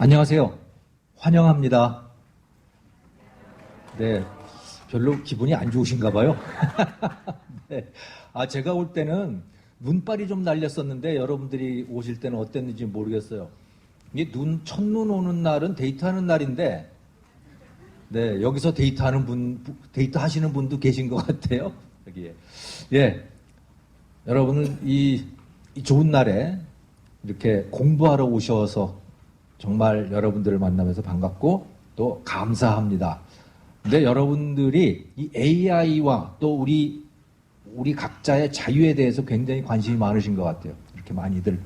안녕하세요. 환영합니다. 네, 별로 기분이 안 좋으신가 봐요. 네. 제가 올 때는 눈발이 좀 날렸었는데 여러분들이 오실 때는 어땠는지 모르겠어요. 이게 첫눈 오는 날은 데이트하는 날인데, 네, 여기서 데이트 하시는 분도 계신 것 같아요. 여기에. 예. 여러분은 이 좋은 날에 이렇게 공부하러 오셔서 정말 여러분들을 만나면서 반갑고 또 감사합니다. 근데 여러분들이 이 AI와 또 우리 각자의 자유에 대해서 굉장히 관심이 많으신 것 같아요. 이렇게 많이들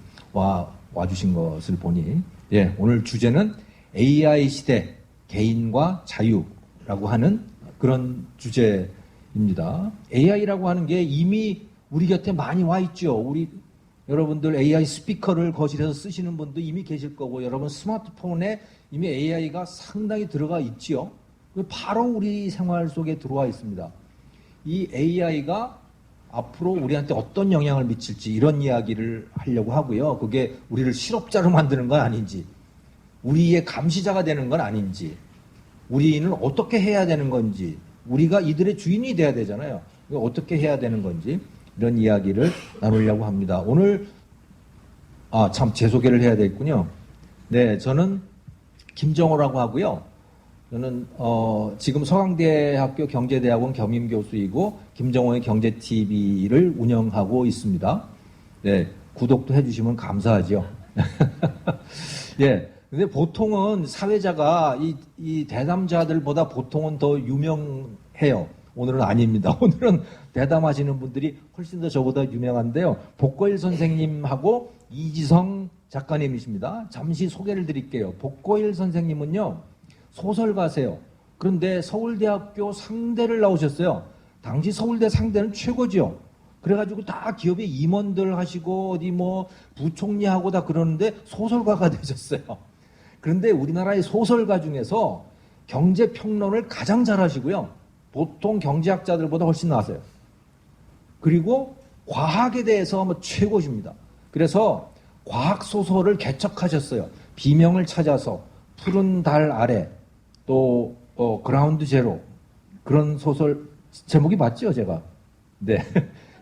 와주신 것을 보니. 예, 오늘 주제는 AI 시대 개인과 자유라고 하는 그런 주제입니다. AI라고 하는 게 이미 우리 곁에 많이 와 있죠. 여러분들 AI 스피커를 거실에서 쓰시는 분도 이미 계실 거고, 여러분 스마트폰에 이미 AI가 상당히 들어가 있지요. 바로 우리 생활 속에 들어와 있습니다. 이 AI가 앞으로 우리한테 어떤 영향을 미칠지 이런 이야기를 하려고 하고요. 그게 우리를 실업자로 만드는 건 아닌지, 우리의 감시자가 되는 건 아닌지, 우리는 어떻게 해야 되는 건지, 우리가 이들의 주인이 돼야 되잖아요. 어떻게 해야 되는 건지 이런 이야기를 나누려고 합니다. 오늘 참 제 소개를 해야 되겠군요. 네, 저는 김정호라고 하고요. 저는 지금 서강대학교 경제대학원 겸임교수이고 김정호의 경제TV를 운영하고 있습니다. 네, 구독도 해주시면 감사하죠. 예, 근데 보통은 사회자가 이 대담자들보다 보통은 더 유명해요. 오늘은 아닙니다. 오늘은 대담하시는 분들이 훨씬 더 저보다 유명한데요. 복고일 선생님하고 이지성 작가님이십니다. 잠시 소개를 드릴게요. 복고일 선생님은요, 소설가세요. 그런데 서울대학교 상대를 나오셨어요. 당시 서울대 상대는 최고죠. 그래가지고 다 기업의 임원들 하시고 어디 부총리하고 다 그러는데 소설가가 되셨어요. 그런데 우리나라의 소설가 중에서 경제평론을 가장 잘하시고요. 보통 경제학자들보다 훨씬 나으세요. 그리고 과학에 대해서 최고십니다. 그래서 과학소설을 개척하셨어요. 비명을 찾아서, 푸른 달 아래, 또 그라운드 제로, 그런 소설 제목이 맞죠, 제가? 네.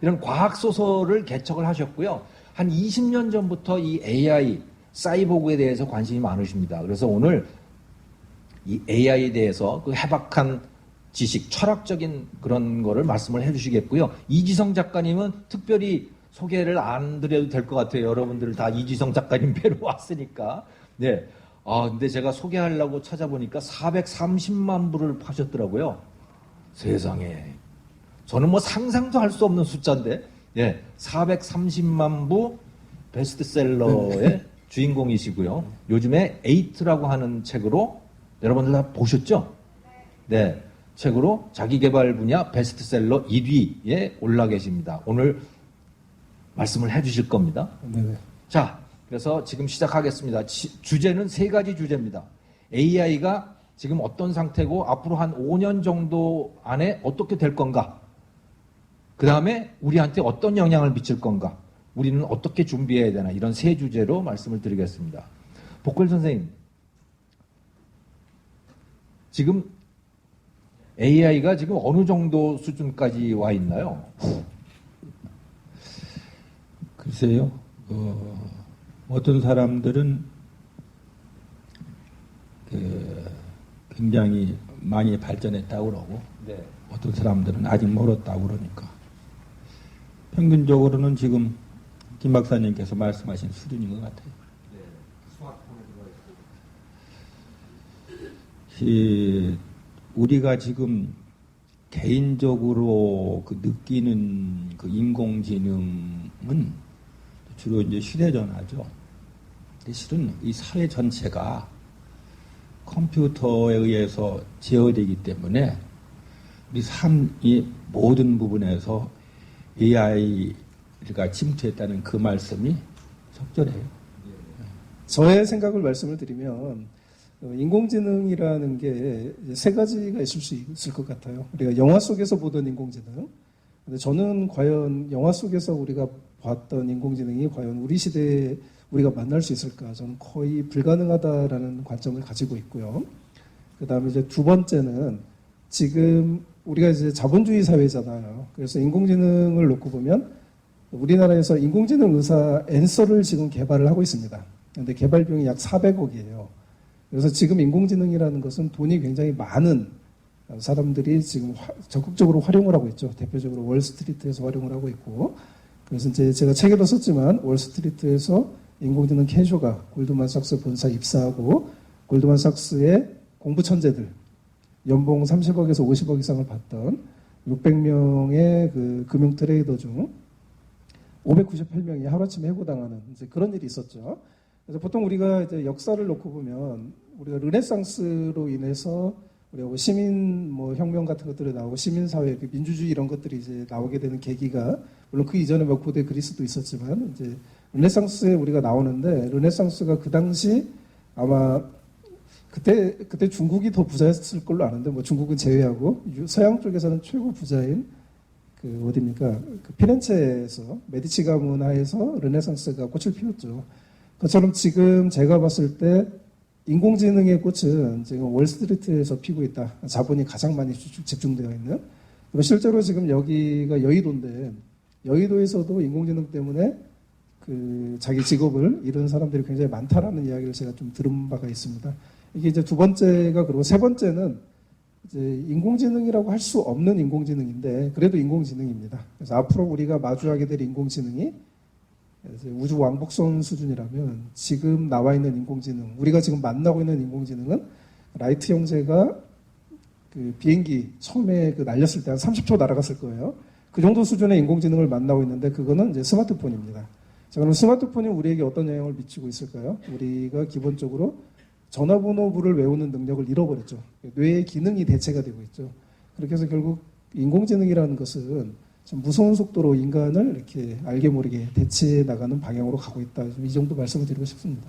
이런 과학소설을 개척을 하셨고요. 한 20년 전부터 이 AI, 사이보그에 대해서 관심이 많으십니다. 그래서 오늘 이 AI에 대해서 그 해박한 지식, 철학적인 그런 거를 말씀을 해주시겠고요. 이지성 작가님은 특별히 소개를 안 드려도 될 것 같아요. 여러분들 다 이지성 작가님 뵈러 왔으니까. 네. 근데 제가 소개하려고 찾아보니까 430만 부를 파셨더라고요. 세상에. 저는 상상도 할 수 없는 숫자인데, 예. 430만 부 베스트셀러의 주인공이시고요. 요즘에 에이트라고 하는 책으로 여러분들 다 보셨죠? 네. 책으로 자기개발 분야 베스트셀러 1위에 올라 계십니다. 오늘 말씀을 해주실 겁니다. 네. 자, 그래서 지금 시작하겠습니다. 주제는 3가지 주제입니다. AI가 지금 어떤 상태고 앞으로 한 5년 정도 안에 어떻게 될 건가? 그 다음에 우리한테 어떤 영향을 미칠 건가? 우리는 어떻게 준비해야 되나? 이런 3주제로 말씀을 드리겠습니다. 복걸 선생님, 지금 AI가 지금 어느 정도 수준까지 와 있나요? 글쎄요, 어떤 사람들은 굉장히 많이 발전했다고 그러고, 네. 어떤 사람들은 아직 멀었다고 그러니까. 평균적으로는 지금 김 박사님께서 말씀하신 수준인 것 같아요. 네. 스마트폰에 들어가 있고. 우리가 지금 개인적으로 느끼는 인공지능은 주로 이제 휴대전화죠. 근데 실은 이 사회 전체가 컴퓨터에 의해서 제어되기 때문에 우리 삶의 모든 부분에서 AI가 침투했다는 그 말씀이 적절해요. 저의 생각을 말씀을 드리면 인공지능이라는 게 3가지가 있을 수 있을 것 같아요. 우리가 영화 속에서 보던 인공지능. 근데 저는 과연 영화 속에서 우리가 봤던 인공지능이 과연 우리 시대에 우리가 만날 수 있을까? 저는 거의 불가능하다라는 관점을 가지고 있고요. 그 다음에 이제 두 번째는 지금 우리가 이제 자본주의 사회잖아요. 그래서 인공지능을 놓고 보면 우리나라에서 인공지능 의사 앤서를 지금 개발을 하고 있습니다. 근데 개발 비용이 약 400억이에요. 그래서 지금 인공지능이라는 것은 돈이 굉장히 많은 사람들이 지금 적극적으로 활용을 하고 있죠. 대표적으로 월스트리트에서 활용을 하고 있고. 그래서 이제 제가 책에도 썼지만 월스트리트에서 인공지능 캐쇼가 골드만삭스 본사 입사하고 골드만삭스의 공부 천재들 연봉 30억에서 50억 이상을 받던 600명의 그 금융 트레이더 중 598명이 하루아침에 해고당하는 이제 그런 일이 있었죠. 그래서 보통 우리가 이제 역사를 놓고 보면 우리가 르네상스로 인해서 우리가 시민 뭐 혁명 같은 것들이 나오고 시민사회, 민주주의 이런 것들이 이제 나오게 되는 계기가 물론 그 이전에 뭐 고대 그리스도 있었지만 이제 르네상스에 우리가 나오는데 르네상스가 그 당시 아마 그때 중국이 더 부자였을 걸로 아는데 뭐 중국은 제외하고 서양 쪽에서는 최고 부자인 그 어디입니까? 그 피렌체에서 메디치 가문 하에서 르네상스가 꽃을 피웠죠. 그처럼 지금 제가 봤을 때 인공지능의 꽃은 지금 월스트리트에서 피고 있다. 자본이 가장 많이 집중되어 있는. 그리고 실제로 지금 여기가 여의도인데 여의도에서도 인공지능 때문에 그 자기 직업을 잃은 사람들이 굉장히 많다라는 이야기를 제가 좀 들은 바가 있습니다. 이게 이제 두 번째가 그리고 세 번째는 이제 인공지능이라고 할 수 없는 인공지능인데 그래도 인공지능입니다. 그래서 앞으로 우리가 마주하게 될 인공지능이 이제 우주 왕복선 수준이라면 지금 나와 있는 인공지능, 우리가 지금 만나고 있는 인공지능은 라이트 형제가 그 비행기 처음에 그 날렸을 때 한 30초 날아갔을 거예요. 그 정도 수준의 인공지능을 만나고 있는데 그거는 이제 스마트폰입니다. 자, 그럼 스마트폰이 우리에게 어떤 영향을 미치고 있을까요? 우리가 기본적으로 전화번호부를 외우는 능력을 잃어버렸죠. 뇌의 기능이 대체가 되고 있죠. 그렇게 해서 결국 인공지능이라는 것은 좀 무서운 속도로 인간을 이렇게 알게 모르게 대체해 나가는 방향으로 가고 있다. 이 정도 말씀을 드리고 싶습니다.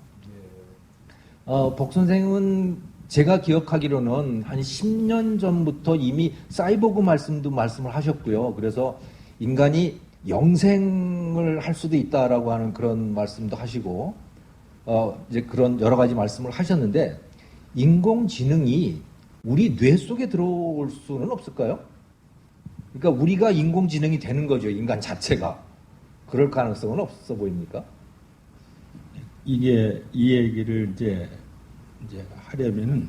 복 선생은 제가 기억하기로는 한 10년 전부터 이미 사이보그 말씀을 하셨고요. 그래서 인간이 영생을 할 수도 있다라고 하는 그런 말씀도 하시고, 이제 그런 여러 가지 말씀을 하셨는데, 인공지능이 우리 뇌 속에 들어올 수는 없을까요? 그러니까 우리가 인공지능이 되는 거죠, 인간 자체가. 그럴 가능성은 없어 보입니까? 이게 이 얘기를 이제 하려면은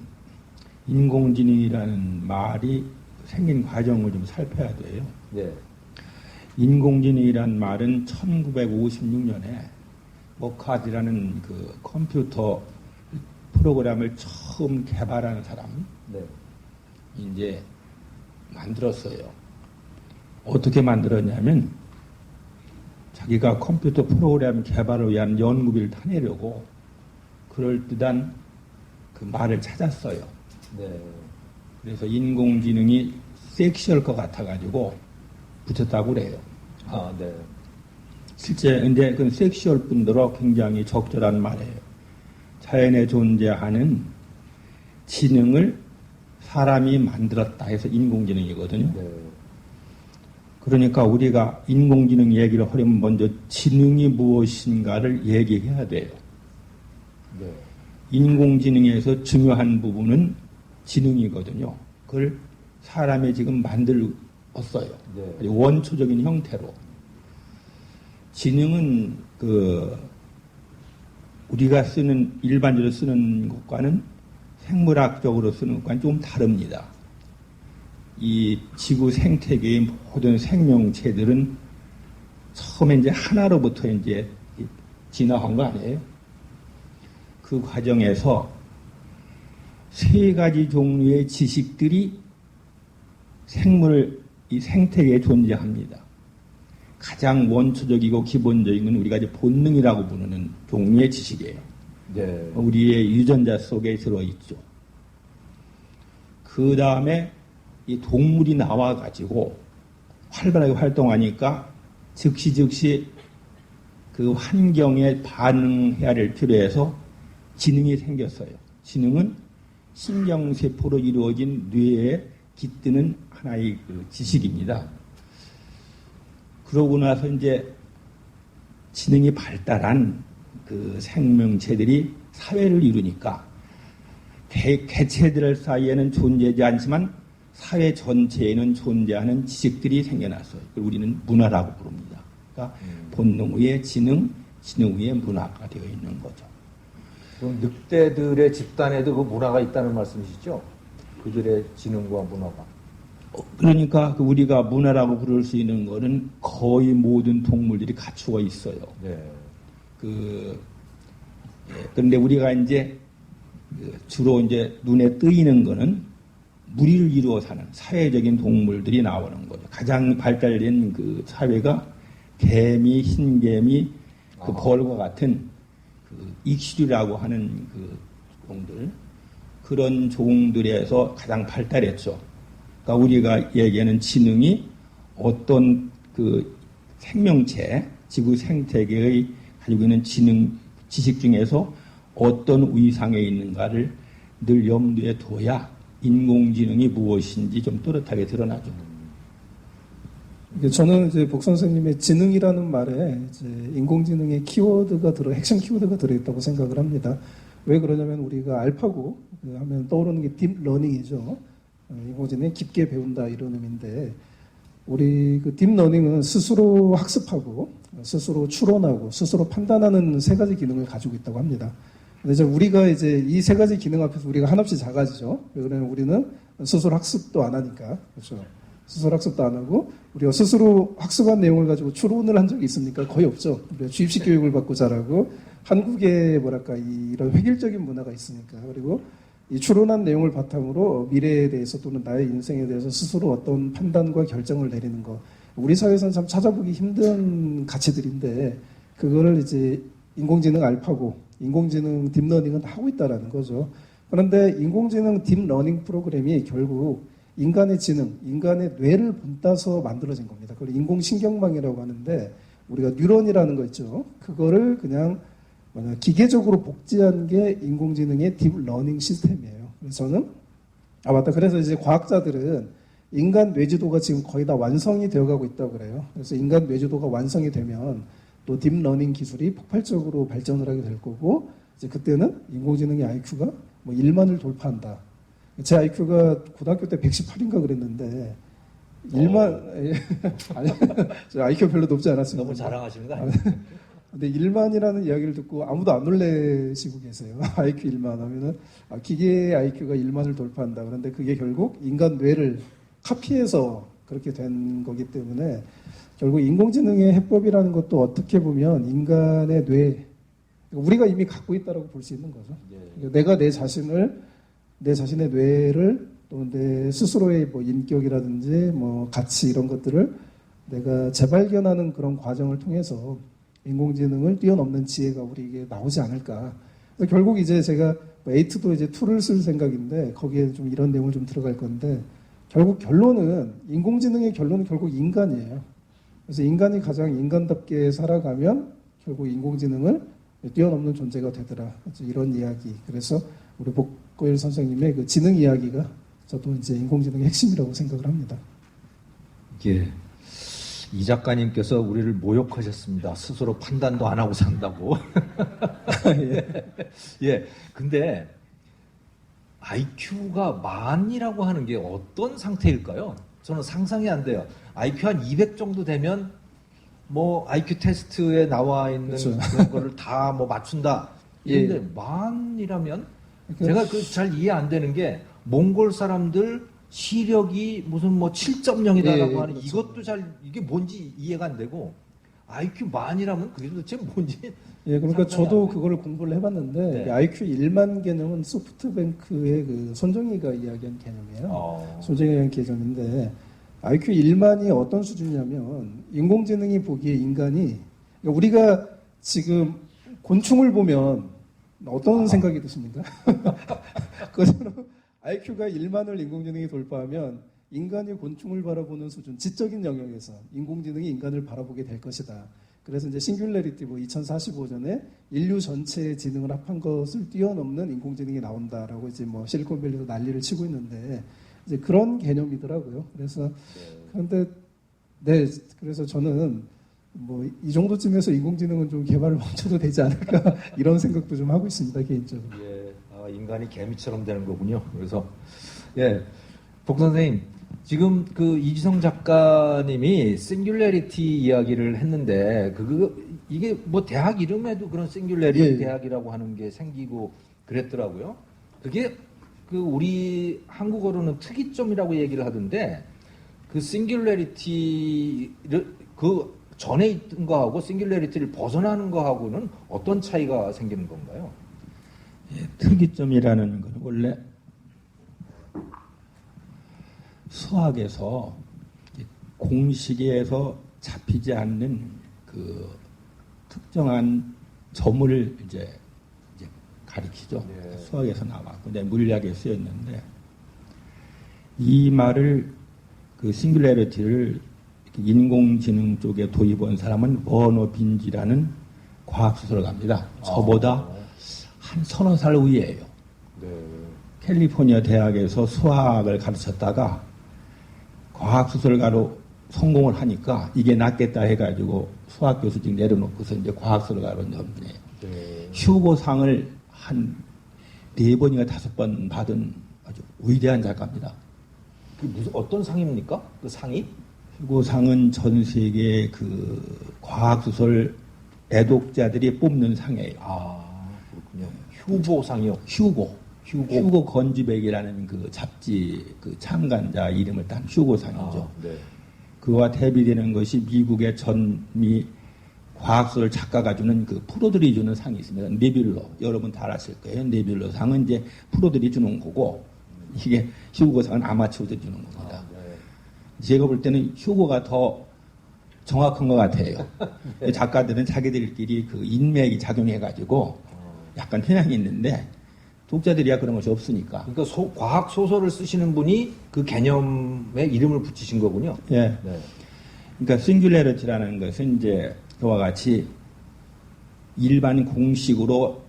인공지능이라는 말이 생긴 과정을 좀 살펴야 돼요. 네. 인공지능이란 말은 1956년에 머카드라는 그 컴퓨터 프로그램을 처음 개발하는 사람이 네. 이제 만들었어요. 어떻게 만들었냐면 자기가 컴퓨터 프로그램 개발을 위한 연구비를 타내려고 그럴듯한 그 말을 찾았어요. 네. 그래서 인공지능이 섹시할 것 같아가지고 붙였다고 그래요. 아, 네. 실제 근데 그 섹시할 뿐더러 굉장히 적절한 말이에요. 자연에 존재하는 지능을 사람이 만들었다 해서 인공지능이거든요. 네. 그러니까 우리가 인공지능 얘기를 하려면 먼저 지능이 무엇인가를 얘기해야 돼요. 네. 인공지능에서 중요한 부분은 지능이거든요. 그걸 사람이 지금 만들었어요. 네. 원초적인 형태로. 지능은 우리가 쓰는 일반적으로 쓰는 것과는 생물학적으로 쓰는 것과는 좀 다릅니다. 이 지구 생태계의 모든 생명체들은 처음에 이제 하나로부터 이제 진화한 거 아니에요? 그 과정에서 세 가지 종류의 지식들이 이 생태계에 존재합니다. 가장 원초적이고 기본적인 건 우리가 이제 본능이라고 부르는 종류의 지식이에요. 네. 우리의 유전자 속에 들어있죠. 그 다음에 이 동물이 나와가지고 활발하게 활동하니까 즉시 그 환경에 반응해야 될 필요해서 지능이 생겼어요. 지능은 신경세포로 이루어진 뇌에 깃드는 하나의 그 지식입니다. 그러고 나서 이제 지능이 발달한 그 생명체들이 사회를 이루니까 개체들 사이에는 존재하지 않지만 사회 전체에는 존재하는 지식들이 생겨났어요. 그걸 우리는 문화라고 부릅니다. 그러니까 본능 위에 지능, 지능 위에 문화가 되어 있는 거죠. 그럼 늑대들의 집단에도 그 문화가 있다는 말씀이시죠? 그들의 지능과 문화가. 그러니까 우리가 문화라고 부를 수 있는 거는 거의 모든 동물들이 갖추어 있어요. 네. 그런데 우리가 이제 주로 이제 눈에 뜨이는 거는 무리를 이루어 사는 사회적인 동물들이 나오는 거죠. 가장 발달된 그 사회가 개미, 흰개미, 그 벌과 같은 그 익시류라고 하는 그 종들, 그런 종들에서 가장 발달했죠. 그러니까 우리가 얘기하는 지능이 어떤 그 생명체, 지구 생태계의 가지고 있는 지능, 지식 중에서 어떤 위상에 있는가를 늘 염두에 둬야 인공지능이 무엇인지 좀 또렷하게 드러나죠. 저는 이제 복 선생님의 지능이라는 말에 이제 인공지능의 키워드가 핵심 키워드가 들어있다고 생각을 합니다. 왜 그러냐면 우리가 알파고 하면 떠오르는 게 딥러닝이죠. 인공지능이 깊게 배운다 이런 의미인데, 우리 그 딥러닝은 스스로 학습하고 스스로 추론하고 스스로 판단하는 세 가지 기능을 가지고 있다고 합니다. 근데 이제 우리가 이제 이 세 가지 기능 앞에서 우리가 한없이 작아지죠. 왜냐면 우리는 스스로 학습도 안 하니까. 그렇죠. 스스로 학습도 안 하고 우리가 스스로 학습한 내용을 가지고 추론을 한 적이 있습니까? 거의 없죠. 우리가 주입식 교육을 받고 자라고 한국의 이런 획일적인 문화가 있으니까. 그리고 이 추론한 내용을 바탕으로 미래에 대해서 또는 나의 인생에 대해서 스스로 어떤 판단과 결정을 내리는 거. 우리 사회에서는 참 찾아보기 힘든 가치들인데, 그거를 이제 인공지능 알파고, 인공지능 딥러닝은 하고 있다라는 거죠. 그런데 인공지능 딥러닝 프로그램이 결국 인간의 지능, 인간의 뇌를 본따서 만들어진 겁니다. 그걸 인공신경망이라고 하는데, 우리가 뉴런이라는 거 있죠. 그거를 그냥 기계적으로 복제한 게 인공지능의 딥러닝 시스템이에요. 그래서 저는, 그래서 이제 과학자들은 인간 뇌지도가 지금 거의 다 완성이 되어가고 있다고 그래요. 그래서 인간 뇌지도가 완성이 되면 또 딥러닝 기술이 폭발적으로 발전을 하게 될 거고, 이제 그때는 인공지능의 IQ가 1만을 돌파한다. 제 IQ가 고등학교 때 118인가 그랬는데 1만 아니, 저 IQ 별로 높지 않았습니다. 너무 자랑하시는 거 아니에요? 근데 1만이라는 이야기를 듣고 아무도 안 놀래시고 계세요. IQ 1만 하면은 기계의 IQ가 1만을 돌파한다. 그런데 그게 결국 인간 뇌를 카피해서 그렇게 된 거기 때문에 결국 인공지능의 해법이라는 것도 어떻게 보면 인간의 뇌, 우리가 이미 갖고 있다라고 볼 수 있는 거죠. 내가 내 자신의 뇌를 또 내 스스로의 인격이라든지 가치 이런 것들을 내가 재발견하는 그런 과정을 통해서 인공지능을 뛰어넘는 지혜가 우리에게 나오지 않을까. 결국 이제 제가 에이트도 이제 툴을 쓸 생각인데 거기에 좀 이런 내용을 좀 들어갈 건데, 결국 결론은 인공지능의 결론은 결국 인간이에요. 그래서 인간이 가장 인간답게 살아가면 결국 인공지능을 뛰어넘는 존재가 되더라. 이런 이야기. 그래서 우리 복고일 선생님의 그 지능 이야기가 저도 이제 인공지능의 핵심이라고 생각을 합니다. 예. 이 작가님께서 우리를 모욕하셨습니다. 스스로 판단도 안 하고 산다고. 예. 근데 IQ가 만이라고 하는 게 어떤 상태일까요? 저는 상상이 안 돼요. IQ 한 200 정도 되면 IQ 테스트에 나와 있는 그렇죠. 그런 거를 다 맞춘다. 이런데 만이라면 제가 잘 이해 안 되는 게 몽골 사람들 시력이 무슨 7.0이다라고 하는 그렇죠. 이것도 이게 뭔지 이해가 안 되고 IQ 만이라면 그게 도대체 뭔지. 그러니까 저도 그거를 공부를 해봤는데 IQ 1만 개념은 소프트뱅크의 그 손정희가 이야기한 개념이에요. 손정희가 이야기한 개념인데 IQ 1만이 어떤 수준이냐면 인공지능이 보기에 인간이, 그러니까 우리가 지금 곤충을 보면 어떤 생각이 드십니까? 그것처럼 IQ가 1만을 인공지능이 돌파하면 인간이 곤충을 바라보는 수준, 지적인 영역에서 인공지능이 인간을 바라보게 될 것이다. 그래서 이제 싱귤레리티 2045년에 인류 전체의 지능을 합한 것을 뛰어넘는 인공지능이 나온다라고 이제 실리콘밸리도 난리를 치고 있는데 이제 그런 개념이더라고요. 그래서 그런데 그래서 저는 뭐 이 정도쯤에서 인공지능은 좀 개발을 멈춰도 되지 않을까 이런 생각도 좀 하고 있습니다 개인적으로. 예, 인간이 개미처럼 되는 거군요. 그래서 예, 복 선생님 지금 그 이지성 작가님이 싱귤레리티 이야기를 했는데 이게 뭐 대학 이름에도 그런 싱귤레리티 예. 대학이라고 하는 게 생기고 그랬더라고요. 그게 그 우리 한국어로는 특이점이라고 얘기를 하던데 그 싱귤레리티를 그 전에 있던 거하고 싱귤레리티를 벗어나는 거하고는 어떤 차이가 생기는 건가요? 예, 특이점이라는 건 원래 수학에서 공식에서 잡히지 않는 그 특정한 점을 이제 가리키죠. 예. 수학에서 나와. 근데 물리학에 쓰였는데 이 말을 그 싱귤레리티를 인공지능 쪽에 도입한 사람은 버너 빈지라는 과학수설가입니다. 저보다 한 서너 살 위에요. 네. 캘리포니아 대학에서 수학을 가르쳤다가 과학수설가로 성공을 하니까 이게 낫겠다 해가지고 수학 교수직 내려놓고서 이제 과학수설가로 전분이에요. 네. 휴고상을 한 4번인가 5번 받은 아주 위대한 작가입니다. 그 무슨 어떤 상입니까? 그 상이? 휴고상은 전 세계 그 과학수설 애독자들이 뽑는 상이에요. 아, 그렇군요. 휴보상이요. 휴고 건지백이라는 그 잡지 그 창간자 이름을 딴 휴고상이죠. 네. 그와 대비되는 것이 미국의 전미 과학소설 작가가 주는 그 프로들이 주는 상이 있습니다. 네뷸러. 여러분 다 아실 거예요. 네뷸러 상은 이제 프로들이 주는 거고, 이게 휴고상은 아마추어들이 주는 겁니다. 네. 제가 볼 때는 휴고가 더 정확한 것 같아요. 작가들은 자기들끼리 그 인맥이 작용해가지고 약간 편향이 있는데, 독자들이야 그런 것이 없으니까. 그러니까 과학 소설을 쓰시는 분이 그 개념에 이름을 붙이신 거군요. 예. 네. 그러니까 싱귤레리티라는 것은 이제 그와 같이 일반 공식으로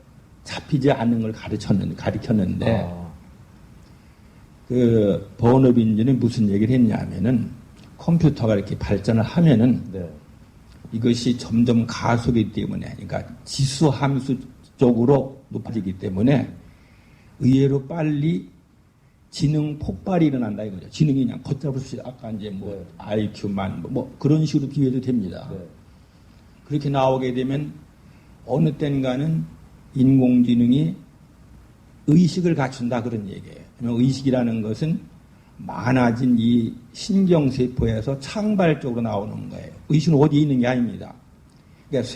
잡히지 않는 걸 가르쳤는데 그 버너빈즈는 무슨 얘기를 했냐면은 컴퓨터가 이렇게 발전을 하면은 네. 이것이 점점 가속이기 때문에 그러니까 지수 함수 쪽으로 높아지기 때문에 의외로 빨리 지능 폭발이 일어난다 이거죠. 지능이 그냥 걷잡을 수 있어. 아까 이제 뭐 네. IQ만 뭐 그런 식으로 비교해도 됩니다. 네. 그렇게 나오게 되면 어느 땐가는 인공지능이 의식을 갖춘다 그런 얘기예요. 의식이라는 것은 많아진 이 신경세포에서 창발적으로 나오는 거예요. 의식은 어디 있는 게 아닙니다. 그러니까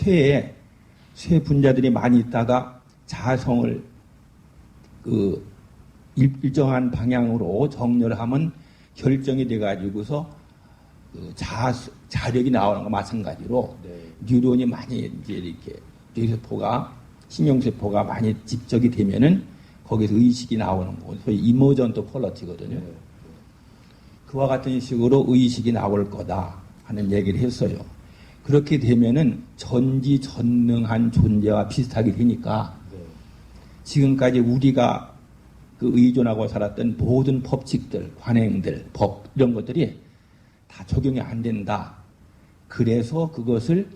쇠 분자들이 많이 있다가 자성을 그 일정한 방향으로 정렬을 하면 결정이 돼가지고서 그 자력이 나오는 거 마찬가지로 네. 뉴런이 많이 이제 이렇게 뇌세포가 신경세포가 많이 집적이 되면은 거기서 의식이 나오는 거고 소위 이머전트 퀄러티거든요. 네. 그와 같은 식으로 의식이 나올 거다 하는 얘기를 했어요. 그렇게 되면은 전지전능한 존재와 비슷하게 되니까 네. 지금까지 우리가 그 의존하고 살았던 모든 법칙들, 관행들, 법 이런 것들이 다 적용이 안 된다. 그래서 그것을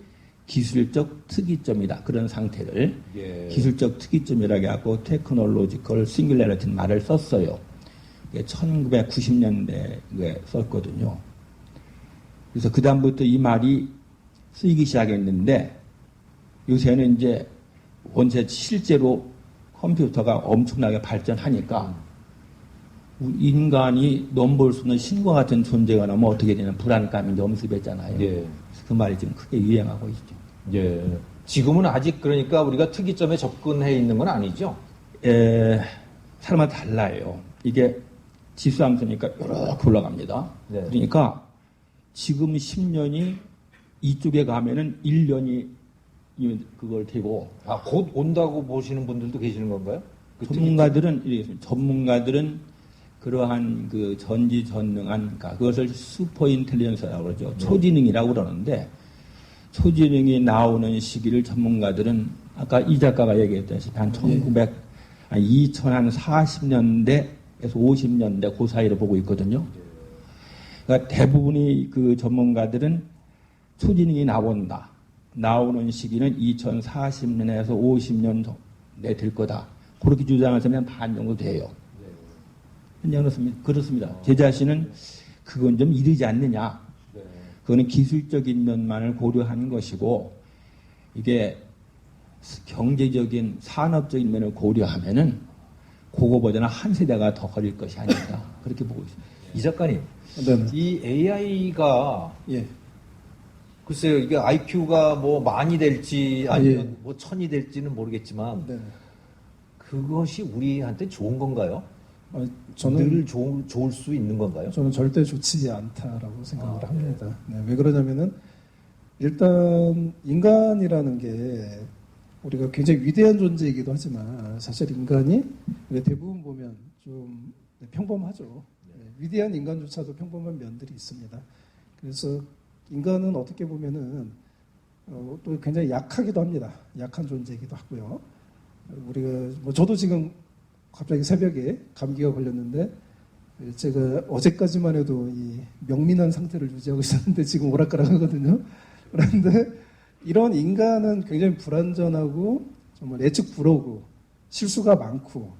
기술적 특이점이다. 그런 상태를 예. 기술적 특이점이라고 하고 테크놀로지컬 싱귤레리티는 말을 썼어요. 1990년대에 썼거든요. 그래서 그 다음부터 이 말이 쓰이기 시작했는데 요새는 이제 원체 실제로 컴퓨터가 엄청나게 발전하니까 인간이 넘볼 수 없는 신과 같은 존재가 나오면 어떻게 되냐 불안감이 이제 엄습했잖아요. 예. 그래서 그 말이 지금 크게 유행하고 있죠. 예. 지금은 아직 그러니까 우리가 특이점에 접근해 있는 건 아니죠? 사람마다 달라요. 이게 지수함수니까 이렇게 올라갑니다. 네. 그러니까 지금 10년이 이쪽에 가면은 1년이 그걸 되고 아, 곧 온다고 보시는 분들도 계시는 건가요? 그 전문가들은 그러한 그 전지전능한 그러니까 그것을 슈퍼 인텔리전스라고 그러죠. 초지능이라고 그러는데 초지능이 나오는 시기를 전문가들은 아까 이 작가가 얘기했다시피 한 2040년대에서 50년대 그 사이를 보고 있거든요. 그러니까 대부분의 그 전문가들은 추진이 나온다. 나오는 시기는 2040년에서 50년 내에 될 거다. 그렇게 주장하시면 반 정도 돼요. 그렇습니다. 제 자신은 그건 좀 이르지 않느냐. 그거는 기술적인 면만을 고려하는 것이고 이게 경제적인 산업적인 면을 고려하면은 그거보다는 한 세대가 더 걸릴 것이 아닐까 그렇게 보고 있습니다. 이 작가님, 네네. 이 AI가 예. 글쎄요, 이게 IQ가 뭐 만이 될지 아니면 예. 뭐 천이 될지는 모르겠지만 네. 그것이 우리한테 좋은 건가요? 저는 늘 좋을 수 있는 건가요? 저는 절대 좋지 않다라고 생각을 합니다. 네, 왜 그러냐면은 일단 인간이라는 게 우리가 굉장히 위대한 존재이기도 하지만 사실 인간이 대부분 보면 좀 평범하죠. 네, 위대한 인간조차도 평범한 면들이 있습니다. 그래서 인간은 어떻게 보면은 또 굉장히 약하기도 합니다. 약한 존재이기도 하고요. 우리가 뭐 저도 지금 갑자기 새벽에 감기가 걸렸는데 제가 어제까지만 해도 이 명민한 상태를 유지하고 있었는데 지금 오락가락하거든요. 그런데 이런 인간은 굉장히 불완전하고 정말 예측 불허고 실수가 많고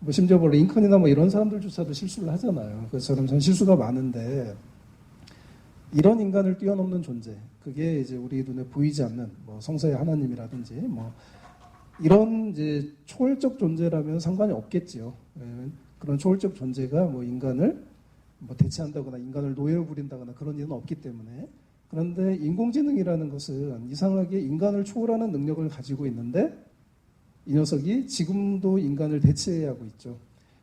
뭐 심지어 뭐 링컨이나 뭐 이런 사람들조차도 실수를 하잖아요. 그래서 전 실수가 많은데 이런 인간을 뛰어넘는 존재 그게 이제 우리 눈에 보이지 않는 뭐 성서의 하나님이라든지 뭐 이런 이제 초월적 존재라면 상관이 없겠지요. 그런 초월적 존재가 뭐 인간을 뭐 대체한다거나 인간을 노예로 부린다거나 그런 일은 없기 때문에 그런데 인공지능이라는 것은 이상하게 인간을 초월하는 능력을 가지고 있는데 이 녀석이 지금도 인간을 대체하고 있죠.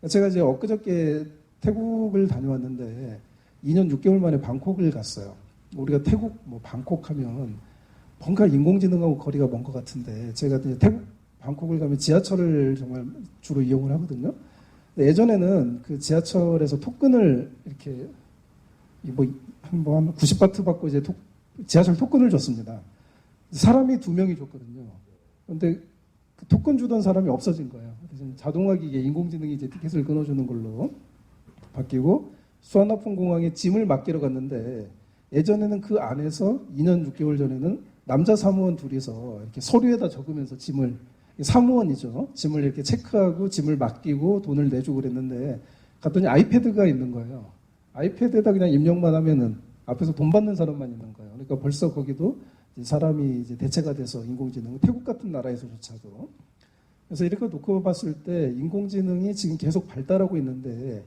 제가 이제 엊그저께 태국을 다녀왔는데 2년 6개월 만에 방콕을 갔어요. 우리가 태국 뭐 방콕 하면 뭔가 인공지능하고 거리가 먼 것 같은데 제가 이제 태국 방콕을 가면 지하철을 정말 주로 이용을 하거든요. 근데 예전에는 그 지하철에서 토큰을 이렇게 한 90바트 받고 이제 지하철 토큰을 줬습니다. 사람이 2명이 줬거든요. 그런데 그 토큰 주던 사람이 없어진 거예요. 그래서 자동화 기계, 인공지능이 이제 티켓을 끊어주는 걸로 바뀌고 수완나푼공항에 짐을 맡기러 갔는데 예전에는 그 안에서 2년 6개월 전에는 남자 사무원 둘이서 이렇게 서류에다 적으면서 짐을 사무원이죠. 짐을 이렇게 체크하고 짐을 맡기고 돈을 내주고 그랬는데 갔더니 아이패드가 있는 거예요. 아이패드에다 그냥 입력만 하면은 앞에서 돈 받는 사람만 있는 거예요. 그러니까 벌써 거기도 사람이 이제 대체가 돼서 인공지능, 태국 같은 나라에서조차도. 그래서 이렇게 놓고 봤을 때 인공지능이 지금 계속 발달하고 있는데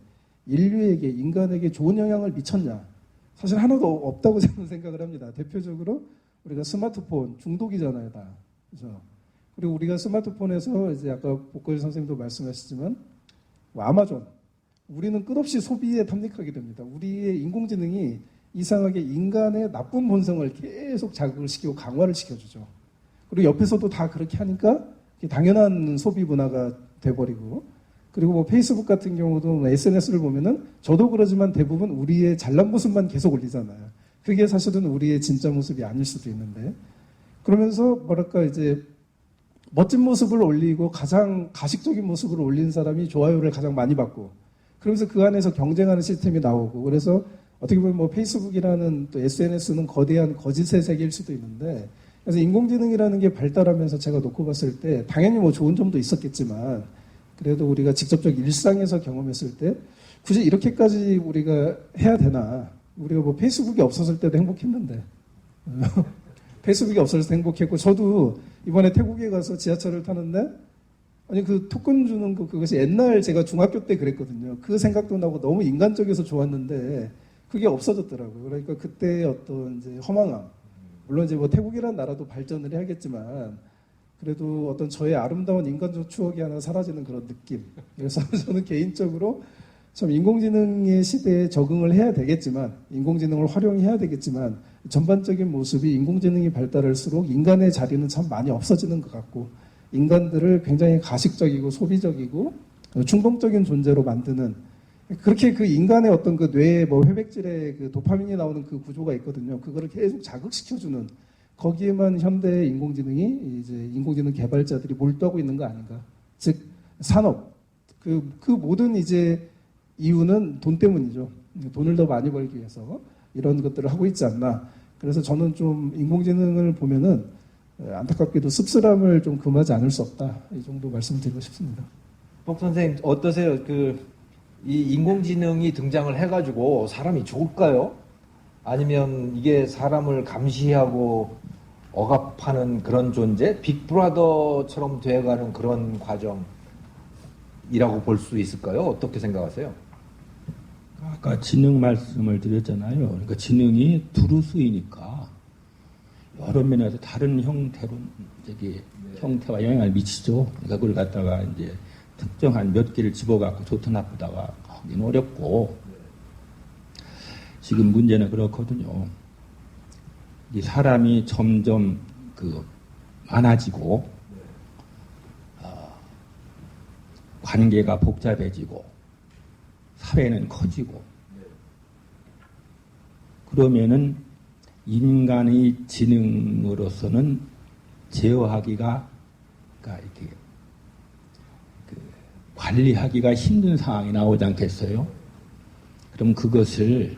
인류에게, 인간에게 좋은 영향을 미쳤냐? 사실 하나도 없다고 저는 생각을 합니다. 대표적으로 우리가 스마트폰 중독이잖아요, 다. 그죠? 그리고 우리가 스마트폰에서 이제 아까 복걸 선생님도 말씀하셨지만 뭐 아마존 우리는 끝없이 소비에 탐닉하게 됩니다. 우리의 인공지능이 이상하게 인간의 나쁜 본성을 계속 자극을 시키고 강화를 시켜주죠. 그리고 옆에서도 다 그렇게 하니까 당연한 소비 문화가 돼버리고 그리고 뭐 페이스북 같은 경우도 SNS를 보면은 저도 그러지만 대부분 우리의 잘난 모습만 계속 올리잖아요. 그게 사실은 우리의 진짜 모습이 아닐 수도 있는데 그러면서 뭐랄까 이제 멋진 모습을 올리고 가장 가식적인 모습을 올린 사람이 좋아요를 가장 많이 받고 그러면서 그 안에서 경쟁하는 시스템이 나오고 그래서 어떻게 보면 뭐 페이스북이라는 또 SNS는 거대한 거짓의 세계일 수도 있는데 그래서 인공지능이라는 게 발달하면서 제가 놓고 봤을 때 당연히 뭐 좋은 점도 있었겠지만 그래도 우리가 직접적 일상에서 경험했을 때 굳이 이렇게까지 우리가 해야 되나 우리가 뭐 페이스북이 없었을 때도 행복했는데 페이스북이 없어서 행복했고 저도 이번에 태국에 가서 지하철을 타는데 아니 그 토큰 주는 그것이 옛날 제가 중학교 때 그랬거든요. 그 생각도 나고 너무 인간적이어서 좋았는데 그게 없어졌더라고요. 그러니까 그때 어떤 이제 허망함 물론 이제 뭐 태국이라는 나라도 발전을 해야겠지만 그래도 어떤 저의 아름다운 인간적 추억이 하나 사라지는 그런 느낌. 그래서 저는 개인적으로 참 인공지능의 시대에 적응을 해야 되겠지만 인공지능을 활용해야 되겠지만 전반적인 모습이 인공지능이 발달할수록 인간의 자리는 참 많이 없어지는 것 같고 인간들을 굉장히 가식적이고 소비적이고 충동적인 존재로 만드는 그렇게 그 인간의 어떤 그 뇌에 뭐 회백질에 그 도파민이 나오는 그 구조가 있거든요. 그거를 계속 자극시켜주는 거기에만 현대 인공지능이 이제 인공지능 개발자들이 몰두하고 있는 거 아닌가. 즉 산업 그 모든 이제 이유는 돈 때문이죠. 돈을 더 많이 벌기 위해서 이런 것들을 하고 있지 않나. 그래서 저는 좀 인공지능을 보면은 안타깝게도 씁쓸함을 좀 금하지 않을 수 없다. 이 정도 말씀드리고 싶습니다. 복 선생님 어떠세요? 이 인공지능이 등장을 해가지고 사람이 좋을까요? 아니면 이게 사람을 감시하고 억압하는 그런 존재, 빅브라더처럼 돼가는 그런 과정이라고 볼 수 있을까요? 어떻게 생각하세요? 아까 지능 말씀을 드렸잖아요. 그러니까 지능이 두루 쓰이니까 여러 면에서 다른 형태와 영향을 미치죠. 그러니까 그걸 갖다가 이제 특정한 몇 개를 집어갖고 좋다 나쁘다가 하기는 어렵고, 지금 문제는 그렇거든요. 이 사람이 점점 많아지고, 관계가 복잡해지고, 사회는 커지고, 그러면은 인간의 지능으로서는 제어하기가, 그러니까 이렇게 관리하기가 힘든 상황이 나오지 않겠어요? 그럼 그것을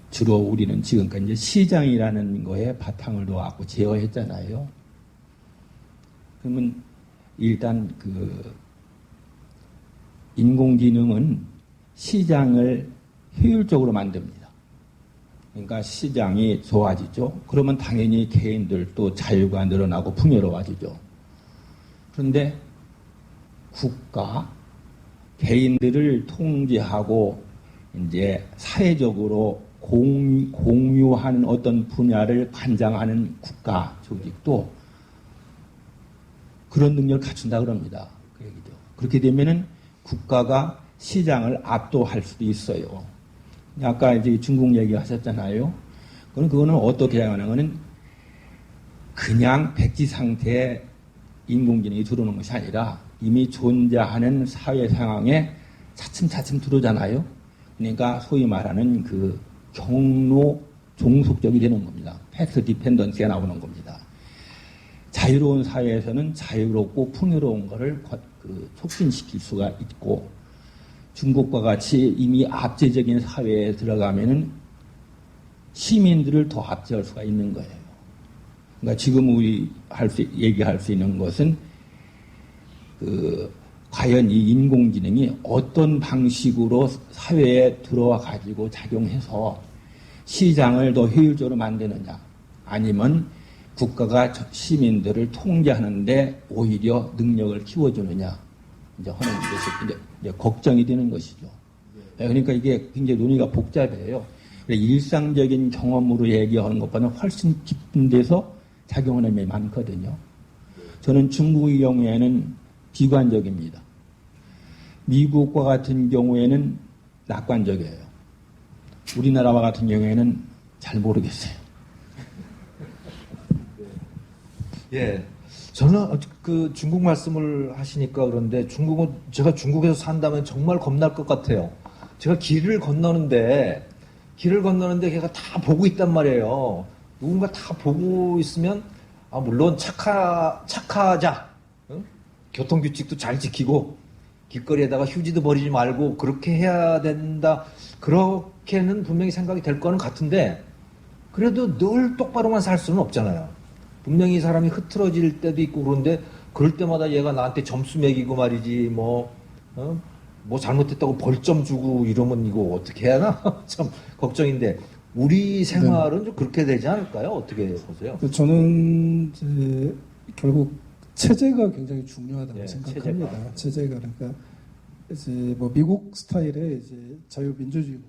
주로 우리는 지금까지 이제 시장이라는 거에 바탕을 놓아갖고 제어했잖아요. 그러면 일단 인공지능은 시장을 효율적으로 만듭니다. 그러니까 시장이 좋아지죠. 그러면 당연히 개인들도 자유가 늘어나고 풍요로워지죠. 그런데 국가, 개인들을 통제하고 이제 사회적으로 공유하는 어떤 분야를 관장하는 국가 조직도 그런 능력을 갖춘다 그럽니다. 그 얘기죠. 그렇게 되면은 국가가 시장을 압도할 수도 있어요. 아까 이제 중국 얘기하셨잖아요. 그거는 어떻게 하는 거는 그냥 백지 상태에 인공지능이 들어오는 것이 아니라 이미 존재하는 사회 상황에 차츰차츰 들어오잖아요. 그러니까 소위 말하는 경로 종속적이 되는 겁니다. 패스 디펜던스가 나오는 겁니다. 자유로운 사회에서는 자유롭고 풍요로운 것을 촉진시킬 수가 있고, 중국과 같이 이미 압제적인 사회에 들어가면은 시민들을 더 압제할 수가 있는 거예요. 그러니까 지금 우리 얘기할 수 있는 것은 과연 이 인공지능이 어떤 방식으로 사회에 들어와 가지고 작용해서 시장을 더 효율적으로 만드느냐, 아니면 국가가 시민들을 통제하는데 오히려 능력을 키워주느냐, 이제 하는 것이 이제 걱정이 되는 것이죠. 그러니까 이게 굉장히 논의가 복잡해요. 일상적인 경험으로 얘기하는 것보다는 훨씬 깊은 데서 작용하는 면이 많거든요. 저는 중국의 경우에는 비관적입니다. 미국과 같은 경우에는 낙관적이에요. 우리나라와 같은 경우에는 잘 모르겠어요. 예. 저는 중국 말씀을 하시니까 그런데 제가 중국에서 산다면 정말 겁날 것 같아요. 제가 길을 건너는데 걔가 다 보고 있단 말이에요. 누군가 다 보고 있으면, 물론 착하자. 응? 교통규칙도 잘 지키고, 길거리에다가 휴지도 버리지 말고, 그렇게 해야 된다. 그렇게는 분명히 생각이 될 거는 같은데, 그래도 늘 똑바로만 살 수는 없잖아요. 분명히 사람이 흐트러질 때도 있고 그런데, 그럴 때마다 얘가 나한테 점수 매기고 말이지, 뭐 잘못했다고 벌점 주고 이러면 이거 어떻게 해야 하나? 참 걱정인데, 우리 생활은 좀 그렇게 되지 않을까요? 어떻게 보세요? 저는 이제 결국 체제가 굉장히 중요하다고 예, 생각합니다. 체제가 그러니까 이제 뭐 미국 스타일의 이제 자유민주주의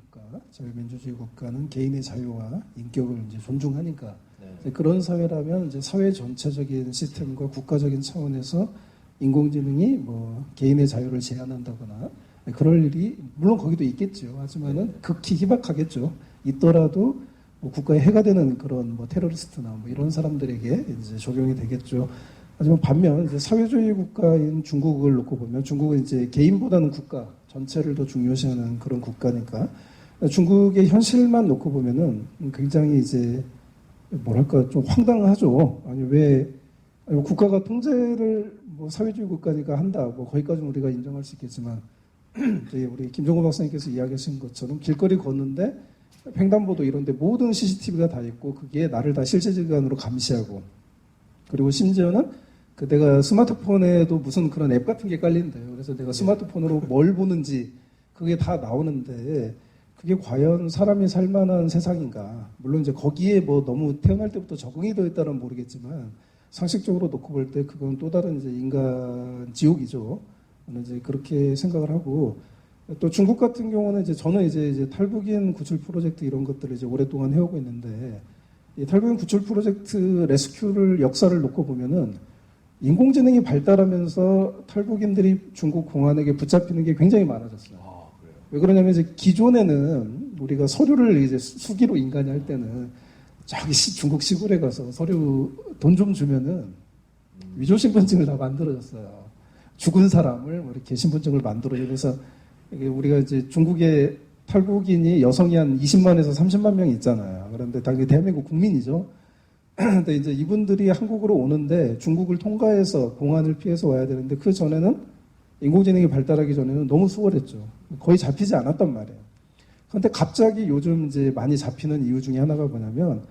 국가는 개인의 자유와 인격을 이제 존중하니까 이제 그런 사회라면 이제 사회 전체적인 시스템과 국가적인 차원에서 인공지능이 뭐 개인의 자유를 제한한다거나 그럴 일이 물론 거기도 있겠죠. 하지만은 극히 희박하겠죠. 있더라도 뭐 국가에 해가 되는 그런 뭐 테러리스트나 뭐 이런 사람들에게 이제 적용이 되겠죠. 하지만 반면 이제 사회주의 국가인 중국을 놓고 보면 중국은 이제 개인보다는 국가 전체를 더 중요시하는 그런 국가니까 중국의 현실만 놓고 보면은 굉장히 이제 뭐랄까 좀 황당하죠. 국가가 통제를 뭐 사회주의 국가니까 한다. 뭐 거기까지는 우리가 인정할 수 있겠지만 우리 김종국 박사님께서 이야기하신 것처럼 길거리 걷는데 횡단보도 이런데 모든 CCTV가 다 있고 그게 나를 다 실시간으로 감시하고 그리고 심지어는 그 내가 스마트폰에도 무슨 그런 앱 같은 게 깔린대요. 그래서 내가 스마트폰으로 뭘 보는지 그게 다 나오는데 그게 과연 사람이 살 만한 세상인가? 물론 이제 거기에 뭐 너무 태어날 때부터 적응이 되어 있다는 모르겠지만 상식적으로 놓고 볼 때 그건 또 다른 이제 인간 지옥이죠. 저는 이제 그렇게 생각을 하고 또 중국 같은 경우는 이제 저는 이제 탈북인 구출 프로젝트 이런 것들을 이제 오랫동안 해오고 있는데 이 탈북인 구출 프로젝트 레스큐를 역사를 놓고 보면은 인공지능이 발달하면서 탈북인들이 중국 공안에게 붙잡히는 게 굉장히 많아졌어요. 아, 그래요. 왜 그러냐면 이제 기존에는 우리가 서류를 이제 수기로 인간이 할 때는 저기 중국 시골에 가서 서류 돈 좀 주면은 위조 신분증을 다 만들어줬어요. 죽은 사람을 뭐 이렇게 신분증을 만들어주면서 이게 우리가 이제 중국의 탈북인이 여성이 한 20만에서 30만 명 있잖아요. 그런데 당연히 대한민국 국민이죠. 근데 이제 이분들이 한국으로 오는데 중국을 통과해서 공안을 피해서 와야 되는데 그 전에는 인공지능이 발달하기 전에는 너무 수월했죠. 거의 잡히지 않았단 말이에요. 그런데 갑자기 요즘 이제 많이 잡히는 이유 중에 하나가 뭐냐면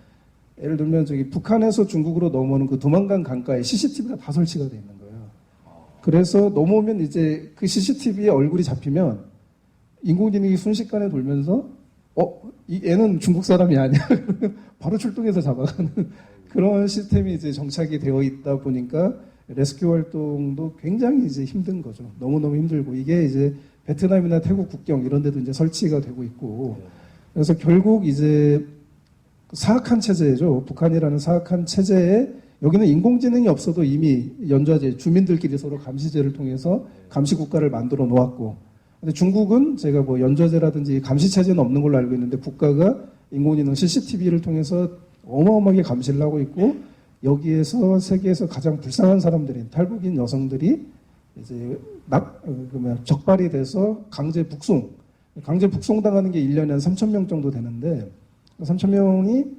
예를 들면 저기 북한에서 중국으로 넘어오는 그 두만강 강가에 CCTV가 다 설치가 돼 있는 거예요. 그래서 넘어오면 이제 그 CCTV에 얼굴이 잡히면 인공지능이 순식간에 돌면서 이 애는 중국 사람이 아니야. 바로 출동해서 잡아가는 그런 시스템이 이제 정착이 되어 있다 보니까 레스큐 활동도 굉장히 이제 힘든 거죠. 너무너무 힘들고 이게 이제 베트남이나 태국 국경 이런 데도 이제 설치가 되고 있고 그래서 결국 이제 사악한 체제죠. 북한이라는 사악한 체제에 여기는 인공지능이 없어도 이미 연좌제 주민들끼리 서로 감시제를 통해서 감시 국가를 만들어 놓았고 근데 중국은 제가 뭐 연좌제라든지 감시 체제는 없는 걸로 알고 있는데 국가가 인공지능 CCTV를 통해서 어마어마하게 감시를 하고 있고 여기에서 세계에서 가장 불쌍한 사람들인 탈북인 여성들이 이제 적발이 돼서 강제 북송 당하는 게 1년에 한 3,000명 정도 되는데 3,000명이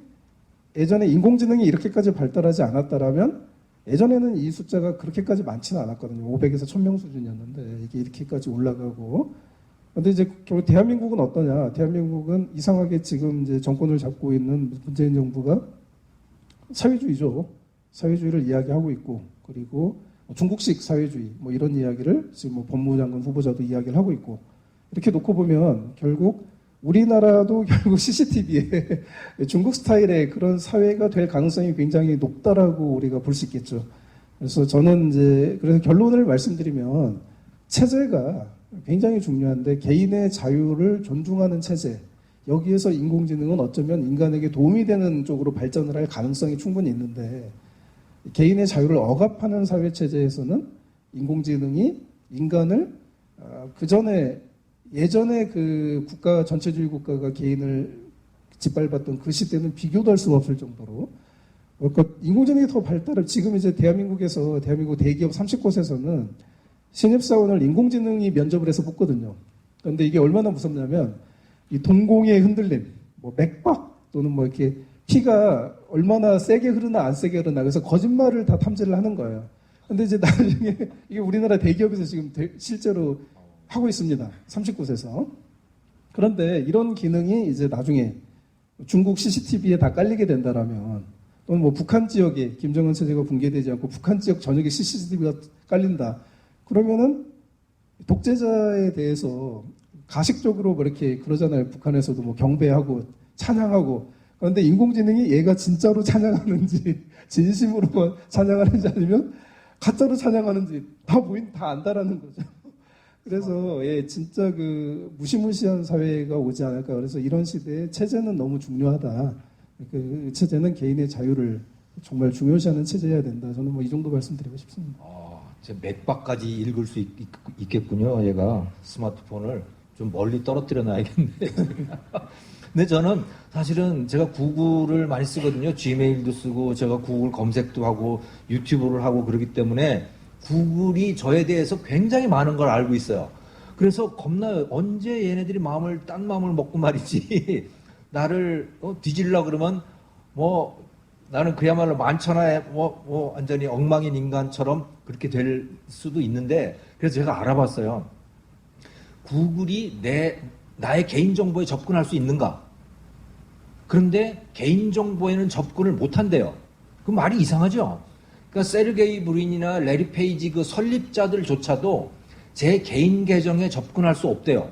예전에 인공지능이 이렇게까지 발달하지 않았다라면 예전에는 이 숫자가 그렇게까지 많지는 않았거든요. 500에서 1,000명 수준이었는데 이게 이렇게까지 올라가고 근데 이제 결국 대한민국은 어떠냐? 대한민국은 이상하게 지금 이제 정권을 잡고 있는 문재인 정부가 사회주의죠. 사회주의를 이야기하고 있고 그리고 중국식 사회주의 뭐 이런 이야기를 지금 뭐 법무부 장관 후보자도 이야기를 하고 있고 이렇게 놓고 보면 결국 우리나라도 결국 CCTV에 중국 스타일의 그런 사회가 될 가능성이 굉장히 높다라고 우리가 볼 수 있겠죠. 그래서 저는 이제 그래서 결론을 말씀드리면 체제가 굉장히 중요한데 개인의 자유를 존중하는 체제 여기에서 인공지능은 어쩌면 인간에게 도움이 되는 쪽으로 발전을 할 가능성이 충분히 있는데 개인의 자유를 억압하는 사회 체제에서는 인공지능이 인간을 예전에 그 국가 전체주의 국가가 개인을 짓밟았던 그 시대는 비교도 할 수가 없을 정도로 인공지능이 더 발달을 지금 이제 대한민국 대기업 30곳에서는 신입사원을 인공지능이 면접을 해서 뽑거든요. 그런데 이게 얼마나 무섭냐면 이 동공의 흔들림, 뭐 맥박 또는 뭐 이렇게 피가 얼마나 세게 흐르나 안 세게 흐르나 그래서 거짓말을 다 탐지를 하는 거예요. 근데 이제 나중에 이게 우리나라 대기업에서 지금 실제로 하고 있습니다. 30곳에서. 그런데 이런 기능이 이제 나중에 중국 CCTV에 다 깔리게 된다라면 또는 뭐 북한 지역에 김정은 체제가 붕괴되지 않고 북한 지역 전역에 CCTV가 깔린다. 그러면은 독재자에 대해서 가식적으로 뭐 이렇게 그러잖아요. 북한에서도 뭐 경배하고 찬양하고. 그런데 인공지능이 얘가 진짜로 찬양하는지 진심으로 찬양하는지 아니면 가짜로 찬양하는지 다 안다라는 거죠. 그래서 진짜 그 무시무시한 사회가 오지 않을까. 그래서 이런 시대에 체제는 너무 중요하다. 그 체제는 개인의 자유를 정말 중요시하는 체제여야 된다. 저는 뭐 이 정도 말씀드리고 싶습니다. 제 맥박까지 읽을 수 있겠군요. 얘가 스마트폰을 좀 멀리 떨어뜨려 놔야겠네. 근데 저는 사실은 제가 구글을 많이 쓰거든요. 지메일도 쓰고 제가 구글 검색도 하고 유튜브를 하고 그러기 때문에 구글이 저에 대해서 굉장히 많은 걸 알고 있어요. 그래서 겁나요. 언제 얘네들이 딴 마음을 먹고 말이지 나를 뒤질라 그러면 뭐 나는 그야말로 만천하에 완전히 엉망인 인간처럼 그렇게 될 수도 있는데 그래서 제가 알아봤어요. 구글이 나의 개인정보에 접근할 수 있는가? 그런데 개인정보에는 접근을 못한대요. 그 말이 이상하죠? 그러니까 세르게이 브린이나 레리 페이지 그 설립자들조차도 제 개인 계정에 접근할 수 없대요.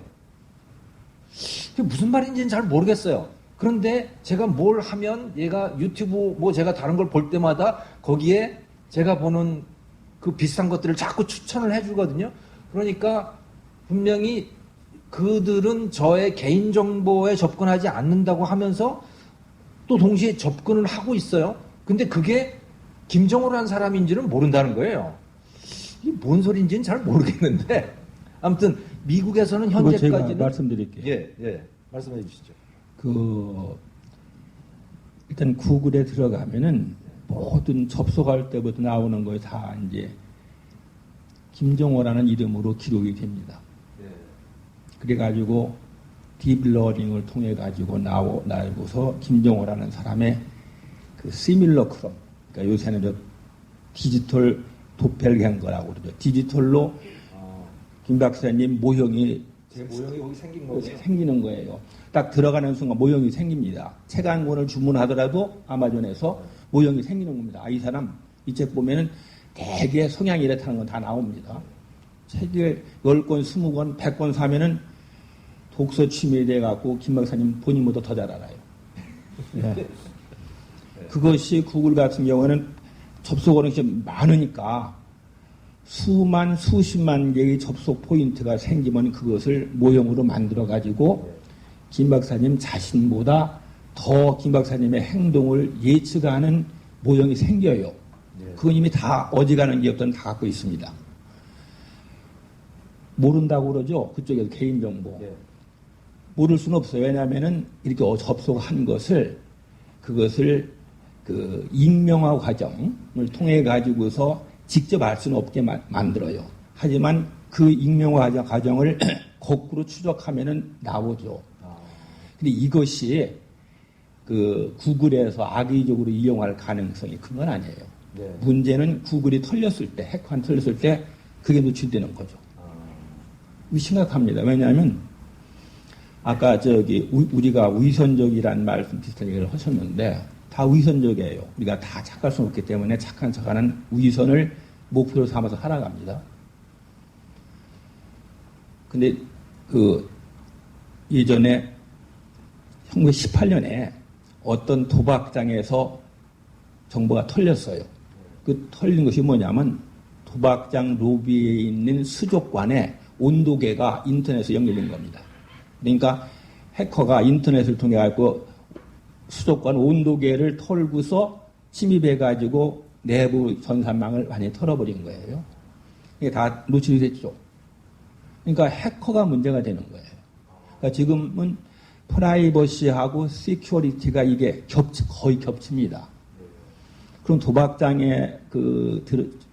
그게 무슨 말인지는 잘 모르겠어요. 그런데 제가 뭘 하면 얘가 유튜브 뭐 제가 다른 걸 볼 때마다 거기에 제가 보는 그 비슷한 것들을 자꾸 추천을 해주거든요. 그러니까 분명히 그들은 저의 개인정보에 접근하지 않는다고 하면서 또 동시에 접근을 하고 있어요. 근데 그게 김정호라는 사람인지는 모른다는 거예요. 이게 뭔 소리인지는 잘 모르겠는데 아무튼 미국에서는 그거 현재까지는 제가 말씀드릴게요. 예, 말씀해 주시죠. 일단 구글에 들어가면은 모든 접속할 때부터 나오는 거에 다 이제 김정호라는 이름으로 기록이 됩니다. 그래가지고 딥러닝을 통해 가지고 나오고서 김정호라는 사람의 그 시밀러 크롬, 그러니까 요새는 저 디지털 도펠갱거라고 그러죠. 디지털로 김 박사님 모형이 제 모형이 여기 생긴 거예요. 생기는 거예요. 딱 들어가는 순간 모형이 생깁니다. 책 한 권을 주문하더라도 아마존에서 모형이 생기는 겁니다. 이 사람 이 책 보면은 되게 성향이 이렇다는 건 다 나옵니다. 책을 10권, 20권, 100권 사면은 독서 취미에 대해 갖고 김 박사님 본인보다 더 잘 알아요. 네. 그것이 구글 같은 경우는 접속어는 많으니까 수십만 개의 접속 포인트가 생기면 그것을 모형으로 만들어 가지고 김 박사님 자신보다 더 김 박사님의 행동을 예측하는 모형이 생겨요. 그건 이미 다 어지간한 기업들은 다 갖고 있습니다. 모른다고 그러죠. 그쪽에서 개인정보. 모를 수는 없어요. 왜냐하면은 이렇게 접속한 그것을 그 익명화 과정을 통해 가지고서 직접 알 수는 없게 만들어요. 하지만 그 익명화 과정을 거꾸로 추적하면은 나오죠. 근데 이것이 그 구글에서 악의적으로 이용할 가능성이 큰 건 아니에요. 문제는 구글이 털렸을 때, 해커한 털렸을 때 그게 노출되는 거죠. 심각합니다. 왜냐하면 아까 우리가 위선적이라는 말씀 비슷한 얘기를 하셨는데 다 위선적이에요. 우리가 다 착할 수 없기 때문에 착한 척하는 위선을 목표로 삼아서 살아갑니다. 근데 예전에 1918년에 어떤 도박장에서 정보가 털렸어요. 그 털린 것이 뭐냐면 도박장 로비에 있는 수족관에 온도계가 인터넷에 연결된 겁니다. 그러니까 해커가 인터넷을 통해 갖고 수족관 온도계를 털고서 침입해가지고 내부 전산망을 완전히 털어버린 거예요. 이게 다 노출이 됐죠. 그러니까 해커가 문제가 되는 거예요. 그러니까 지금은 프라이버시하고 시큐리티가 이게 거의 겹칩니다. 그럼 도박장에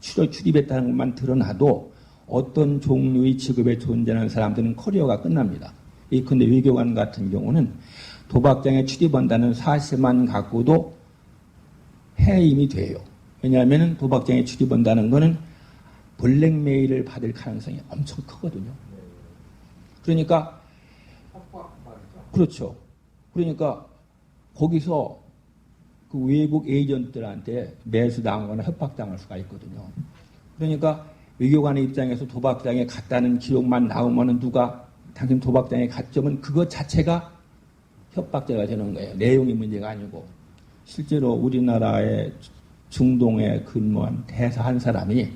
출입했다는 것만 드러나도 어떤 종류의 직업에 존재하는 사람들은 커리어가 끝납니다. 근데 외교관 같은 경우는 도박장에 출입한다는 사실만 갖고도 해임이 돼요. 왜냐하면 도박장에 출입한다는 것은 블랙메일을 받을 가능성이 엄청 크거든요. 그러니까 그렇죠. 그러니까 거기서 그 외국 에이전트들한테 매수당하거나 협박당할 수가 있거든요. 그러니까 외교관의 입장에서 도박장에 갔다는 기록만 나오면은 누가 당신 도박장에 갔지만 그것 자체가 협박죄가 되는 거예요. 내용이 문제가 아니고. 실제로 우리나라의 중동에 근무한 대사 한 사람이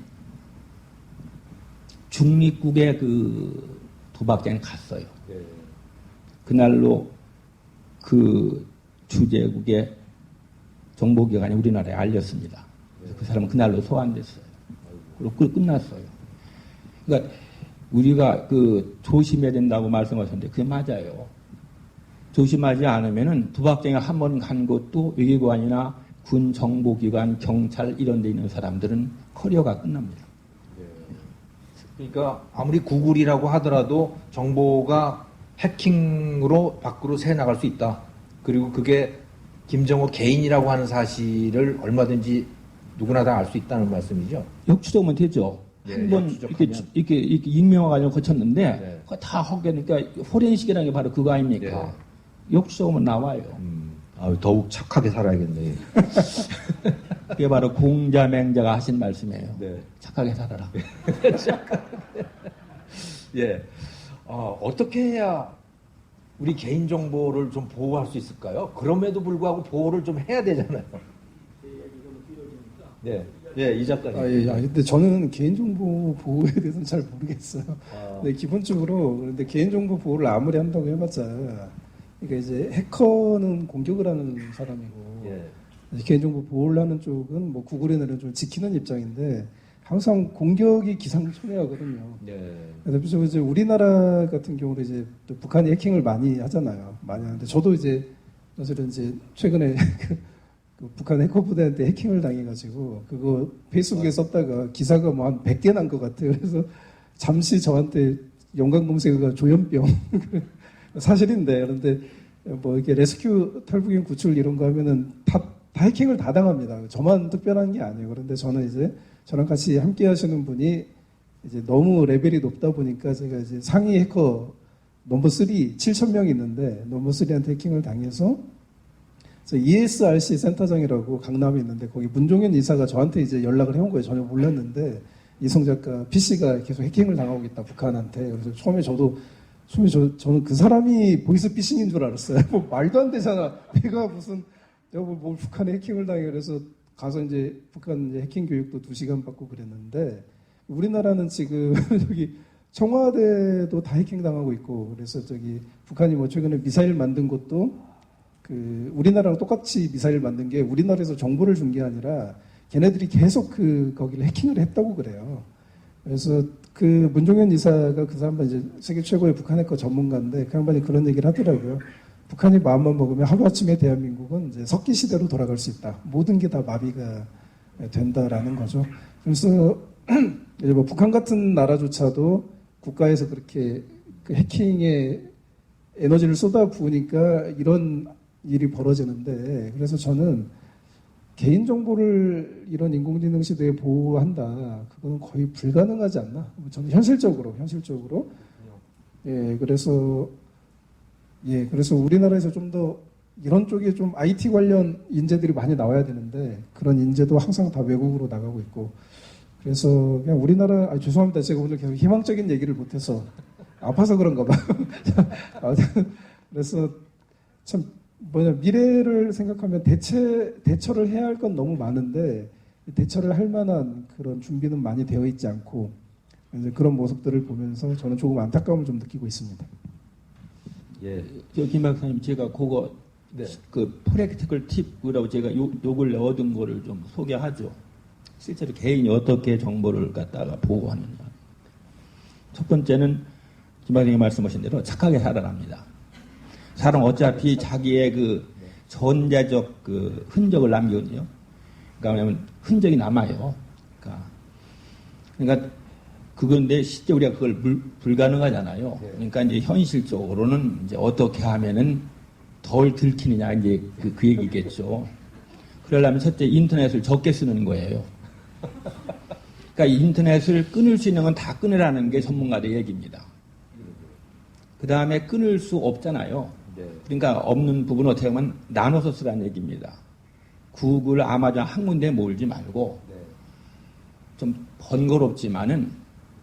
중립국의 그 도박장에 갔어요. 그날로 그 주재국의 정보기관이 우리나라에 알렸습니다. 그래서 그 사람은 그날로 소환됐어요. 그리고 끝났어요. 그러니까 우리가 조심해야 된다고 말씀하셨는데 그게 맞아요. 조심하지 않으면은 도박장에 한 번 간 것도 외교관이나 군 정보기관, 경찰 이런 데 있는 사람들은 커리어가 끝납니다. 그러니까 아무리 구글이라고 하더라도 정보가 해킹으로 밖으로 새 나갈 수 있다. 그리고 그게 김정호 개인이라고 하는 사실을 얼마든지 누구나 다 알 수 있다는 말씀이죠. 역추적은 되죠. 한 번 이렇게 익명화 과정을 거쳤는데 그거 다 허게니까 포렌식이라는 게 바로 그거 아닙니까? 역추적은 나와요. 더욱 착하게 살아야겠네. 그게 바로 공자맹자가 하신 말씀이에요. 네. 착하게 살아라. 예. 어떻게 해야 우리 개인정보를 좀 보호할 수 있을까요? 그럼에도 불구하고 보호를 좀 해야 되잖아요. 네. 예, 이 작가님. 근데 저는 개인정보 보호에 대해서는 잘 모르겠어요. 근데 기본적으로, 그런데 개인정보 보호를 아무리 한다고 해봤자, 그러니까 이제 해커는 공격을 하는 사람이고, 예. 개인정보 보호를 하는 쪽은 뭐 구글이나 이런 쪽을 지키는 입장인데, 항상 공격이 기상천외하거든요. 네. 그래서 이제 우리나라 같은 경우도 이제 또 북한이 해킹을 많이 하잖아요. 많이 하는데 저도 이제 사실은 이제 최근에 그 북한 해커부대한테 해킹을 당해가지고 그거 페이스북에 썼다가 기사가 뭐 한 100개 난 것 같아요. 그래서 잠시 저한테 연관 검색어가 조현병 사실인데 그런데 뭐 이렇게 레스큐 탈북인 구출 이런 거 하면은 다 해킹을 다 당합니다. 저만 특별한 게 아니에요. 그런데 저는 이제 저랑 같이 함께 하시는 분이 이제 너무 레벨이 높다 보니까 제가 이제 상위 해커 넘버 3 7,000명이 있는데 넘버 3한테 해킹을 당해서 ESRC 센터장이라고 강남에 있는데 거기 문종현 이사가 저한테 이제 연락을 해온 거예요. 전혀 몰랐는데 이성 작가 PC가 계속 해킹을 당하고 있다 북한한테. 그래서 처음에 저는 그 사람이 보이스 피싱인 줄 알았어요. 뭐 말도 안 되잖아. 내가 뭐 북한에 해킹을 당해 그래서 가서 이제 북한 이제 해킹 교육도 2시간 받고 그랬는데 우리나라는 지금 저기 청와대도 다 해킹 당하고 있고 그래서 저기 북한이 뭐 최근에 미사일 만든 것도 그 우리나라랑 똑같이 미사일 만든 게 우리나라에서 정보를 준 게 아니라 걔네들이 계속 거기를 해킹을 했다고 그래요. 그래서 그 문종현 이사가 그 사람은 이제 세계 최고의 북한 해커 전문가인데 그 양반이 그런 얘기를 하더라고요. 북한이 마음만 먹으면 하루아침에 대한민국은 이제 석기 시대로 돌아갈 수 있다. 모든 게 다 마비가 된다라는 거죠. 그래서 이제 뭐 북한 같은 나라조차도 국가에서 그렇게 그 해킹에 에너지를 쏟아 부으니까 이런 일이 벌어지는데 그래서 저는 개인정보를 이런 인공지능 시대에 보호한다. 그거는 거의 불가능하지 않나? 저는 현실적으로. 그래서 우리나라에서 좀 더 이런 쪽에 좀 IT 관련 인재들이 많이 나와야 되는데 그런 인재도 항상 다 외국으로 나가고 있고 그래서 그냥 우리나라 죄송합니다. 제가 오늘 계속 희망적인 얘기를 못해서 아파서 그런가 봐요. 그래서 참 미래를 생각하면 대처를 해야 할 건 너무 많은데 대처를 할 만한 그런 준비는 많이 되어 있지 않고 이제 그런 모습들을 보면서 저는 조금 안타까움을 좀 느끼고 있습니다. 예, 김 박사님 제가 그거 네. 그 프랙티컬 팁이라고 제가 요걸 얻은 거를 좀 소개하죠. 실제로 개인이 어떻게 정보를 갖다가 보호하느냐. 첫 번째는 김 박사님이 말씀하신 대로 착하게 살아랍니다. 사람 어차피 자기의 그 전자적 그 흔적을 남기거든요. 그러니까 흔적이 남아요. 그러니까 그건데 실제 우리가 그걸 불가능하잖아요. 그러니까 이제 현실적으로는 이제 어떻게 하면은 덜 들키느냐 이제 그 얘기겠죠. 그러려면 첫째 인터넷을 적게 쓰는 거예요. 그러니까 인터넷을 끊을 수 있는 건 다 끊으라는 게 전문가들의 얘기입니다. 그 다음에 끊을 수 없잖아요. 그러니까 없는 부분은 어떻게 보면 나눠서 쓰라는 얘기입니다. 구글, 아마존 한 군데에 몰지 말고 좀 번거롭지만은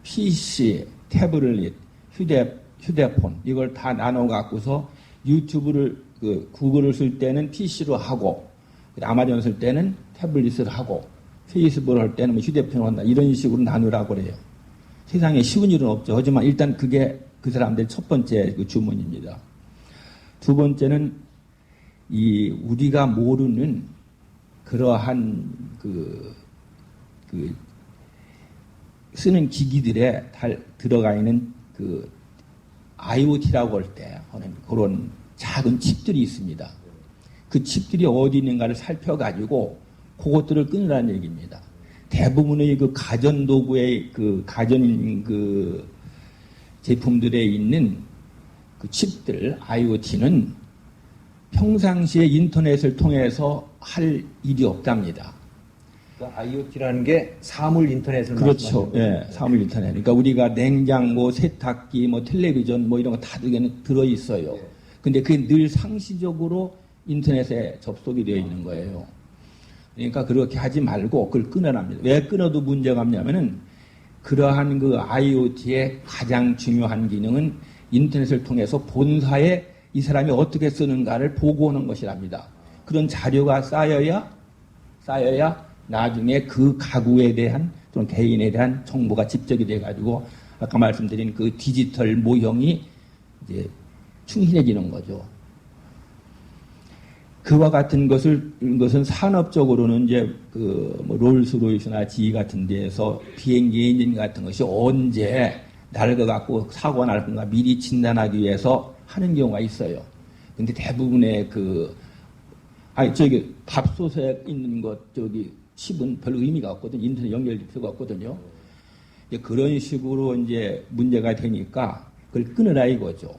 PC, 태블릿, 휴대폰 이걸 다 나눠 갖고서 유튜브를 구글을 쓸 때는 PC로 하고 아마존 쓸 때는 태블릿을 하고 페이스북을 할 때는 뭐 휴대폰을 한다 이런 식으로 나누라고 그래요. 세상에 쉬운 일은 없죠. 하지만 일단 그게 그 사람들의 첫 번째 그 주문입니다. 두 번째는 우리가 모르는 그러한 쓰는 기기들에 들어가 있는 그 IoT라고 할 때 하는 그런 작은 칩들이 있습니다. 그 칩들이 어디 있는가를 살펴가지고 그것들을 끊으라는 얘기입니다. 대부분의 그 가전도구의 가전 제품들에 있는 그 칩들, IoT는 평상시에 인터넷을 통해서 할 일이 없답니다. 그러니까 IoT라는 게 사물 인터넷을 그렇죠. 말씀하시는 거예요. 예, 사물 인터넷. 그러니까 우리가 냉장고, 세탁기, 뭐 텔레비전, 뭐 이런 거 다 들어 있어요. 근데 그게 늘 상시적으로 인터넷에 접속이 되어 있는 거예요. 그러니까 그렇게 하지 말고 그걸 끊어랍니다. 왜 끊어도 문제가 없냐면은 그러한 그 IoT의 가장 중요한 기능은 인터넷을 통해서 본사에 이 사람이 어떻게 쓰는가를 보고하는 것이랍니다. 그런 자료가 쌓여야 나중에 그 가구에 대한 또는 개인에 대한 정보가 집적이 돼가지고 아까 말씀드린 그 디지털 모형이 이제 충실해지는 거죠. 그와 같은 것은 산업적으로는 이제 뭐 롤스로이스나 GE 같은 데에서 비행기 엔진 같은 것이 언제 낡아갖고 사고가 날 건가 미리 진단하기 위해서 하는 경우가 있어요. 근데 대부분의 밥솥에 있는 칩은 별로 의미가 없거든요. 인터넷 연결될 필요가 없거든요. 그런 식으로 이제 문제가 되니까 그걸 끊으라 이거죠.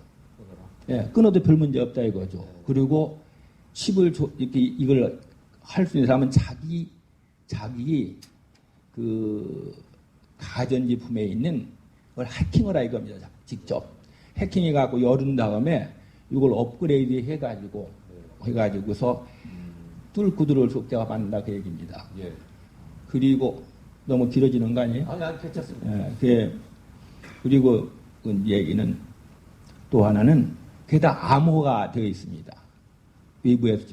예, 끊어도 별 문제 없다 이거죠. 그리고 칩을 이걸 할 수 있는 사람은 자기 그 가전제품에 있는 걸 해킹을 하 이겁니다. 직접 해킹해갖고 열은 다음에 이걸 업그레이드 해가지고서 뚫고 들어올 수 없게 만든다 그 얘기입니다. 예. 그리고 너무 길어지는 거 아니에요? 아니, 괜찮습니다. 예, 그리고 그 얘기는 또 하나는 그게 다 암호가 되어 있습니다. 외부에서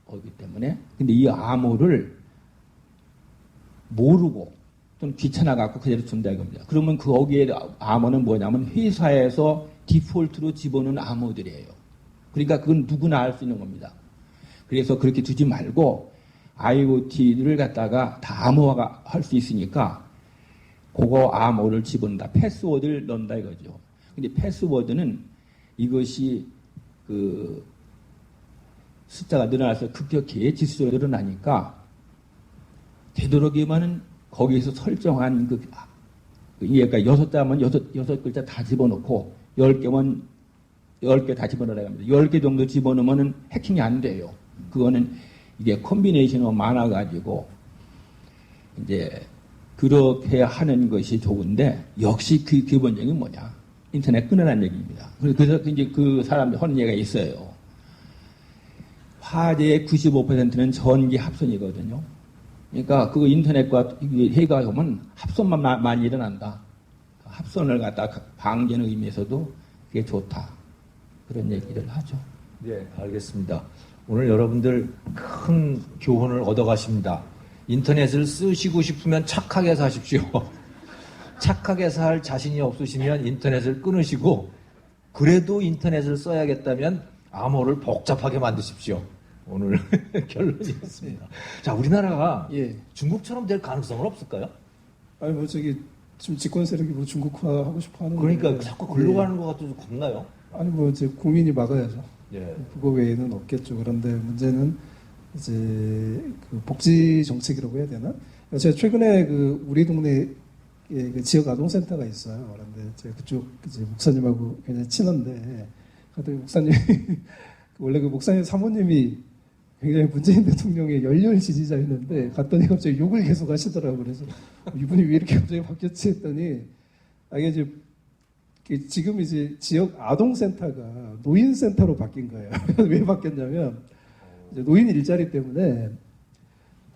오기 때문에. 근데 이 암호를 모르고 또는 귀찮아갖고 그대로 준다 이겁니다. 그러면 거기에 암호는 뭐냐면 회사에서 디폴트로 집어넣은 암호들이에요. 그러니까 그건 누구나 알 수 있는 겁니다. 그래서 그렇게 두지 말고 IoT를 갖다가 다 암호화가 할 수 있으니까 그거 암호를 집어넣는다. 패스워드를 넣는다 이거죠. 근데 패스워드는 이것이 그 숫자가 늘어나서 급격히 지수가 늘어나니까 되도록이면은 거기에서 설정한 그러니까 6자면 6글자 다 집어넣고 10개면 10개 다 집어넣으라고 합니다. 10개 정도 집어넣으면은 해킹이 안 돼요. 그거는 이게 콤비네이션이 많아가지고 이제 그렇게 하는 것이 좋은데 역시 그 기본적인 뭐냐? 인터넷 끊으라는 얘기입니다. 그래서 이제 그 사람들 하는 얘기가 있어요. 화재의 95%는 전기 합선이거든요. 그러니까 그거 인터넷과 해가 오면 합선만 많이 일어난다. 합선을 갖다 방지하는 의미에서도 그게 좋다. 그런 얘기를 하죠. 네, 알겠습니다. 오늘 여러분들 큰 교훈을 얻어가십니다. 인터넷을 쓰시고 싶으면 착하게 사십시오. 착하게 살 자신이 없으시면 인터넷을 끊으시고, 그래도 인터넷을 써야겠다면 암호를 복잡하게 만드십시오. 오늘 결론이었습니다. 자, 우리나라가 예. 중국처럼 될 가능성은 없을까요? 아니 뭐 지금 집권 세력이 뭐 중국화 하고 싶어 하는 그러니까 건데, 자꾸 글로 예. 가는 것 같아서 겁나요? 아니 뭐 이제 국민이 막아야죠. 예. 그거 외에는 없겠죠. 그런데 문제는 이제 그 복지 정책이라고 해야 되나? 제가 최근에 그 우리 동네에 그 지역 아동센터가 있어요. 그런데 제가 그쪽 이제 목사님하고 굉장히 친한데, 갑자기 목사님 원래 그 목사님 사모님이 굉장히 문재인 대통령의 열렬 지지자였는데 갔더니 갑자기 욕을 계속 하시더라고요. 그래서 이분이 왜 이렇게 갑자기 바뀌었지 했더니, 이게 이제 지금 이제 지역 아동센터가 노인센터로 바뀐 거예요. 왜 바뀌었냐면 이제 노인 일자리 때문에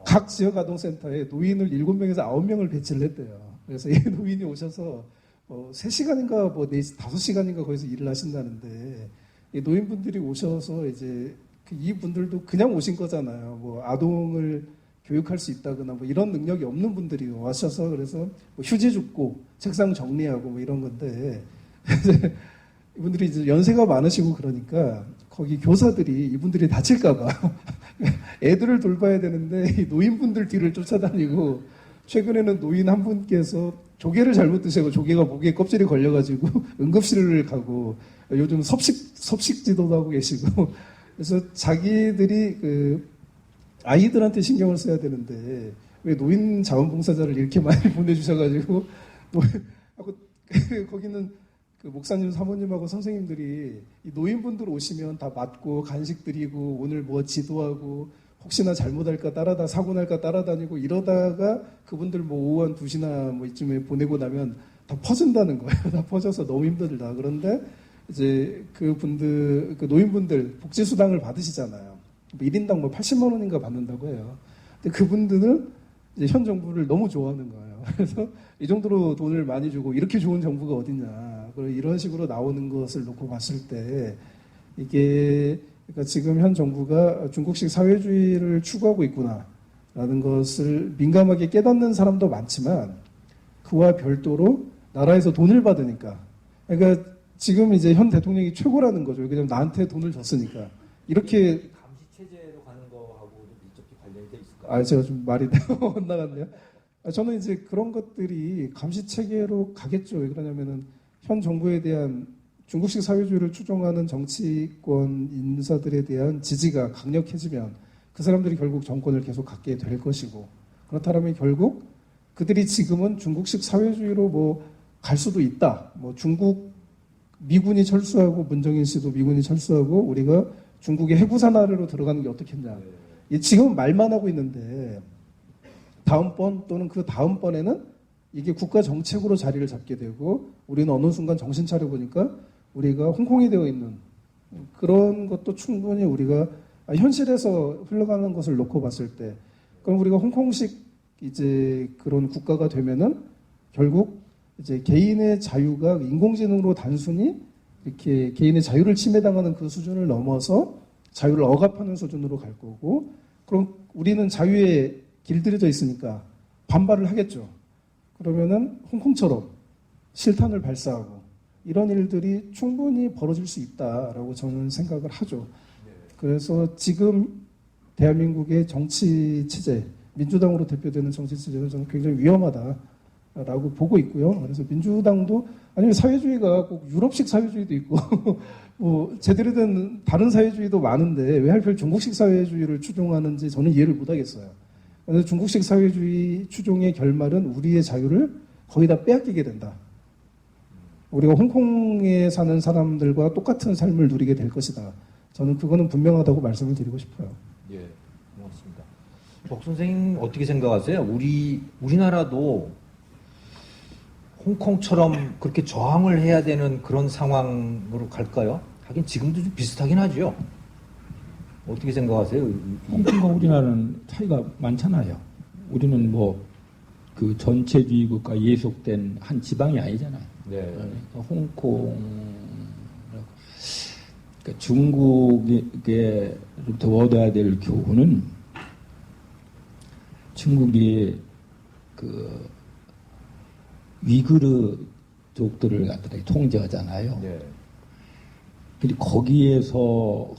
각 지역 아동센터에 노인을 7명에서 9명을 배치를 했대요. 그래서 이 노인이 오셔서 3시간인가 5시간인가 거기서 일을 하신다는데, 이 노인분들이 오셔서 이제 이분들도 그냥 오신 거잖아요. 뭐 아동을 교육할 수 있다거나 뭐 이런 능력이 없는 분들이 와셔서 그래서 뭐 휴지 줍고 책상 정리하고 뭐 이런 건데 이분들이 이제 연세가 많으시고 그러니까 거기 교사들이 이분들이 다칠까봐 애들을 돌봐야 되는데 이 노인분들 뒤를 쫓아다니고, 최근에는 노인 한 분께서 조개를 잘못 드시고 조개가 목에 껍질이 걸려가지고 응급실을 가고, 요즘 섭식 지도도 하고 계시고, 그래서 자기들이 그 아이들한테 신경을 써야 되는데 왜 노인 자원봉사자를 이렇게 많이 보내주셔가지고 하고 거기는 그 목사님 사모님하고 선생님들이 이 노인분들 오시면 다 맞고 간식 드리고 오늘 뭐 지도하고 혹시나 잘못할까 따라다 사고 날까 따라다니고 이러다가 그분들 뭐 오후 한 2시나 뭐 이쯤에 보내고 나면 다 퍼진다는 거예요. 다 퍼져서 너무 힘들다. 그런데 이제 그 노인분들 복지수당을 받으시잖아요. 1인당 뭐 80만 원인가 받는다고 해요. 근데 그분들은 이제 현 정부를 너무 좋아하는 거예요. 그래서 이 정도로 돈을 많이 주고 이렇게 좋은 정부가 어딨냐. 그리고 이런 식으로 나오는 것을 놓고 봤을 때 이게 그러니까 지금 현 정부가 중국식 사회주의를 추구하고 있구나라는 것을 민감하게 깨닫는 사람도 많지만 그와 별도로 나라에서 돈을 받으니까 그러니까 지금 이제 현 대통령이 최고라는 거죠. 왜냐면 나한테 돈을 줬으니까 이렇게 감시 체제로 가는 거하고 좀 밀접히 관련이 돼 있을까요? 제가 좀 말이 엇나갔네요. 저는 이제 그런 것들이 감시 체계로 가겠죠. 왜 그러냐면은 현 정부에 대한 중국식 사회주의를 추종하는 정치권 인사들에 대한 지지가 강력해지면 그 사람들이 결국 정권을 계속 갖게 될 것이고 그렇다면 결국 그들이 지금은 중국식 사회주의로 뭐 갈 수도 있다. 뭐 중국 미군이 철수하고 문정인 씨도 미군이 철수하고 우리가 중국의 해구산 아래로 들어가는 게 어떻겠냐. 지금은 말만 하고 있는데 다음번 또는 그 다음번에는 이게 국가 정책으로 자리를 잡게 되고 우리는 어느 순간 정신 차려 보니까 우리가 홍콩이 되어 있는 그런 것도 충분히 우리가 현실에서 흘러가는 것을 놓고 봤을 때 그럼 우리가 홍콩식 이제 그런 국가가 되면은 결국 이제 개인의 자유가 인공지능으로 단순히 이렇게 개인의 자유를 침해당하는 그 수준을 넘어서 자유를 억압하는 수준으로 갈 거고 그럼 우리는 자유에 길들여져 있으니까 반발을 하겠죠. 그러면은 홍콩처럼 실탄을 발사하고 이런 일들이 충분히 벌어질 수 있다라고 저는 생각을 하죠. 그래서 지금 대한민국의 정치 체제, 민주당으로 대표되는 정치 체제는 저는 굉장히 위험하다라고 보고 있고요. 그래서 민주당도 아니면 사회주의가 꼭 유럽식 사회주의도 있고 뭐 제대로 된 다른 사회주의도 많은데 왜 하필 중국식 사회주의를 추종하는지 저는 이해를 못하겠어요. 그래서 중국식 사회주의 추종의 결말은 우리의 자유를 거의 다 빼앗기게 된다. 우리가 홍콩에 사는 사람들과 똑같은 삶을 누리게 될 것이다. 저는 그거는 분명하다고 말씀을 드리고 싶어요. 예, 고맙습니다. 복 선생님 어떻게 생각하세요? 우리나라도 홍콩처럼 그렇게 저항을 해야 되는 그런 상황으로 갈까요? 하긴 지금도 좀 비슷하긴 하죠. 어떻게 생각하세요? 홍콩과 우리나라는 차이가 많잖아요. 우리는 뭐 그 전체주의 국가 예속된 한 지방이 아니잖아요. 네. 그러니까 홍콩, 그러니까 중국에로부터 얻어야 될 교훈은 중국이 그 위구르족들을 갖다가 통제하잖아요. 네. 근데 거기에서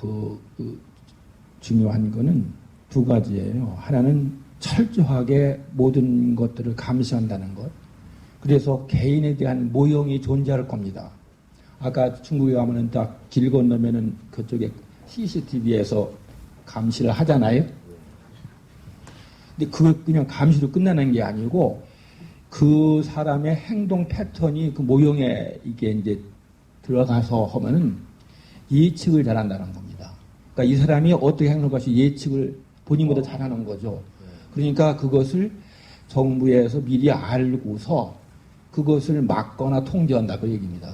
중요한 거는 두 가지예요. 하나는 철저하게 모든 것들을 감시한다는 것. 그래서 개인에 대한 모형이 존재할 겁니다. 아까 중국에 가면은 딱 길 건너면은 그쪽에 CCTV에서 감시를 하잖아요. 근데 그거 그냥 감시로 끝나는 게 아니고 그 사람의 행동 패턴이 그 모형에 이게 이제 들어가서 하면은 예측을 잘한다는 겁니다. 그러니까 이 사람이 어떻게 행동할 것이 예측을 본인보다 잘하는 거죠. 그러니까 그것을 정부에서 미리 알고서 그것을 막거나 통제한다 그 얘기입니다.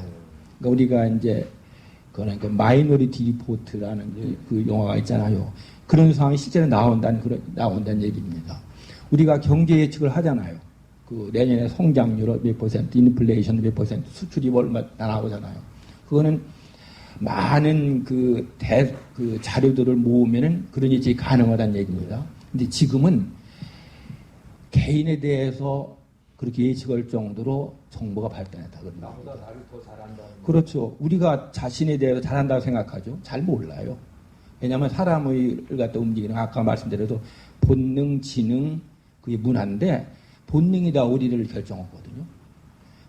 그러니까 우리가 이제 그러니까 마이너리티 리포트라는 그 영화가 있잖아요. 그런 상황이 실제로 나온다는 얘기입니다. 우리가 경제 예측을 하잖아요. 그 내년에 성장률 몇 퍼센트, 인플레이션 몇 퍼센트, 수출이 얼마 나오잖아요. 그거는 많은 그 자료들을 모으면은 그런 예측이 가능하다는 얘기입니다. 근데 지금은 개인에 대해서 그렇게 예측할 정도로 정보가 발달했다. 나보다 나를 더 잘한다는. 그렇죠. 우리가 자신에 대해서 잘한다고 생각하죠. 잘 몰라요. 왜냐하면 사람을 갖다 움직이는 아까 말씀드려도 본능, 지능 그게 문화인데 본능이 다 우리를 결정하거든요.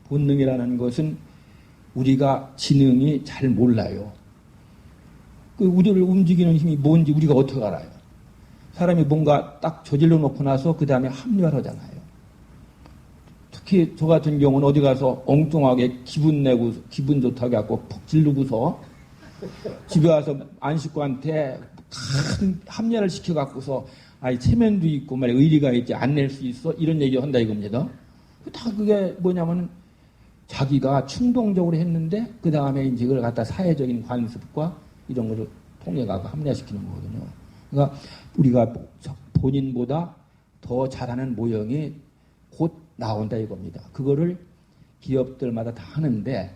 본능이라는 것은 우리가 지능이 잘 몰라요. 그 우리를 움직이는 힘이 뭔지 우리가 어떻게 알아요? 사람이 뭔가 딱 저질러 놓고 나서 그 다음에 합리화를 하잖아요. 특히 저 같은 경우는 어디 가서 엉뚱하게 기분 내고 기분 좋다고 해갖고 푹 질르고서 집에 와서 안식구한테 큰 합리화를 시켜갖고서 아이 체면도 있고 말이야 의리가 있지 안 낼 수 있어 이런 얘기 한다 이겁니다. 다 그게 뭐냐면 자기가 충동적으로 했는데 그 다음에 이제 그걸 갖다 사회적인 관습과 이런 거를 통해가고 합리화시키는 거거든요. 그러니까 우리가 본인보다 더 잘하는 모형이 곧 나온다 이겁니다. 그거를 기업들마다 다 하는데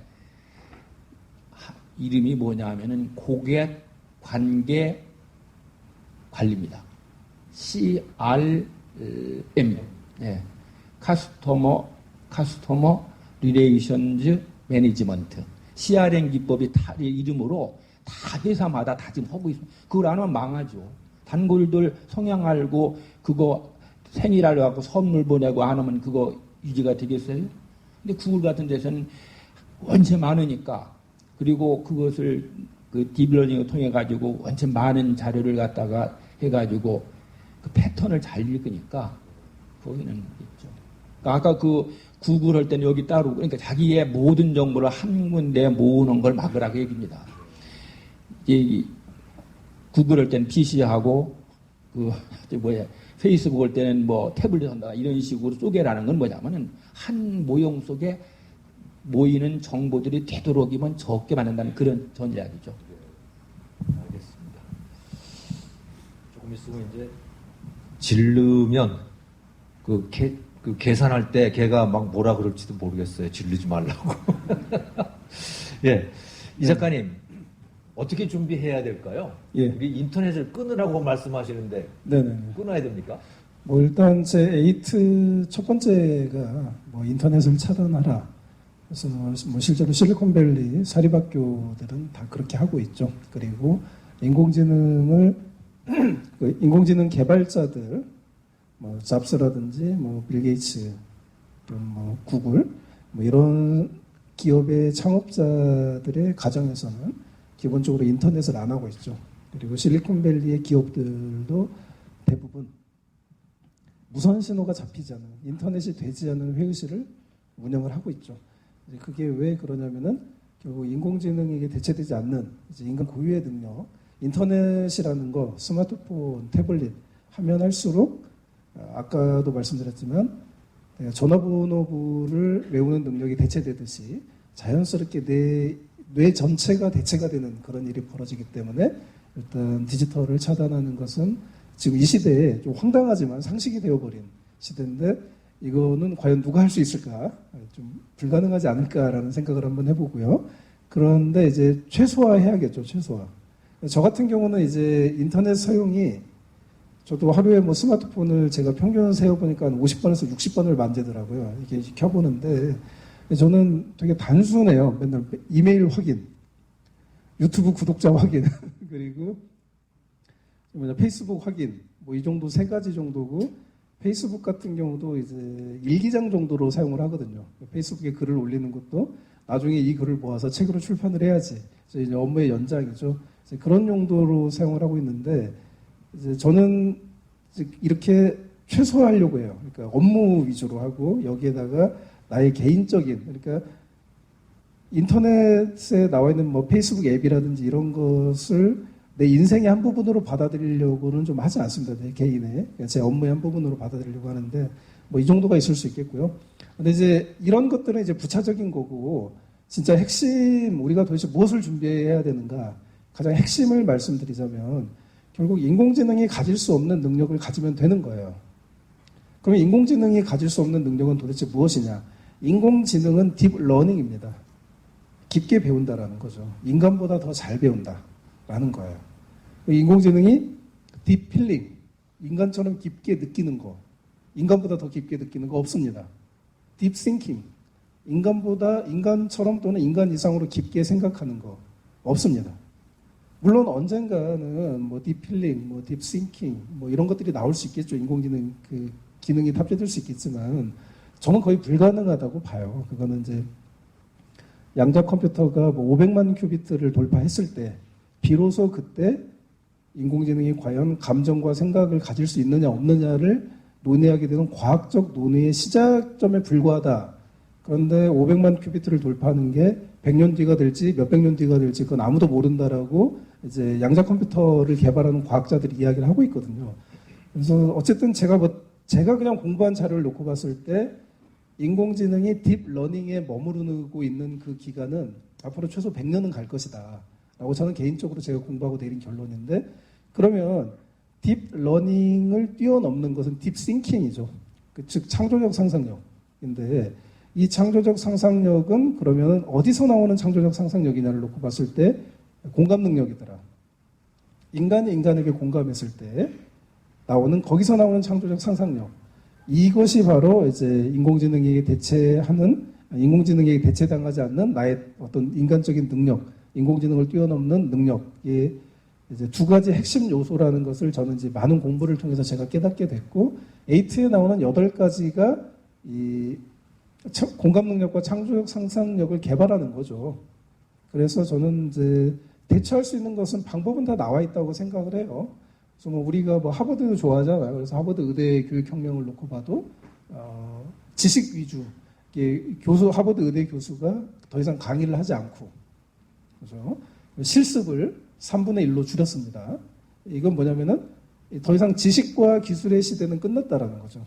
이름이 뭐냐 하면은 고객 관계 관리입니다. CRM, 예. 카스터머 리레이션즈 매니지먼트. CRM 기법이 다 이름으로 다 회사마다 다 지금 하고 있습니다. 그걸 안 하면 망하죠. 단골들 성향 알고 그거 생일하려 갖고 선물 보내고 안 하면 그거 유지가 되겠어요? 근데 구글 같은 데서는 원체 많으니까 그리고 그것을 그 딥러닝을 통해 가지고 원체 많은 자료를 갖다가 해가지고 그 패턴을 잘 읽으니까 거기는 있죠. 그러니까 아까 그 구글 할 때는 여기 따로 그러니까 자기의 모든 정보를 한 군데 모으는 걸 막으라고 얘기입니다. 이 구글 할 때는 PC하고 그 페이스북 할 때는 뭐 태블릿 한다 이런 식으로 쪼개라는 건 뭐냐면은 한 모형 속에 모이는 정보들이 되도록이면 적게 만든다는 그런 전략이죠. 알겠습니다. 조금 있으면 이제 질르면 그 계산할 때 걔가 막 뭐라 그럴지도 모르겠어요. 질르지 말라고. 예, 이 작가님 어떻게 준비해야 될까요? 예. 우리 인터넷을 끊으라고 말씀하시는데 네네. 끊어야 됩니까? 뭐 일단 제 에이트 첫 번째가 뭐 인터넷을 차단하라. 그래서 뭐 실제로 실리콘밸리 사립학교들은 다 그렇게 하고 있죠. 그리고 인공지능을 그 인공지능 개발자들 뭐 잡스라든지 뭐 빌 게이츠 뭐 구글 뭐 이런 기업의 창업자들의 가정에서는 기본적으로 인터넷을 안 하고 있죠. 그리고 실리콘밸리의 기업들도 대부분 무선 신호가 잡히지 않은 인터넷이 되지 않은 회의실을 운영을 하고 있죠. 이제 그게 왜 그러냐면은 결국 인공지능에게 대체되지 않는 이제 인간 고유의 능력, 인터넷이라는 거, 스마트폰, 태블릿 하면 할수록 아까도 말씀드렸지만 전화번호부를 외우는 능력이 대체되듯이 자연스럽게 뇌 전체가 대체가 되는 그런 일이 벌어지기 때문에 일단 디지털을 차단하는 것은 지금 이 시대에 좀 황당하지만 상식이 되어버린 시대인데 이거는 과연 누가 할 수 있을까? 좀 불가능하지 않을까라는 생각을 한번 해보고요. 그런데 이제 최소화해야겠죠, 최소화. 저 같은 경우는 이제 인터넷 사용이 저도 하루에 뭐 스마트폰을 제가 평균 세어보니까 한 50번에서 60번을 만지더라고요. 이게 켜보는데 저는 되게 단순해요. 맨날 이메일 확인, 유튜브 구독자 확인, 그리고 페이스북 확인, 뭐 이 정도 세 가지 정도고 페이스북 같은 경우도 이제 일기장 정도로 사용을 하거든요. 페이스북에 글을 올리는 것도 나중에 이 글을 모아서 책으로 출판을 해야지. 이제 업무의 연장이죠. 이제 그런 용도로 사용을 하고 있는데 이제 저는 이제 이렇게 최소화하려고 해요. 그러니까 업무 위주로 하고 여기에다가 나의 개인적인 그러니까 인터넷에 나와 있는 뭐 페이스북 앱이라든지 이런 것을 내 인생의 한 부분으로 받아들이려고는 좀 하지 않습니다. 내 개인의 제 업무의 한 부분으로 받아들이려고 하는데 뭐 이 정도가 있을 수 있겠고요. 근데 이제 이런 것들은 이제 부차적인 거고 진짜 핵심 우리가 도대체 무엇을 준비해야 되는가 가장 핵심을 말씀드리자면 결국 인공지능이 가질 수 없는 능력을 가지면 되는 거예요. 그러면 인공지능이 가질 수 없는 능력은 도대체 무엇이냐? 인공지능은 딥러닝입니다. 깊게 배운다라는 거죠. 인간보다 더 잘 배운다라는 거예요. 인공지능이 딥필링, 인간처럼 깊게 느끼는 거, 인간보다 더 깊게 느끼는 거 없습니다. 딥싱킹, 인간처럼 또는 인간 이상으로 깊게 생각하는 거 없습니다. 물론 언젠가는 뭐 딥필링, 뭐 딥싱킹, 뭐 이런 것들이 나올 수 있겠죠. 인공지능 그 기능이 탑재될 수 있겠지만 저는 거의 불가능하다고 봐요. 그거는 이제 양자 컴퓨터가 뭐 500만 큐비트를 돌파했을 때 비로소 그때 인공지능이 과연 감정과 생각을 가질 수 있느냐 없느냐를 논의하게 되는 과학적 논의의 시작점에 불과하다. 그런데 500만 큐비트를 돌파하는 게 100년 뒤가 될지 몇백 년 뒤가 될지 그건 아무도 모른다라고 이제 양자 컴퓨터를 개발하는 과학자들이 이야기를 하고 있거든요. 그래서 어쨌든 제가 그냥 공부한 자료를 놓고 봤을 때 인공지능이 딥러닝에 머무르고 있는 그 기간은 앞으로 최소 100년은 갈 것이다. 라고 저는 개인적으로 제가 공부하고 내린 결론인데 그러면 딥 러닝을 뛰어넘는 것은 딥 싱킹이죠. 즉 창조적 상상력인데 이 창조적 상상력은 그러면 어디서 나오는 창조적 상상력이냐를 놓고 봤을 때 공감 능력이더라. 인간이 인간에게 공감했을 때 나오는 거기서 나오는 창조적 상상력. 이것이 바로 이제 인공지능에게 대체당하지 않는 나의 어떤 인간적인 능력, 인공지능을 뛰어넘는 능력의 이제 두 가지 핵심 요소라는 것을 저는 이제 많은 공부를 통해서 제가 깨닫게 됐고, 에이트에 나오는 8가지가 이 공감 능력과 창조적 상상력을 개발하는 거죠. 그래서 저는 이제 대처할 수 있는 것은 방법은 다 나와 있다고 생각을 해요. 그래서 뭐 우리가 뭐 하버드 좋아하잖아요. 그래서 하버드 의대 교육혁명을 놓고 봐도 지식 위주 하버드 의대 교수가 더 이상 강의를 하지 않고, 그죠? 실습을 3분의 1로 줄였습니다. 이건 뭐냐면은 더 이상 지식과 기술의 시대는 끝났다라는 거죠.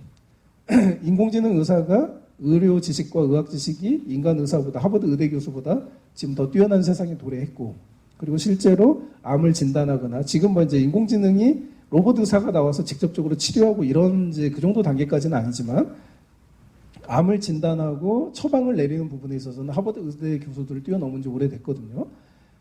인공지능 의사가 의료 지식과 의학 지식이 인간 의사보다, 하버드 의대 교수보다 지금 더 뛰어난 세상에 도래했고, 그리고 실제로 암을 진단하거나, 지금 뭐 이제 인공지능이 로봇 의사가 나와서 직접적으로 치료하고 이런 이제 그 정도 단계까지는 아니지만, 암을 진단하고 처방을 내리는 부분에 있어서는 하버드 의대 교수들을 뛰어넘은 지 오래됐거든요.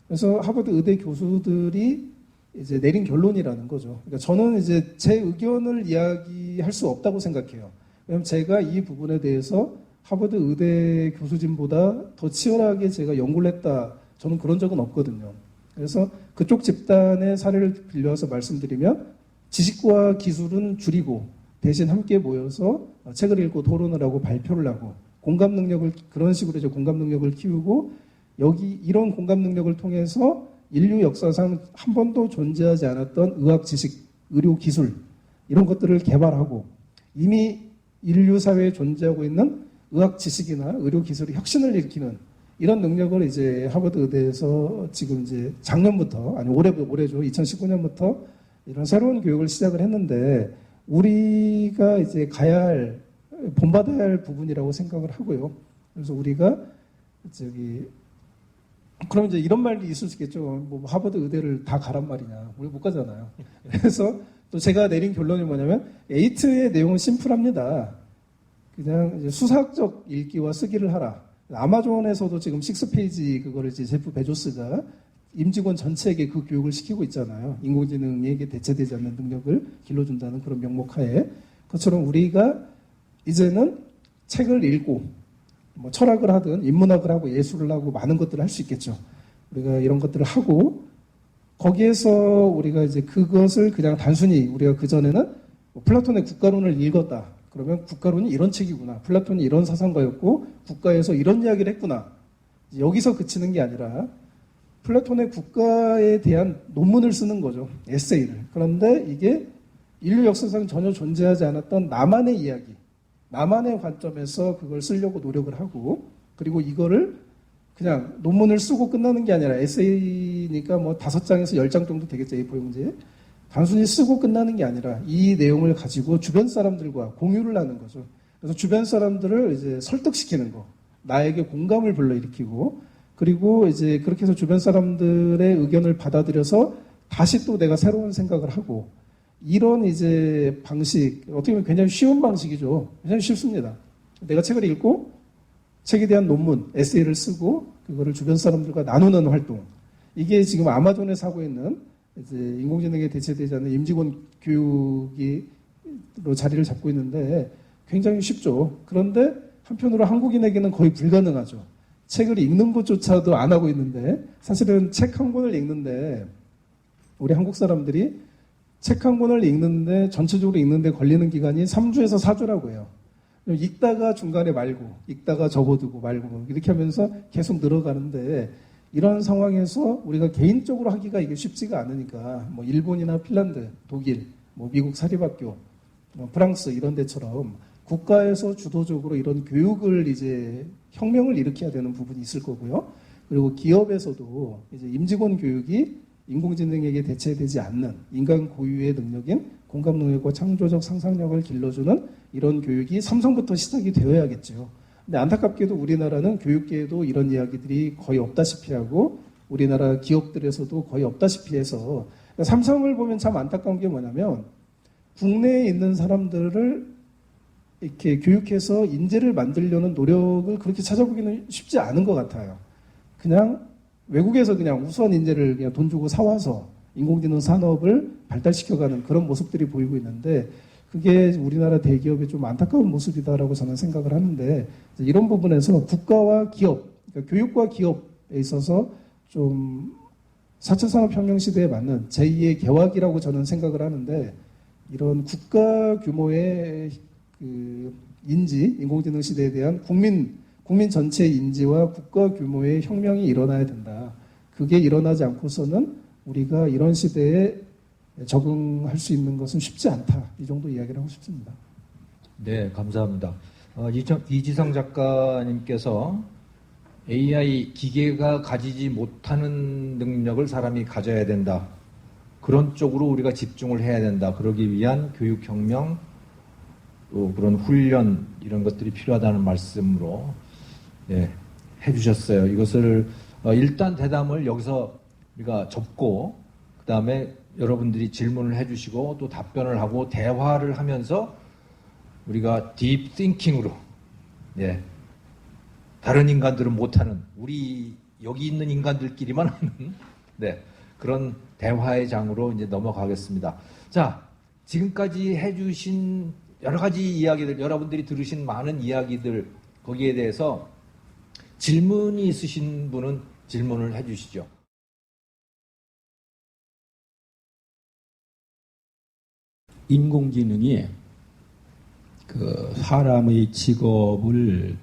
그래서 하버드 의대 교수들이 이제 내린 결론이라는 거죠. 그러니까 저는 이제 제 의견을 이야기할 수 없다고 생각해요. 왜냐하면 제가 이 부분에 대해서 하버드 의대 교수진보다 더 치열하게 제가 연구를 했다, 저는 그런 적은 없거든요. 그래서 그쪽 집단의 사례를 빌려서 말씀드리면, 지식과 기술은 줄이고 대신 함께 모여서 책을 읽고 토론을 하고 발표를 하고 공감 능력을, 그런 식으로 이제 공감 능력을 키우고, 여기 이런 공감 능력을 통해서 인류 역사상 한 번도 존재하지 않았던 의학 지식, 의료 기술 이런 것들을 개발하고, 이미 인류 사회에 존재하고 있는 의학 지식이나 의료 기술의 혁신을 일으키는 이런 능력을 이제 하버드 의대에서 지금 이제 작년부터, 아니 올해죠, 2019년부터 이런 새로운 교육을 시작을 했는데, 우리가 이제 본받아야 할 부분이라고 생각을 하고요. 그래서 우리가 그럼 이제 이런 말도 있을 수 있겠죠. 뭐 하버드 의대를 다 가란 말이냐. 우리 못 가잖아요. 그래서 또 제가 내린 결론이 뭐냐면, 에이트의 내용은 심플합니다. 그냥 이제 수사학적 읽기와 쓰기를 하라. 아마존에서도 지금 6페이지 그거를 이제 제프 베조스가 임직원 전체에게 그 교육을 시키고 있잖아요. 인공지능에게 대체되지 않는 능력을 길러준다는 그런 명목하에. 그것처럼 우리가 이제는 책을 읽고, 뭐 철학을 하든 인문학을 하고 예술을 하고 많은 것들을 할 수 있겠죠. 우리가 이런 것들을 하고, 거기에서 우리가 이제 그것을 그냥 단순히 우리가 그전에는 플라톤의 국가론을 읽었다. 그러면 국가론이 이런 책이구나. 플라톤이 이런 사상가였고 국가에서 이런 이야기를 했구나. 여기서 그치는 게 아니라 플라톤의 국가에 대한 논문을 쓰는 거죠. 에세이를. 그런데 이게 인류 역사상 전혀 존재하지 않았던 나만의 이야기, 나만의 관점에서 그걸 쓰려고 노력을 하고, 그리고 이거를 그냥 논문을 쓰고 끝나는 게 아니라, 에세이니까 뭐 5장에서 10장 정도 되겠죠, A4 용지에. 단순히 쓰고 끝나는 게 아니라 이 내용을 가지고 주변 사람들과 공유를 하는 거죠. 그래서 주변 사람들을 이제 설득시키는 거, 나에게 공감을 불러일으키고, 그리고 이제 그렇게 해서 주변 사람들의 의견을 받아들여서 다시 또 내가 새로운 생각을 하고, 이런 이제 방식, 어떻게 보면 굉장히 쉬운 방식이죠. 굉장히 쉽습니다. 내가 책을 읽고 책에 대한 논문, 에세이를 쓰고 그거를 주변 사람들과 나누는 활동. 이게 지금 아마존에서 하고 있는 이제 인공지능에 대체되지 않는 임직원 교육으로 자리를 잡고 있는데 굉장히 쉽죠. 그런데 한편으로 한국인에게는 거의 불가능하죠. 책을 읽는 것조차도 안 하고 있는데, 사실은 책 한 권을 읽는데 우리 한국 사람들이 책 한 권을 읽는데, 전체적으로 읽는데 걸리는 기간이 3주에서 4주라고 해요. 읽다가 중간에 말고, 읽다가 접어두고 말고, 이렇게 하면서 계속 늘어가는데, 이런 상황에서 우리가 개인적으로 하기가 이게 쉽지가 않으니까, 뭐 일본이나 핀란드, 독일, 뭐 미국 사립학교, 프랑스 이런 데처럼 국가에서 주도적으로 이런 교육을 이제 혁명을 일으켜야 되는 부분이 있을 거고요. 그리고 기업에서도 이제 임직원 교육이 인공지능에게 대체되지 않는 인간 고유의 능력인 공감 능력과 창조적 상상력을 길러주는 이런 교육이 삼성부터 시작이 되어야겠죠. 근데 안타깝게도 우리나라는 교육계에도 이런 이야기들이 거의 없다시피 하고, 우리나라 기업들에서도 거의 없다시피 해서 삼성을 보면 참 안타까운 게 뭐냐면 국내에 있는 사람들을 이렇게 교육해서 인재를 만들려는 노력을 그렇게 찾아보기는 쉽지 않은 것 같아요. 그냥 외국에서 그냥 우수한 인재를 그냥 돈 주고 사와서 인공지능 산업을 발달시켜가는 그런 모습들이 보이고 있는데 그게 우리나라 대기업의 좀 안타까운 모습이다라고 저는 생각을 하는데 이런 부분에서 국가와 기업, 그러니까 교육과 기업에 있어서 좀 4차 산업혁명 시대에 맞는 제2의 개화기라고 저는 생각을 하는데 이런 국가 규모의 그 인지, 인공지능 시대에 대한 국민 전체의 인지와 국가 규모의 혁명이 일어나야 된다. 그게 일어나지 않고서는 우리가 이런 시대에 적응할 수 있는 것은 쉽지 않다. 이 정도 이야기를 하고 싶습니다. 네, 감사합니다. 이지성 작가님께서 AI 기계가 가지지 못하는 능력을 사람이 가져야 된다. 그런 쪽으로 우리가 집중을 해야 된다. 그러기 위한 교육혁명, 또 그런 훈련 이런 것들이 필요하다는 말씀으로 네, 해주셨어요. 이것을 일단 대담을 여기서 우리가 접고 그 다음에 여러분들이 질문을 해주시고 또 답변을 하고 대화를 하면서 우리가 딥 띵킹으로 네, 다른 인간들은 못하는 우리 여기 있는 인간들끼리만 하는 네, 그런 대화의 장으로 이제 넘어가겠습니다. 자, 지금까지 해주신 여러 가지 이야기들, 여러분들이 들으신 많은 이야기들 거기에 대해서 질문이 있으신 분은 질문을 해주시죠. 인공지능이 그 사람의 직업을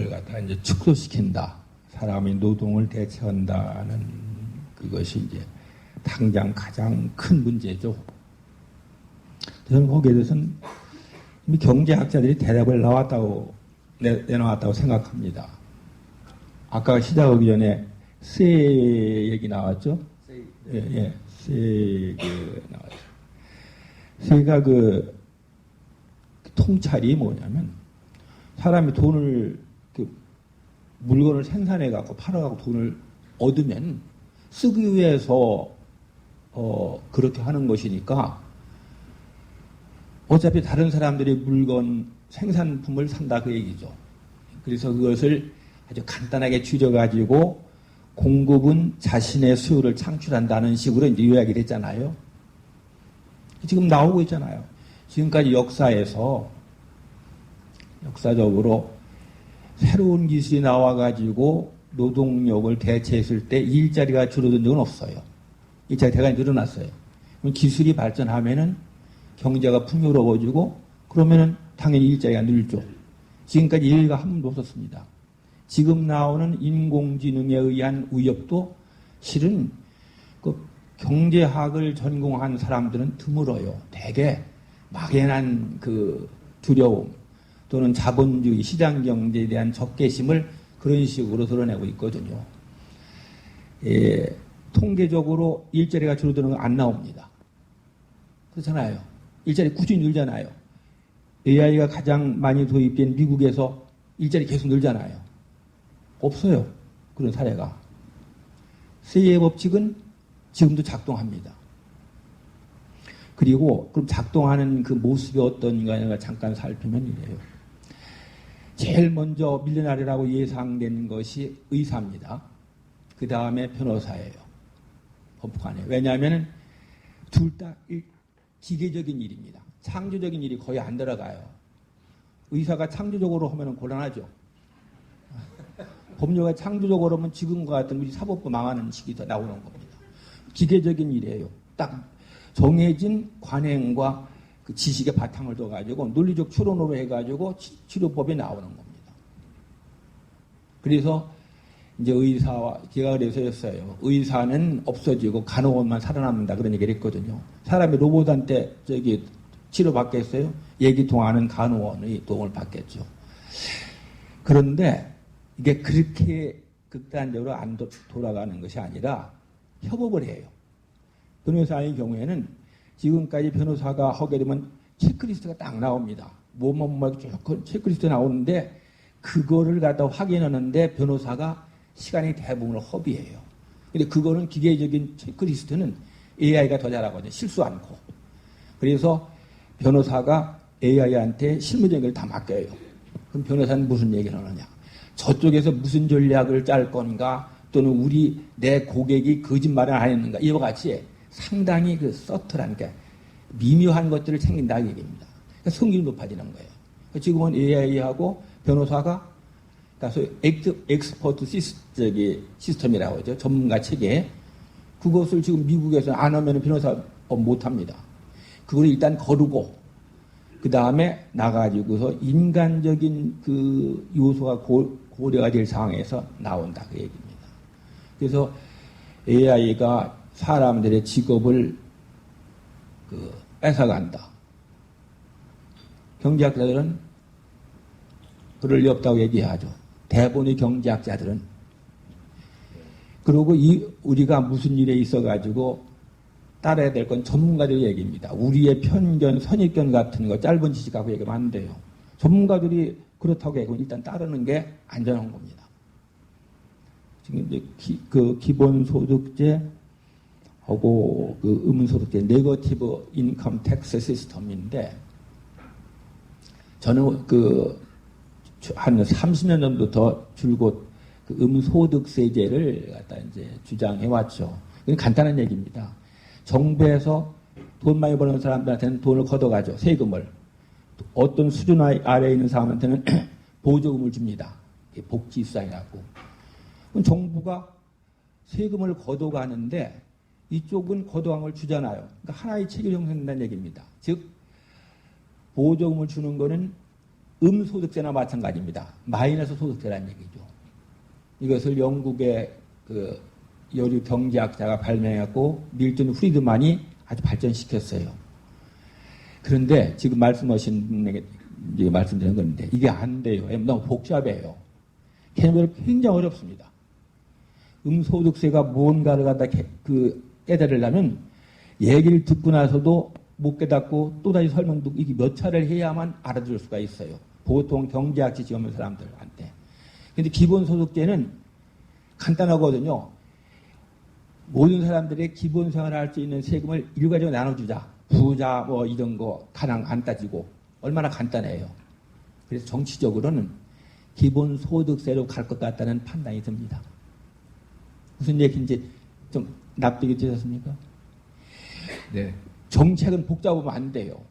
갖다 이제 축소시킨다. 사람의 노동을 대체한다는 그것이 이제 당장 가장 큰 문제죠. 저는 거기에 대해서는 이미 경제학자들이 대답을 내놓았다고 생각합니다. 아까 시작하기 전에 세 얘기 나왔죠? 예, 세 얘기 나왔죠. 세가 그 통찰이 뭐냐면 사람이 돈을 물건을 생산해 갖고 팔아 갖고 돈을 얻으면 쓰기 위해서 그렇게 하는 것이니까 어차피 다른 사람들이 물건 생산품을 산다 그 얘기죠. 그래서 그것을 아주 간단하게 줄여가지고 공급은 자신의 수요를 창출한다는 식으로 이제 요약이 됐잖아요. 지금 나오고 있잖아요. 지금까지 역사적으로 새로운 기술이 나와가지고 노동력을 대체했을 때 일자리가 줄어든 적은 없어요. 일자리 대단히 늘어났어요. 그럼 기술이 발전하면은 경제가 풍요로워지고 그러면은 당연히 일자리가 늘죠. 지금까지 일가 한 번도 없었습니다. 지금 나오는 인공지능에 의한 위협도 실은 그 경제학을 전공한 사람들은 드물어요. 대개 막연한 그 두려움 또는 자본주의 시장경제에 대한 적개심을 그런 식으로 드러내고 있거든요. 예, 통계적으로 일자리가 줄어드는 건 안 나옵니다. 그렇잖아요. 일자리 꾸준히 늘잖아요. AI가 가장 많이 도입된 미국에서 일자리 계속 늘잖아요. 없어요. 그런 사례가. 세의 법칙은 지금도 작동합니다. 그리고 그럼 작동하는 그 모습이 어떤가 잠깐 살피면 이래요. 제일 먼저 밀려나리라고 예상된 것이 의사입니다. 그 다음에 변호사예요. 법관이에요. 왜냐하면 둘 다 기계적인 일입니다. 창조적인 일이 거의 안 들어가요. 의사가 창조적으로 하면 곤란하죠. 법률가 창조적으로 하면 지금과 같은 우리 사법부 망하는 시기 더 나오는 겁니다. 기계적인 일이에요. 딱 정해진 관행과 그 지식의 바탕을 둬가지고 논리적 추론으로 해가지고 치료법이 나오는 겁니다. 그래서 이제 제가 그래서 했어요. 의사는 없어지고 간호원만 살아남는다 그런 얘기를 했거든요. 사람이 로봇한테 치료받겠어요? 얘기 통하는 간호원의 도움을 받겠죠. 그런데 이게 그렇게 극단적으로 안 돌아가는 것이 아니라 협업을 해요. 변호사의 경우에는 지금까지 변호사가 하게 되면 체크리스트가 딱 나옵니다. 뭐뭐 체크리스트 나오는데 그거를 갖다 확인하는데 변호사가 시간이 대부분을 허비해요. 근데 그거는 기계적인 체크리스트는 AI가 더 잘하거든요. 실수 않고. 그래서 변호사가 AI한테 실무적인 걸 다 맡겨요. 그럼 변호사는 무슨 얘기를 하느냐. 저쪽에서 무슨 전략을 짤 건가 또는 내 고객이 거짓말을 안 했는가 이와 같이 상당히 그 서틀한 게 미묘한 것들을 챙긴다 이 얘기입니다. 그러니까 성질이 높아지는 거예요. 지금은 AI하고 변호사가 소위 엑스퍼트 시스템이라고 하죠. 전문가 체계. 그것을 지금 미국에서 안 하면 변호사 못 합니다. 그걸 일단 거르고 그 다음에 나가지고서 인간적인 그 요소가 고려가 될 상황에서 나온다 그 얘기입니다. 그래서 AI가 사람들의 직업을 뺏어간다. 경제학자들은 그럴 리 없다고 얘기하죠. 대부분의 경제학자들은. 그리고 우리가 무슨 일에 있어가지고 따라야 될 건 전문가들의 얘기입니다. 우리의 편견, 선입견 같은 거 짧은 지식하고 얘기하면 안 돼요. 전문가들이 그렇다고 해서 일단 따르는 게 안전한 겁니다. 지금 이제 기본소득제하고 그 의문소득제, 네거티브 인컴 텍스 시스템인데 저는 한 30년 전부터 줄곧 그 의문소득세제를 갖다 이제 주장해 왔죠. 이건 간단한 얘기입니다. 정부에서 돈 많이 버는 사람들한테는 돈을 걷어가죠. 세금을. 어떤 수준 아래에 있는 사람한테는 보조금을 줍니다. 복지수당이라고. 그럼 정부가 세금을 걷어가는데 이쪽은 걷어간 걸 주잖아요. 그러니까 하나의 체계가 형성된다는 얘기입니다. 즉 보조금을 주는 거는 음소득세나 마찬가지입니다. 마이너스 소득세라는 얘기죠. 이것을 영국의 그 여류 경제학자가 발명했고 밀턴 프리드만이 아주 발전시켰어요. 그런데 지금 말씀하신 분에게 말씀드리는 건데 이게 안 돼요. 너무 복잡해요. 개념이 굉장히 어렵습니다. 음소득세가 뭔가를 갖다 깨달으려면 얘기를 듣고 나서도 못 깨닫고 또다시 설명도 이게 몇 차례를 해야만 알아들을 수가 있어요. 보통 경제학 지식 없는 사람들한테. 근데 기본소득제는 간단하거든요. 모든 사람들의 기본 생활을 할 수 있는 세금을 일괄적으로 나눠주자. 부자 뭐 이런 거 가랑 안 따지고 얼마나 간단해요. 그래서 정치적으로는 기본소득세로 갈 것 같다는 판단이 듭니다. 무슨 얘기인지 좀 납득이 되셨습니까? 네. 정책은 복잡하면 안 돼요.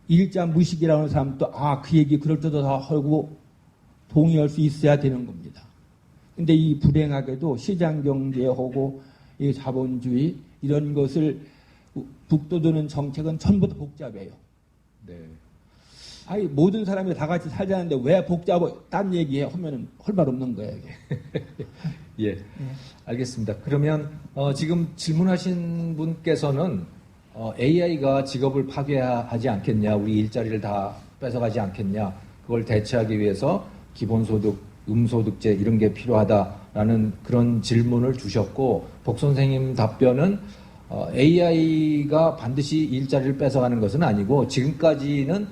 일자 무식이라는 사람도 그 얘기 그럴듯하다 하고 동의할 수 있어야 되는 겁니다. 근데 이 불행하게도 시장경제하고 이 자본주의 이런 것을 북돋우는 정책은 전부 다 복잡해요. 네. 모든 사람이 다 같이 살자는데 왜 딴 얘기해 하면은 할 말 없는 거예요. 예, 알겠습니다. 그러면 지금 질문하신 분께서는 AI가 직업을 파괴하지 않겠냐, 우리 일자리를 다 뺏어가지 않겠냐, 그걸 대체하기 위해서 기본소득, 음소득제 이런 게 필요하다라는 그런 질문을 주셨고, 복 선생님 답변은 AI가 반드시 일자리를 뺏어가는 것은 아니고 지금까지는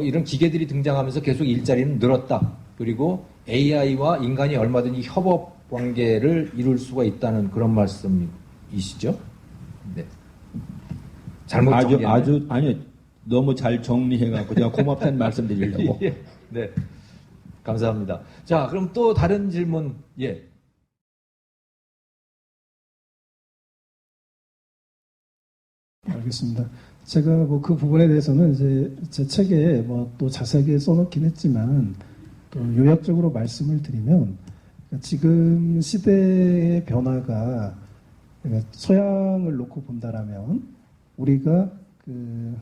이런 기계들이 등장하면서 계속 일자리는 늘었다. 그리고 AI와 인간이 얼마든지 협업 관계를 이룰 수가 있다는 그런 말씀이시죠? 네. 잘못 정리했나요? 아니요. 너무 잘 정리해갖고 제가 고맙다는 말씀 드리려고. 예. 네. 감사합니다. 자, 그럼 또 다른 질문, 예. 알겠습니다. 제가 뭐 그 부분에 대해서는 이제 제 책에 뭐 또 자세하게 써놓긴 했지만 또 요약적으로 말씀을 드리면 지금 시대의 변화가 그러니까 서양을 놓고 본다라면 우리가 그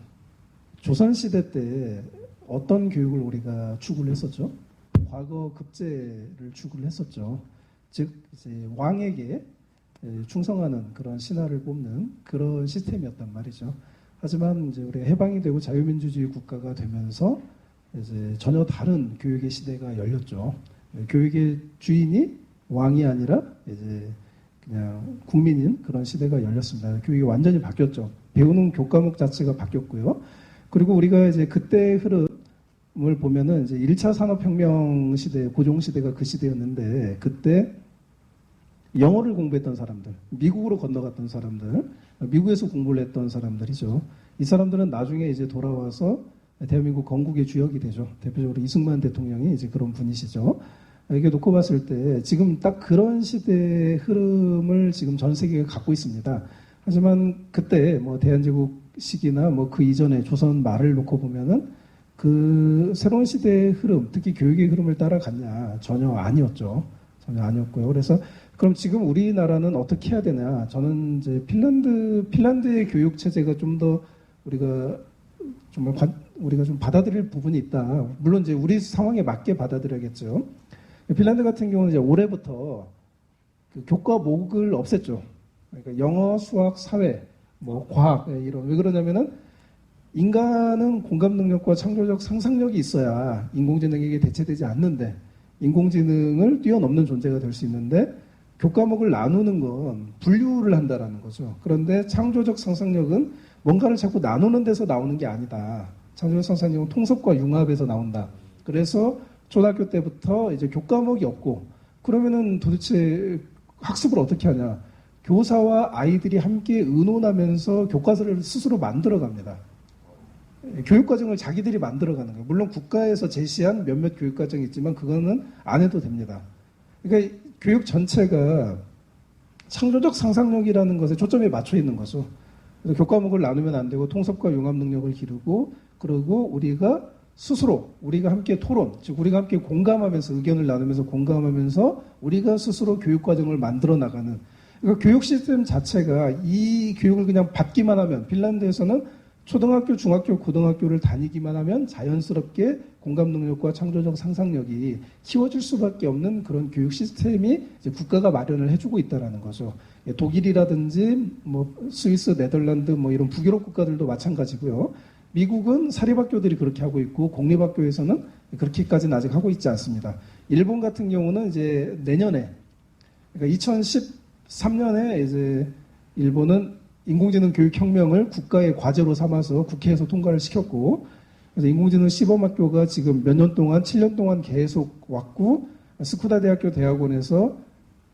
조선시대 때 어떤 교육을 우리가 추구를 했었죠? 과거 급제를 추구를 했었죠. 즉 이제 왕에게 충성하는 그런 신하를 뽑는 그런 시스템이었단 말이죠. 하지만 이제 우리가 해방이 되고 자유민주주의 국가가 되면서 이제 전혀 다른 교육의 시대가 열렸죠. 교육의 주인이 왕이 아니라 이제 그냥 국민인 그런 시대가 열렸습니다. 교육이 완전히 바뀌었죠. 배우는 교과목 자체가 바뀌었고요. 그리고 우리가 이제 그때 흐름을 보면은 이제 1차 산업혁명 시대, 고종 시대가 그 시대였는데 그때 영어를 공부했던 사람들, 미국으로 건너갔던 사람들, 미국에서 공부를 했던 사람들이죠. 이 사람들은 나중에 이제 돌아와서 대한민국 건국의 주역이 되죠. 대표적으로 이승만 대통령이 이제 그런 분이시죠. 이렇게 놓고 봤을 때 지금 딱 그런 시대의 흐름을 지금 전 세계가 갖고 있습니다. 하지만 그때 뭐 대한제국 시기나 뭐 그 이전에 조선 말을 놓고 보면은 그 새로운 시대의 흐름, 특히 교육의 흐름을 따라갔냐? 전혀 아니었죠. 전혀 아니었고요. 그래서 그럼 지금 우리나라는 어떻게 해야 되냐? 저는 이제 핀란드의 교육 체제가 좀 더 우리가 정말 우리가 좀 받아들일 부분이 있다. 물론 이제 우리 상황에 맞게 받아들여야겠죠. 핀란드 같은 경우는 이제 올해부터 그 교과목을 없앴죠. 그러니까 영어, 수학, 사회, 뭐 과학 이런. 왜 그러냐면은 인간은 공감 능력과 창조적 상상력이 있어야 인공지능에게 대체되지 않는데 인공지능을 뛰어넘는 존재가 될 수 있는데 교과목을 나누는 건 분류를 한다라는 거죠. 그런데 창조적 상상력은 뭔가를 자꾸 나누는 데서 나오는 게 아니다. 창조적 상상력은 통섭과 융합에서 나온다. 그래서 초등학교 때부터 이제 교과목이 없고 그러면은 도대체 학습을 어떻게 하냐? 교사와 아이들이 함께 의논하면서 교과서를 스스로 만들어갑니다. 교육과정을 자기들이 만들어가는 거예요. 물론 국가에서 제시한 몇몇 교육과정이 있지만 그거는 안 해도 됩니다. 그러니까 교육 전체가 창조적 상상력이라는 것에 초점이 맞춰 있는 거죠. 그래서 교과목을 나누면 안 되고 통섭과 융합 능력을 기르고 그리고 우리가 스스로 우리가 함께 토론, 즉 우리가 함께 공감하면서 의견을 나누면서 공감하면서 우리가 스스로 교육과정을 만들어 나가는 그러니까 교육 시스템 자체가 이 교육을 그냥 받기만 하면 핀란드에서는 초등학교, 중학교, 고등학교를 다니기만 하면 자연스럽게 공감 능력과 창조적 상상력이 키워질 수밖에 없는 그런 교육 시스템이 이제 국가가 마련을 해주고 있다라는 거죠. 독일이라든지 뭐 스위스, 네덜란드 뭐 이런 북유럽 국가들도 마찬가지고요. 미국은 사립학교들이 그렇게 하고 있고 공립학교에서는 그렇게까지는 아직 하고 있지 않습니다. 일본 같은 경우는 이제 내년에 그러니까 2013년에 이제 일본은 인공지능 교육혁명을 국가의 과제로 삼아서 국회에서 통과를 시켰고 그래서 인공지능 시범학교가 지금 몇 년 동안 7년 동안 계속 왔고 스쿠다 대학교 대학원에서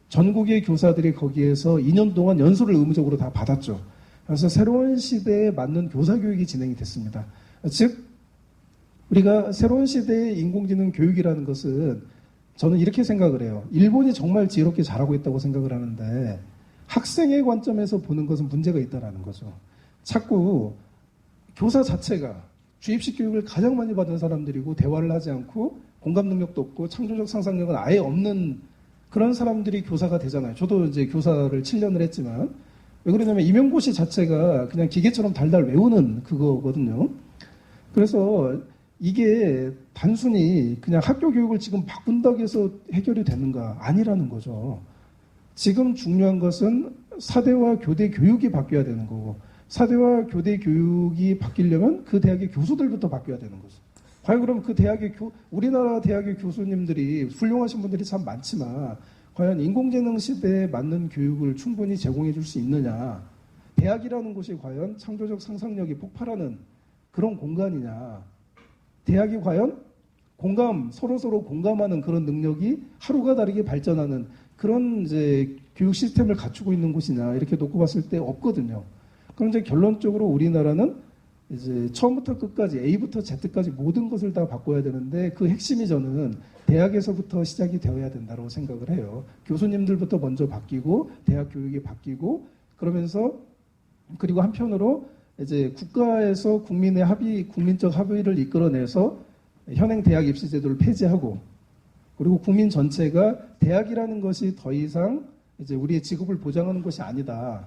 전국의 교사들이 거기에서 2년 동안 연수를 의무적으로 다 받았죠. 그래서 새로운 시대에 맞는 교사교육이 진행이 됐습니다. 즉 우리가 새로운 시대의 인공지능 교육이라는 것은 저는 이렇게 생각을 해요. 일본이 정말 지혜롭게 잘하고 있다고 생각을 하는데 학생의 관점에서 보는 것은 문제가 있다는 거죠. 자꾸 교사 자체가 주입식 교육을 가장 많이 받은 사람들이고 대화를 하지 않고 공감 능력도 없고 창조적 상상력은 아예 없는 그런 사람들이 교사가 되잖아요. 저도 이제 교사를 7년을 했지만 왜 그러냐면 임용고시 자체가 그냥 기계처럼 달달 외우는 그거거든요. 그래서 이게 단순히 그냥 학교 교육을 지금 바꾼다고 해서 해결이 되는가? 아니라는 거죠. 지금 중요한 것은 사대와 교대 교육이 바뀌어야 되는 거고 사대와 교대 교육이 바뀌려면 그 대학의 교수들부터 바뀌어야 되는 거죠. 과연 그럼 그 대학의 우리나라 대학의 교수님들이 훌륭하신 분들이 참 많지만 과연 인공지능 시대에 맞는 교육을 충분히 제공해 줄 수 있느냐. 대학이라는 곳이 과연 창조적 상상력이 폭발하는 그런 공간이냐. 대학이 과연 서로 공감하는 그런 능력이 하루가 다르게 발전하는 그런 이제 교육 시스템을 갖추고 있는 곳이냐 이렇게 놓고 봤을 때 없거든요. 그럼 이제 결론적으로 우리나라는 이제 처음부터 끝까지 A부터 Z까지 모든 것을 다 바꿔야 되는데 그 핵심이 저는 대학에서부터 시작이 되어야 된다고 생각을 해요. 교수님들부터 먼저 바뀌고 대학 교육이 바뀌고 그러면서 그리고 한편으로 이제 국가에서 국민적 합의를 이끌어내서 현행 대학 입시 제도를 폐지하고 그리고 국민 전체가 대학이라는 것이 더 이상 이제 우리의 직업을 보장하는 것이 아니다.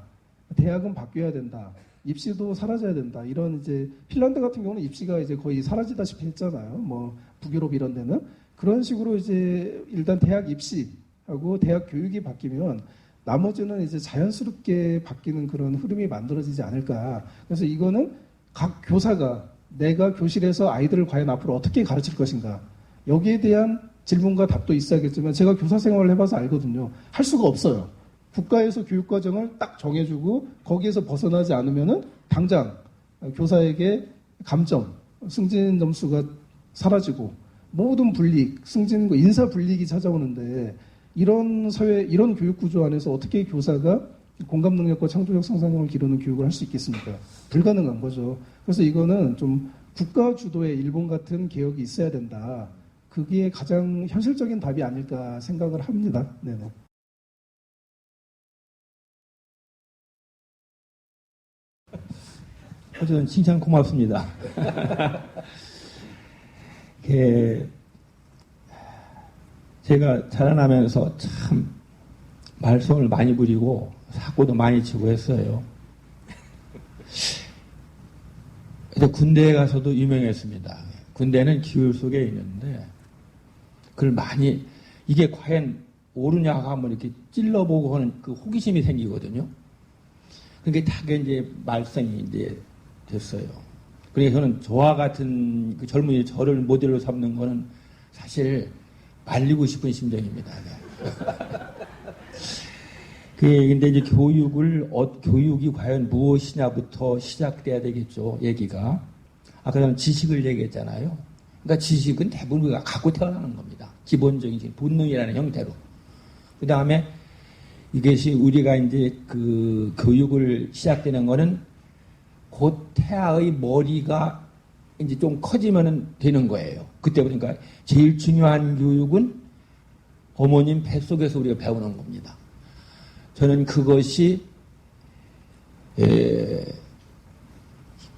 대학은 바뀌어야 된다. 입시도 사라져야 된다. 이런 이제 핀란드 같은 경우는 입시가 이제 거의 사라지다시피 했잖아요. 뭐 북유럽 이런 데는 그런 식으로 이제 일단 대학 입시하고 대학 교육이 바뀌면 나머지는 이제 자연스럽게 바뀌는 그런 흐름이 만들어지지 않을까. 그래서 이거는 각 교사가 내가 교실에서 아이들을 과연 앞으로 어떻게 가르칠 것인가. 여기에 대한 질문과 답도 있어야겠지만 제가 교사 생활을 해봐서 알거든요. 할 수가 없어요. 국가에서 교육과정을 딱 정해주고 거기에서 벗어나지 않으면은 당장 교사에게 감점, 승진 점수가 사라지고 모든 불이익, 승진, 인사 불이익이 찾아오는데 이런 사회, 이런 교육 구조 안에서 어떻게 교사가 공감 능력과 창조적 상상력을 기르는 교육을 할 수 있겠습니까? 불가능한 거죠. 그래서 이거는 좀 국가 주도의 일본 같은 개혁이 있어야 된다. 그게 가장 현실적인 답이 아닐까 생각을 합니다. 네네. 어쨌든 칭찬 고맙습니다. 제가 자라나면서 참 말썽을 많이 부리고 사고도 많이 치고 했어요. 근데 군대에 가서도 유명했습니다. 군대는 기울 속에 있는데 그걸 많이 이게 과연 옳으냐 하고 한번 이렇게 찔러보고 하는 그 호기심이 생기거든요. 그게 다 이제 말썽이 이제 됐어요. 그러니까 저는 저와 같은 그 젊은이 저를 모델로 삼는 거는 사실 말리고 싶은 심정입니다. 근데 이제 교육이 과연 무엇이냐부터 시작돼야 되겠죠, 얘기가. 아까 저는 지식을 얘기했잖아요. 그러니까 지식은 대부분 우리가 갖고 태어나는 겁니다. 기본적인 본능이라는 형태로. 그 다음에 이것이 우리가 이제 그 교육을 시작되는 거는 곧 태아의 머리가 이제 좀 커지면은 되는 거예요. 그때 보니까 제일 중요한 교육은 어머님 뱃속에서 우리가 배우는 겁니다. 저는 그것이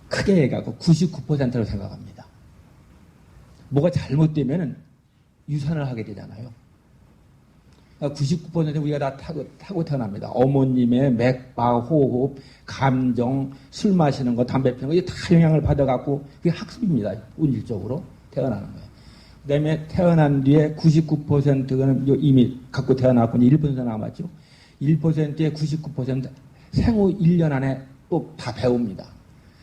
크게 해가고 99%라고 생각합니다. 뭐가 잘못되면은 유산을 하게 되잖아요. 99% 우리가 다 타고 태어납니다. 어머님의 맥박, 호흡, 감정, 술 마시는 거, 담배 피우는 거, 이게 다 영향을 받아갖고 그게 학습입니다. 운질적으로 태어나는 거예요. 그 다음에 태어난 뒤에 99%는 이미 갖고 태어났고 1% 남았죠. 1%의 99% 생후 1년 안에 또 다 배웁니다.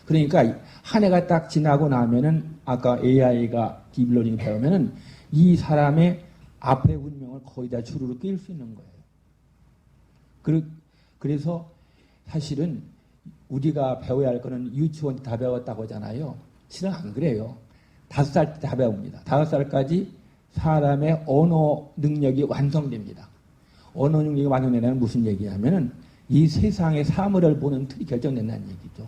그러니까 한 해가 딱 지나고 나면은 아까 AI가 딥러닝 배우면은 이 사람의 앞의 운명을 거의 다 주르륵 꿰일 수 있는 거예요. 그래서 사실은 우리가 배워야 할 거는 유치원 때 다 배웠다고 하잖아요. 실은 안 그래요. 5살 때 다 배웁니다. 5살까지 사람의 언어 능력이 완성됩니다. 언어 능력이 완성되는 무슨 얘기냐면은 이 세상의 사물을 보는 틀이 결정된다는 얘기죠.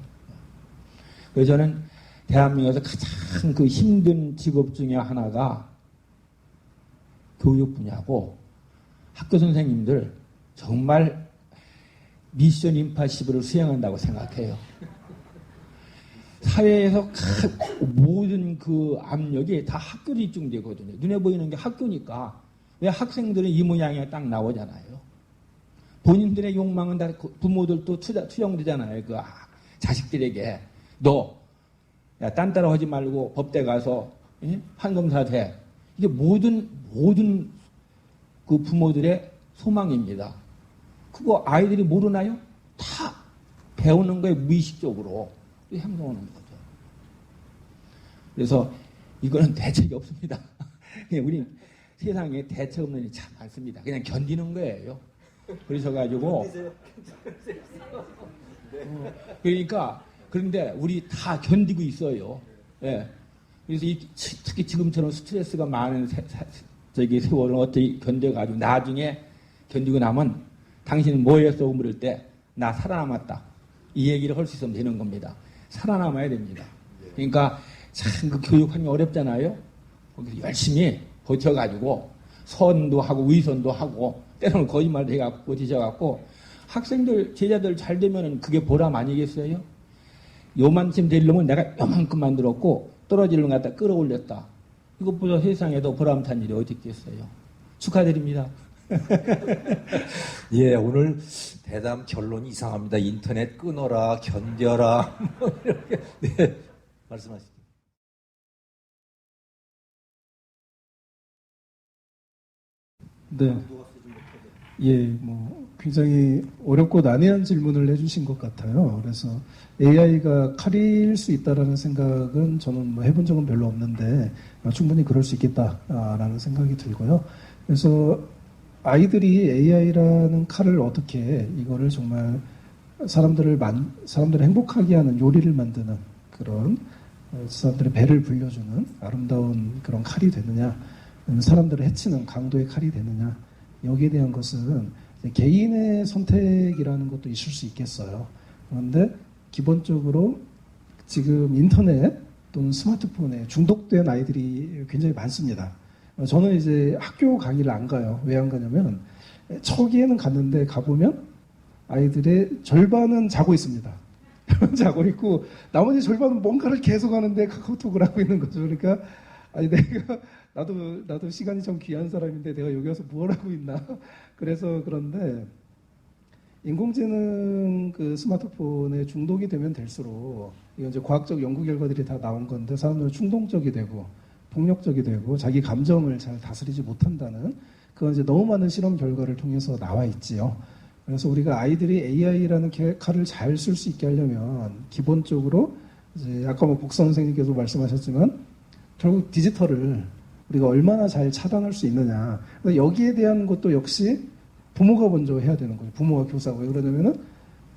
그래서 저는 대한민국에서 가장 그 힘든 직업 중에 하나가 교육 분야고 학교 선생님들 정말 미션 임파시블을 수행한다고 생각해요. 사회에서 모든 그 압력이 다 학교로 집중되거든요. 눈에 보이는 게 학교니까. 왜 학생들은 이 모양이 딱 나오잖아요. 본인들의 욕망은 다 부모들도 투영되잖아요. 그 자식들에게 너 딴따라 하지 말고 법대 가서 판검사 돼. 이게 모든 그 부모들의 소망입니다. 그거 아이들이 모르나요? 다 배우는 거에 무의식적으로 행동하는 거죠. 그래서 이거는 대책이 없습니다. 그냥 우리 세상에 대책 없는 일이 참 많습니다. 그냥 견디는 거예요. 그러셔가지고 그러니까 그런데 우리 다 견디고 있어요. 예. 그래서 특히 지금처럼 스트레스가 많은 세월을 어떻게 견뎌가지고 나중에 견디고 나면 당신은 뭐 했어 물을 때 나 살아남았다. 이 얘기를 할 수 있으면 되는 겁니다. 살아남아야 됩니다. 그러니까 참 그 교육 환경이 어렵잖아요. 거기서 열심히 버텨가지고 선도 하고 위선도 하고 때로는 거짓말도 해갖고 버티셔갖고 학생들 제자들 잘 되면은 그게 보람 아니겠어요? 요만큼 되려면 내가 요만큼 만들었고 떨어지는 것 갖다 끌어올렸다. 이것보다 세상에 더 보람찬 일이 어디 있겠어요. 축하드립니다. 예, 오늘 대담 결론이 이상합니다. 인터넷 끊어라, 견뎌라. 뭐 이렇게. 네, 말씀하시죠. 네. 예, 뭐 굉장히 어렵고 난해한 질문을 해주신 것 같아요. 그래서 AI가 칼일 수 있다라는 생각은 저는 뭐 해본 적은 별로 없는데 충분히 그럴 수 있겠다라는 생각이 들고요. 그래서 아이들이 AI라는 칼을 어떻게 이거를 정말 사람들을 행복하게 하는 요리를 만드는 그런 사람들의 배를 불려주는 아름다운 그런 칼이 되느냐, 사람들을 해치는 강도의 칼이 되느냐, 여기에 대한 것은 이제 개인의 선택이라는 것도 있을 수 있겠어요. 그런데 기본적으로 지금 인터넷 또는 스마트폰에 중독된 아이들이 굉장히 많습니다. 저는 이제 학교 강의를 안 가요. 왜 안 가냐면 초기에는 갔는데 가보면 아이들의 절반은 자고 있습니다. 자고 있고 나머지 절반은 뭔가를 계속 하는데 카카오톡을 하고 있는 거죠. 그러니까 아니 내가 나도 시간이 좀 귀한 사람인데 내가 여기 와서 뭘 하고 있나. 그래서 그런데 인공지능 그 스마트폰에 중독이 되면 될수록 이건 이제 과학적 연구 결과들이 다 나온 건데 사람들은 충동적이 되고 폭력적이 되고 자기 감정을 잘 다스리지 못한다는 그건 이제 너무 많은 실험 결과를 통해서 나와 있지요. 그래서 우리가 아이들이 AI라는 칼을 잘 쓸 수 있게 하려면 기본적으로 이제 아까 뭐 복선 선생님께서 말씀하셨지만 결국 디지털을 우리가 얼마나 잘 차단할 수 있느냐. 여기에 대한 것도 역시 부모가 먼저 해야 되는 거예요. 부모가 교사고. 왜 그러냐면은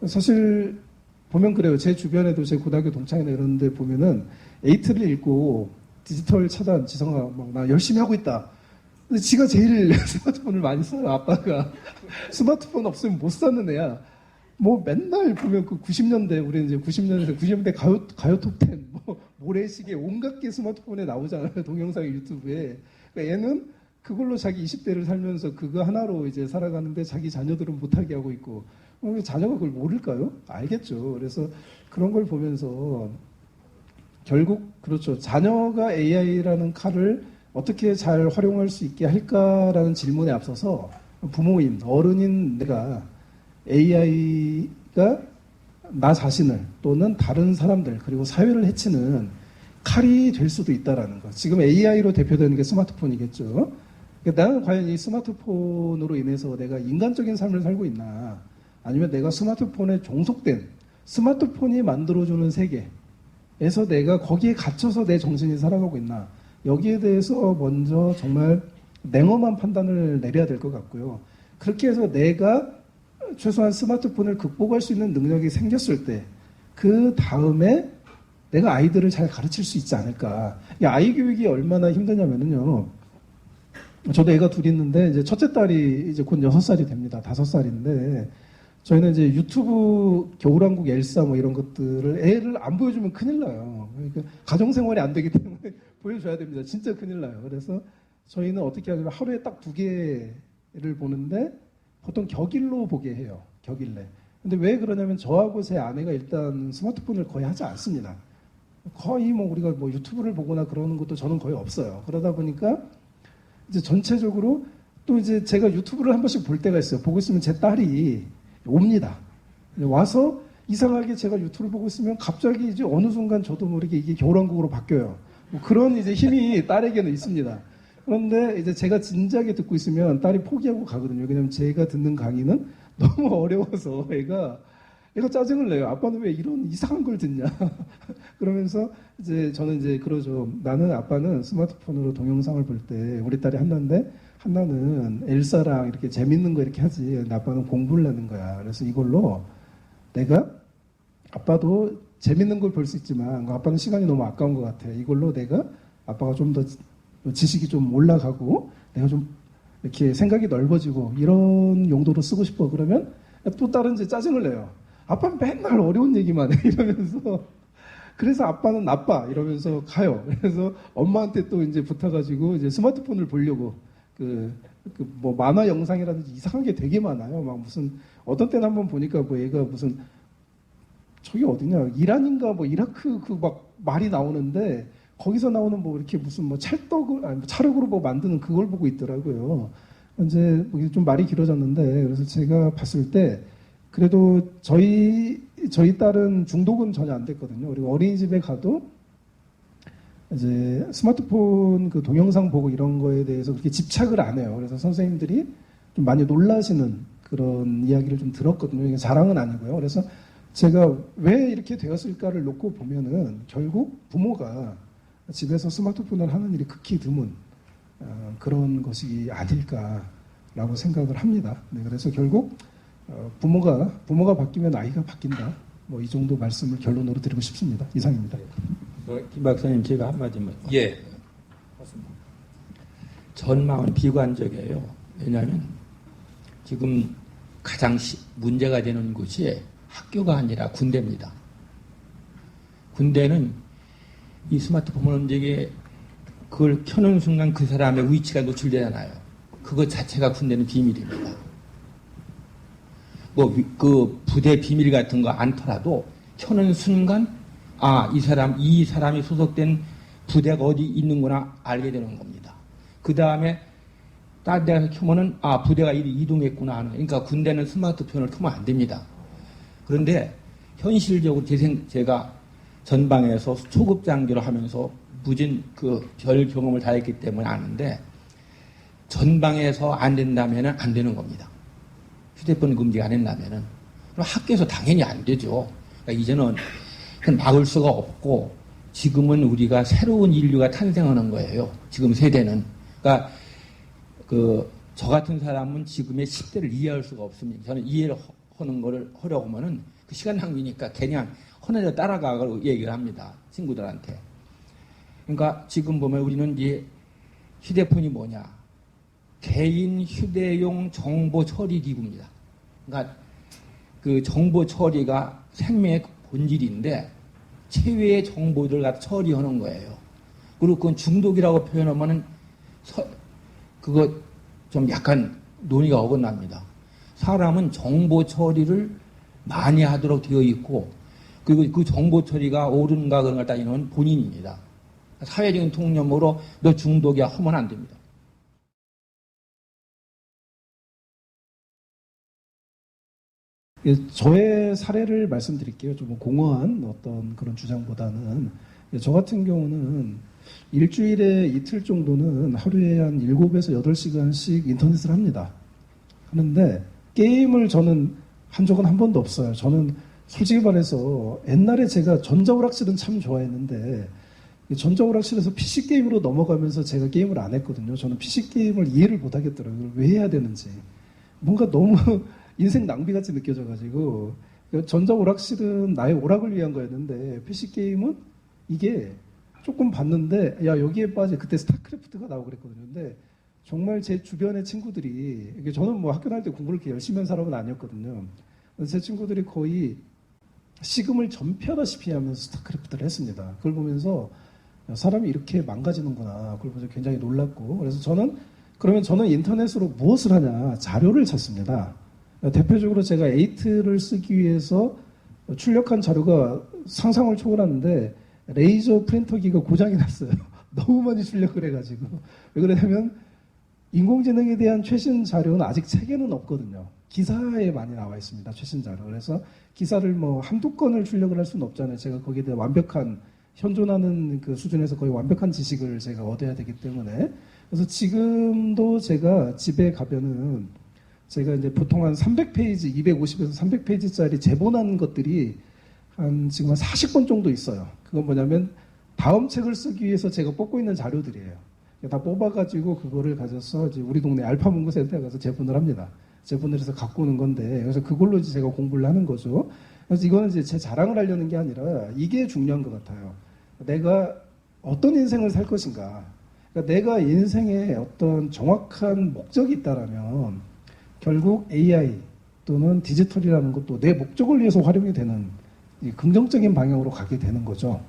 사실 보면 그래요. 제 주변에도 제 고등학교 동창이나 이런 데 보면은 에이트를 읽고 디지털 차단 지성아 막 나 열심히 하고 있다. 근데 지가 제일 스마트폰을 많이 써요. 아빠가 스마트폰 없으면 못 사는 애야. 뭐 맨날 보면 그 90년대 우리 이제 90년대 가요 톱10 뭐 모래시계 온갖 게 스마트폰에 나오잖아요. 동영상 유튜브에. 그러니까 얘는 그걸로 자기 20대를 살면서 그거 하나로 이제 살아가는데 자기 자녀들은 못하게 하고 있고 자녀가 그걸 모를까요? 알겠죠. 그래서 그런 걸 보면서 결국 그렇죠. 자녀가 AI라는 칼을 어떻게 잘 활용할 수 있게 할까라는 질문에 앞서서 부모인, 어른인 내가 AI가 나 자신을 또는 다른 사람들 그리고 사회를 해치는 칼이 될 수도 있다라는 것. 지금 AI로 대표되는 게 스마트폰이겠죠. 그러니까 나는 과연 이 스마트폰으로 인해서 내가 인간적인 삶을 살고 있나 아니면 내가 스마트폰에 종속된 스마트폰이 만들어주는 세계에서 내가 거기에 갇혀서 내 정신이 살아가고 있나 여기에 대해서 먼저 정말 냉엄한 판단을 내려야 될 것 같고요. 그렇게 해서 내가 최소한 스마트폰을 극복할 수 있는 능력이 생겼을 때 그 다음에 내가 아이들을 잘 가르칠 수 있지 않을까. 아이 교육이 얼마나 힘드냐면요. 저도 애가 둘 있는데 이제 첫째 딸이 이제 곧 6살이 됩니다. 5살인데 저희는 이제 유튜브 겨울왕국 엘사 뭐 이런 것들을 애를 안 보여주면 큰일 나요. 그러니까 가정생활이 안 되기 때문에 보여줘야 됩니다. 진짜 큰일 나요. 그래서 저희는 어떻게 하냐면 하루에 딱 2개를 보는데 보통 격일로 보게 해요. 격일내. 근데 왜 그러냐면 저하고 제 아내가 일단 스마트폰을 거의 하지 않습니다. 거의 뭐 우리가 뭐 유튜브를 보거나 그러는 것도 저는 거의 없어요. 그러다 보니까 이제 전체적으로 또 이제 제가 유튜브를 한 번씩 볼 때가 있어요. 보고 있으면 제 딸이 옵니다. 와서 이상하게 제가 유튜브를 보고 있으면 갑자기 이제 어느 순간 저도 모르게 이게 겨울왕국으로 바뀌어요. 뭐 그런 이제 힘이 딸에게는 있습니다. 그런데 이제 제가 진지하게 듣고 있으면 딸이 포기하고 가거든요. 왜냐면 제가 듣는 강의는 너무 어려워서 애가 짜증을 내요. 아빠는 왜 이런 이상한 걸 듣냐. 그러면서 이제 저는 이제 그러죠. 나는 아빠는 스마트폰으로 동영상을 볼 때 우리 딸이 한나는 엘사랑 이렇게 재밌는 거 이렇게 하지. 아빠는 공부를 하는 거야. 그래서 이걸로 내가 아빠도 재밌는 걸 볼 수 있지만 아빠는 시간이 너무 아까운 것 같아. 이걸로 내가 아빠가 좀 더 지식이 좀 올라가고 내가 좀 이렇게 생각이 넓어지고 이런 용도로 쓰고 싶어. 그러면 또 다른 이제 짜증을 내요. 아빠는 맨날 어려운 얘기만 해. 이러면서. 그래서 아빠는 나빠. 이러면서 가요. 그래서 엄마한테 또 이제 붙어가지고 이제 스마트폰을 보려고 뭐 만화 영상이라든지 이상한 게 되게 많아요. 막 무슨 어떤 때는 한번 보니까 뭐 얘가 무슨 저기 어디냐 이란인가 뭐 이라크 그 막 말이 나오는데 거기서 나오는 뭐 이렇게 무슨 뭐 찰떡으로 뭐 만드는 그걸 보고 있더라고요. 이제 좀 말이 길어졌는데 그래서 제가 봤을 때 그래도 저희 딸은 중독은 전혀 안 됐거든요. 그리고 어린이집에 가도 이제 스마트폰 그 동영상 보고 이런 거에 대해서 그렇게 집착을 안 해요. 그래서 선생님들이 좀 많이 놀라시는 그런 이야기를 좀 들었거든요. 이게 자랑은 아니고요. 그래서 제가 왜 이렇게 되었을까를 놓고 보면은 결국 부모가 집에서 스마트폰을 하는 일이 극히 드문 그런 것이 아닐까라고 생각을 합니다. 네, 그래서 결국 부모가 바뀌면 아이가 바뀐다. 뭐 이 정도 말씀을 결론으로 드리고 싶습니다. 이상입니다. 김 박사님 제가 한마디만. 예. 전망은 비관적이에요. 왜냐하면 지금 가장 문제가 되는 곳이 학교가 아니라 군대입니다. 군대는 이 스마트폰을 이제 그걸 켜는 순간 그 사람의 위치가 노출되잖아요. 그것 자체가 군대는 비밀입니다. 뭐 그 부대 비밀 같은 거 않더라도 켜는 순간 이 사람이 소속된 부대가 어디 있는구나 알게 되는 겁니다. 그 다음에 다른 데서 켜면은 부대가 이동했구나 하는. 그러니까 군대는 스마트폰을 켜면 안 됩니다. 그런데 현실적으로 제가 전방에서 초급 장교를 하면서 무진 별 경험을 다 했기 때문에 아는데 전방에서 안 된다면은 안 되는 겁니다. 휴대폰 금지가 안 된다면은. 그럼 학교에서 당연히 안 되죠. 그러니까 이제는 막을 수가 없고 지금은 우리가 새로운 인류가 탄생하는 거예요. 지금 세대는. 그러니까 저 같은 사람은 지금의 10대를 이해할 수가 없습니다. 저는 이해를 하는 거를 하려고 하면은 그 시간 낭비니까 그냥 헌해져 따라가고 얘기를 합니다. 친구들한테. 그러니까 지금 보면 우리는 이제 휴대폰이 뭐냐. 개인 휴대용 정보 처리 기구입니다. 그러니까 그 정보 처리가 생명의 본질인데 체외의 정보들 갖다 처리하는 거예요. 그리고 그건 중독이라고 표현하면은 그거 좀 약간 논의가 어긋납니다. 사람은 정보 처리를 많이 하도록 되어 있고 그리고 그 정보 처리가 옳은가 그런 걸 따지는 본인입니다. 사회적인 통념으로 너 중독이야 하면 안 됩니다. 저의 사례를 말씀드릴게요. 좀 공허한 어떤 그런 주장보다는 저 같은 경우는 일주일에 이틀 정도는 하루에 한 7에서 8시간씩 인터넷을 합니다. 하는데 게임을 저는 한 적은 한 번도 없어요. 저는 솔직히 말해서 옛날에 제가 전자오락실은 참 좋아했는데 전자오락실에서 PC게임으로 넘어가면서 제가 게임을 안 했거든요. 저는 PC게임을 이해를 못 하겠더라고요. 왜 해야 되는지. 뭔가 너무 인생 낭비같이 느껴져가지고 전자오락실은 나의 오락을 위한 거였는데 PC게임은 이게 조금 봤는데 야 여기에 빠져 그때 스타크래프트가 나오고 그랬거든요. 근데 정말 제 주변의 친구들이 이게 저는 뭐 학교 다닐 때 공부를 이렇게 열심히 한 사람은 아니었거든요. 제 친구들이 거의 식음을 전폐하다시피 하면서 스타크래프트를 했습니다. 그걸 보면서 사람이 이렇게 망가지는구나. 그걸 보면서 굉장히 놀랐고 그래서 그러면 저는 인터넷으로 무엇을 하냐 자료를 찾습니다. 대표적으로 제가 에이트를 쓰기 위해서 출력한 자료가 상상을 초월하는데 레이저 프린터기가 고장이 났어요. 너무 많이 출력을 해가지고. 왜 그러냐면 인공지능에 대한 최신 자료는 아직 책에는 없거든요. 기사에 많이 나와 있습니다. 최신 자료. 그래서 기사를 뭐 한두 건을 출력을 할 수는 없잖아요. 제가 거기에 대한 완벽한 현존하는 그 수준에서 거의 완벽한 지식을 제가 얻어야 되기 때문에. 그래서 지금도 제가 집에 가면은 제가 이제 보통 한 300페이지, 250에서 300페이지짜리 제본한 것들이 지금 한 40권 정도 있어요. 그건 뭐냐면 다음 책을 쓰기 위해서 제가 뽑고 있는 자료들이에요. 다 뽑아가지고 그거를 가져서 이제 우리 동네 알파문구센터에 가서 제본을 합니다. 제본을 해서 갖고 오는 건데, 그래서 그걸로 이제 제가 공부를 하는 거죠. 그래서 이거는 이제 제 자랑을 하려는 게 아니라 이게 중요한 것 같아요. 내가 어떤 인생을 살 것인가. 그러니까 내가 인생에 어떤 정확한 목적이 있다라면 결국 AI 또는 디지털이라는 것도 내 목적을 위해서 활용이 되는 긍정적인 방향으로 가게 되는 거죠.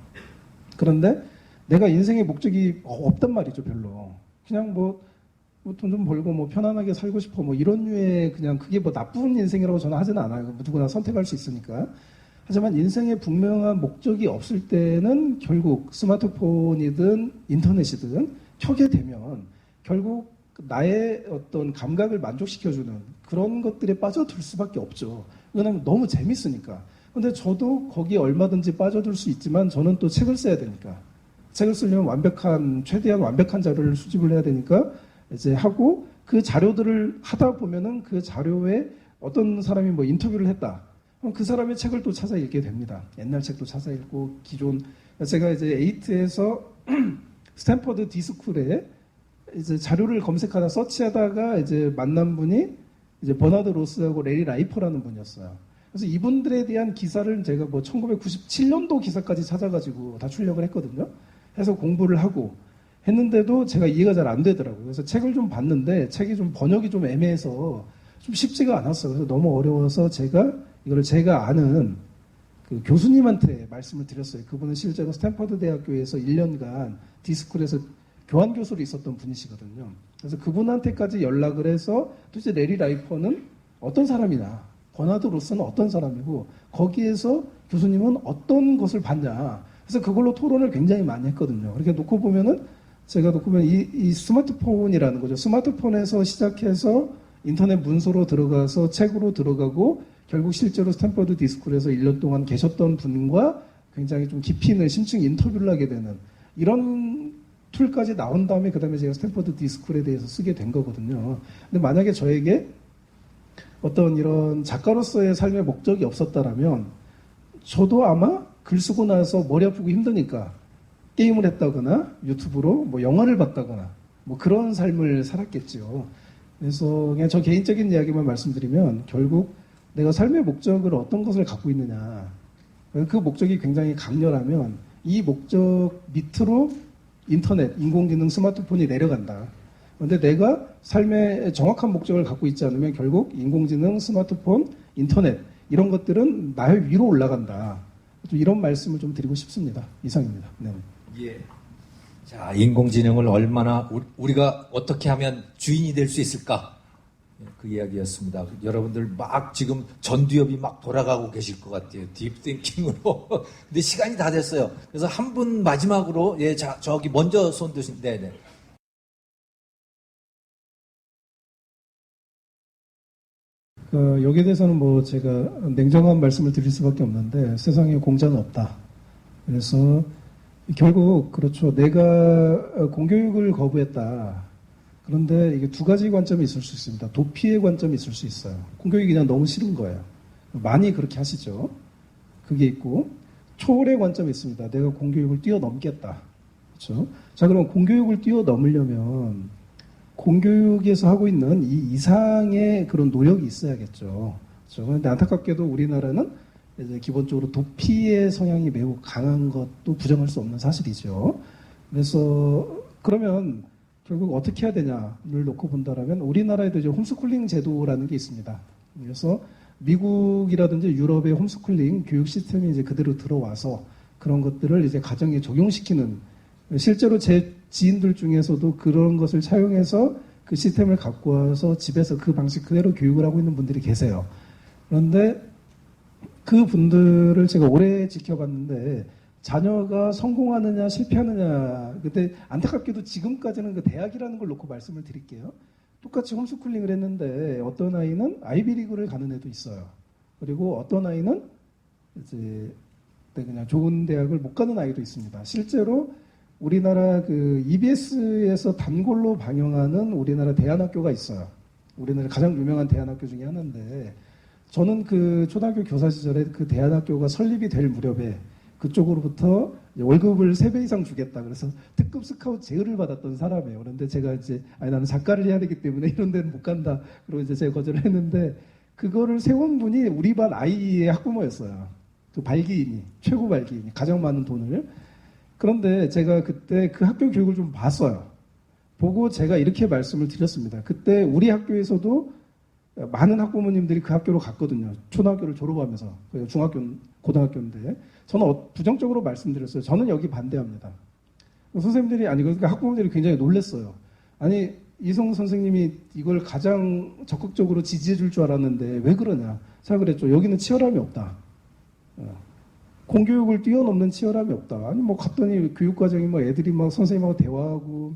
그런데 내가 인생의 목적이 없단 말이죠, 별로. 그냥 뭐 돈 좀 벌고 뭐 편안하게 살고 싶어 뭐 이런 류의 그냥 그게 뭐 나쁜 인생이라고 저는 하지는 않아요. 누구나 선택할 수 있으니까. 하지만 인생에 분명한 목적이 없을 때는 결국 스마트폰이든 인터넷이든 켜게 되면 결국 나의 어떤 감각을 만족시켜주는 그런 것들에 빠져들 수밖에 없죠. 왜냐하면 너무 재밌으니까. 근데 저도 거기에 얼마든지 빠져들 수 있지만 저는 또 책을 써야 되니까. 책을 쓰려면 최대한 완벽한 자료를 수집을 해야 되니까 이제 하고 그 자료들을 하다 보면은 그 자료에 어떤 사람이 뭐 인터뷰를 했다. 그럼 그 사람의 책을 또 찾아 읽게 됩니다. 옛날 책도 찾아 읽고 제가 이제 에이트에서 스탠퍼드 디스쿨에 이제 자료를 검색하다 서치하다가 이제 만난 분이 이제 버나드 로스하고 레리 라이퍼라는 분이었어요. 그래서 이분들에 대한 기사를 제가 뭐 1997년도 기사까지 찾아가지고 다 출력을 했거든요. 해서 공부를 하고 했는데도 제가 이해가 잘 안 되더라고요. 그래서 책을 좀 봤는데 책이 좀 번역이 좀 애매해서 좀 쉽지가 않았어요. 그래서 너무 어려워서 제가 아는 그 교수님한테 말씀을 드렸어요. 그분은 실제로 스탠퍼드 대학교에서 1년간 디스쿨에서 교환 교수로 있었던 분이시거든요. 그래서 그분한테까지 연락을 해서 도대체 레리 라이퍼는 어떤 사람이냐, 버나드 로스는 어떤 사람이고 거기에서 교수님은 어떤 것을 봤냐. 그래서 그걸로 토론을 굉장히 많이 했거든요. 이렇게 놓고 보면은 제가 놓고 보면 이 스마트폰이라는 거죠. 스마트폰에서 시작해서 인터넷 문서로 들어가서 책으로 들어가고 결국 실제로 스탠퍼드 디스쿨에서 1년 동안 계셨던 분과 굉장히 좀 깊이 있는 심층 인터뷰를 하게 되는 이런 툴까지 나온 다음에 그 다음에 제가 스탠퍼드 디스쿨에 대해서 쓰게 된 거거든요. 근데 만약에 저에게 어떤 이런 작가로서의 삶의 목적이 없었다라면 저도 아마 글 쓰고 나서 머리 아프고 힘드니까 게임을 했다거나 유튜브로 뭐 영화를 봤다거나 뭐 그런 삶을 살았겠죠. 그래서 그냥 저 개인적인 이야기만 말씀드리면 결국 내가 삶의 목적을 어떤 것을 갖고 있느냐. 그 목적이 굉장히 강렬하면 이 목적 밑으로 인터넷, 인공지능, 스마트폰이 내려간다. 그런데 내가 삶의 정확한 목적을 갖고 있지 않으면 결국 인공지능, 스마트폰, 인터넷 이런 것들은 나의 위로 올라간다. 좀 이런 말씀을 좀 드리고 싶습니다. 이상입니다. 네. 예. 자, 인공지능을 얼마나 우리가 어떻게 하면 주인이 될 수 있을까? 그 이야기였습니다. 여러분들 막 지금 전두엽이 막 돌아가고 계실 것 같아요. 딥띵킹으로. 근데 시간이 다 됐어요. 그래서 한 분 마지막으로, 예, 자, 저기 먼저 손 드신, 네네. 여기에 대해서는 뭐 제가 냉정한 말씀을 드릴 수밖에 없는데 세상에 공짜는 없다. 그래서 결국 그렇죠. 내가 공교육을 거부했다. 그런데 이게 두 가지 관점이 있을 수 있습니다. 도피의 관점이 있을 수 있어요. 공교육이 그냥 너무 싫은 거예요. 많이 그렇게 하시죠. 그게 있고 초월의 관점이 있습니다. 내가 공교육을 뛰어넘겠다. 그렇죠? 자, 그럼 공교육을 뛰어넘으려면 공교육에서 하고 있는 이 이상의 그런 노력이 있어야겠죠. 그렇죠? 그런데 안타깝게도 우리나라는 이제 기본적으로 도피의 성향이 매우 강한 것도 부정할 수 없는 사실이죠. 그래서 그러면 결국 어떻게 해야 되냐를 놓고 본다라면 우리나라에도 이제 홈스쿨링 제도라는 게 있습니다. 그래서 미국이라든지 유럽의 홈스쿨링 교육 시스템이 이제 그대로 들어와서 그런 것들을 이제 가정에 적용시키는 실제로 제 지인들 중에서도 그런 것을 차용해서 그 시스템을 갖고 와서 집에서 그 방식 그대로 교육을 하고 있는 분들이 계세요. 그런데 그 분들을 제가 오래 지켜봤는데 자녀가 성공하느냐 실패하느냐 근데 안타깝게도 지금까지는 그 대학이라는 걸 놓고 말씀을 드릴게요. 똑같이 홈스쿨링을 했는데 어떤 아이는 아이비리그를 가는 애도 있어요. 그리고 어떤 아이는 이제 그냥 좋은 대학을 못 가는 아이도 있습니다. 실제로 우리나라 그 EBS에서 단골로 방영하는 우리나라 대안학교가 있어요. 우리나라 가장 유명한 대안학교 중에 하나인데 저는 그 초등학교 교사 시절에 그 대안학교가 설립이 될 무렵에 그쪽으로부터 월급을 3배 이상 주겠다. 그래서 특급 스카우트 제의를 받았던 사람이에요. 그런데 제가 이제 나는 작가를 해야 되기 때문에 이런 데는 못 간다. 그리고 이제 제가 거절을 했는데 그거를 세운 분이 우리 반 아이의 학부모였어요. 그 발기인이 최고 발기인이 가장 많은 돈을. 그런데 제가 그때 그 학교 교육을 좀 봤어요. 보고 제가 이렇게 말씀을 드렸습니다. 그때 우리 학교에서도 많은 학부모님들이 그 학교로 갔거든요. 초등학교를 졸업하면서. 중학교, 고등학교인데. 저는 부정적으로 말씀드렸어요. 저는 여기 반대합니다. 선생님들이, 그러니까 학부모들이 굉장히 놀랐어요. 아니, 이성 선생님이 이걸 가장 적극적으로 지지해 줄 줄 알았는데 왜 그러냐. 제가 그랬죠. 여기는 치열함이 없다. 공교육을 뛰어넘는 치열함이 없다. 아니, 뭐 갔더니 교육과정이 뭐 애들이 막 선생님하고 대화하고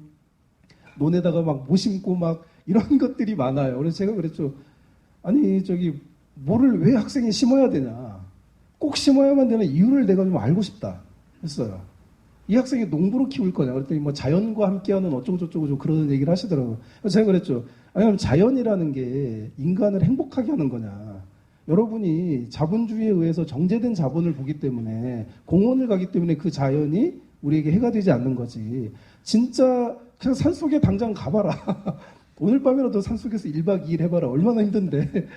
논에다가 막 모심고 막 이런 것들이 많아요. 그래서 제가 그랬죠. 아니, 뭐를 왜 학생이 심어야 되냐. 꼭 심어야만 되는 이유를 내가 좀 알고 싶다 했어요. 이 학생이 농부로 키울 거냐. 그랬더니 뭐 자연과 함께하는 어쩌고저쩌고 좀 그런 얘기를 하시더라고요. 그래서 제가 그랬죠. 아니, 그럼 자연이라는 게 인간을 행복하게 하는 거냐. 여러분이 자본주의에 의해서 정제된 자본을 보기 때문에 공원을 가기 때문에 그 자연이 우리에게 해가 되지 않는 거지. 진짜 그냥 산속에 당장 가봐라. 오늘 밤이라도 산속에서 1박 2일 해봐라. 얼마나 힘든데.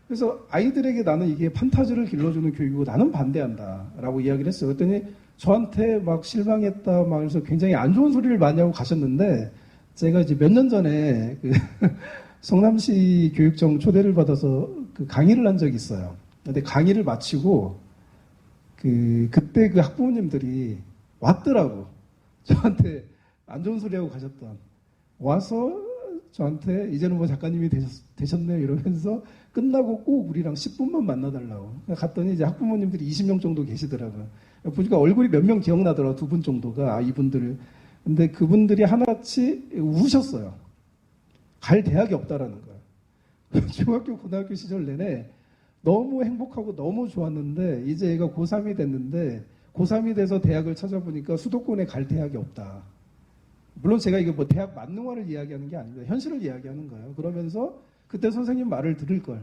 그래서 아이들에게 나는 이게 판타지를 길러주는 교육이고 나는 반대한다. 라고 이야기를 했어요. 그랬더니 저한테 막 실망했다. 막 그래서 굉장히 안 좋은 소리를 많이 하고 가셨는데 제가 이제 몇 년 전에 성남시 교육청 초대를 받아서 그 강의를 한 적이 있어요. 근데 강의를 마치고 그때 그 학부모님들이 왔더라고. 저한테 안 좋은 소리 하고 가셨던. 와서 저한테 이제는 뭐 작가님이 되셨네요 이러면서 끝나고 꼭 우리랑 10분만 만나달라고. 갔더니 이제 학부모님들이 20명 정도 계시더라고요. 보니까 얼굴이 몇 명 기억나더라고요. 2분 정도가. 이분들. 근데 그분들이 하나같이 우셨어요. 갈 대학이 없다라는 거예요. 중학교, 고등학교 시절 내내 너무 행복하고 너무 좋았는데 이제 애가 고3이 됐는데 고3이 돼서 대학을 찾아보니까 수도권에 갈 대학이 없다. 물론 제가 이게 뭐 대학 만능화를 이야기하는 게 아닙니다. 현실을 이야기하는 거예요. 그러면서 그때 선생님 말을 들을 걸.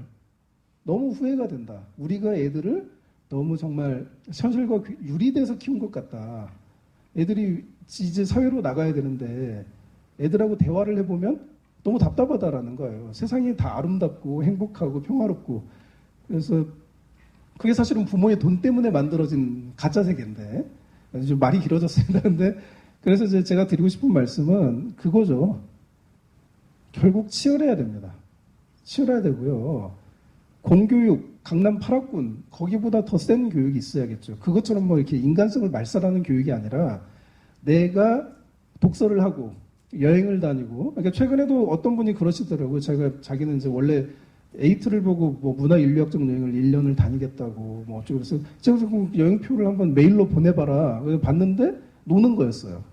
너무 후회가 된다. 우리가 애들을 너무 정말 현실과 유리돼서 키운 것 같다. 애들이 이제 사회로 나가야 되는데 애들하고 대화를 해보면 너무 답답하다라는 거예요. 세상이 다 아름답고 행복하고 평화롭고 그래서 그게 사실은 부모의 돈 때문에 만들어진 가짜 세계인데 좀 말이 길어졌습니다. 근데 그래서 이제 제가 드리고 싶은 말씀은 그거죠. 결국 치열해야 됩니다. 치열해야 되고요. 공교육, 강남 8학군 거기보다 더 센 교육이 있어야겠죠. 그것처럼 뭐 이렇게 인간성을 말살하는 교육이 아니라 내가 독서를 하고 여행을 다니고 그러니까 최근에도 어떤 분이 그러시더라고요. 자기는 이제 원래 에이트를 보고 뭐 문화인류학적 여행을 1년을 다니겠다고 뭐 어쩌고 그래서 제가 여행표를 한번 메일로 보내봐라. 그래서 봤는데 노는 거였어요.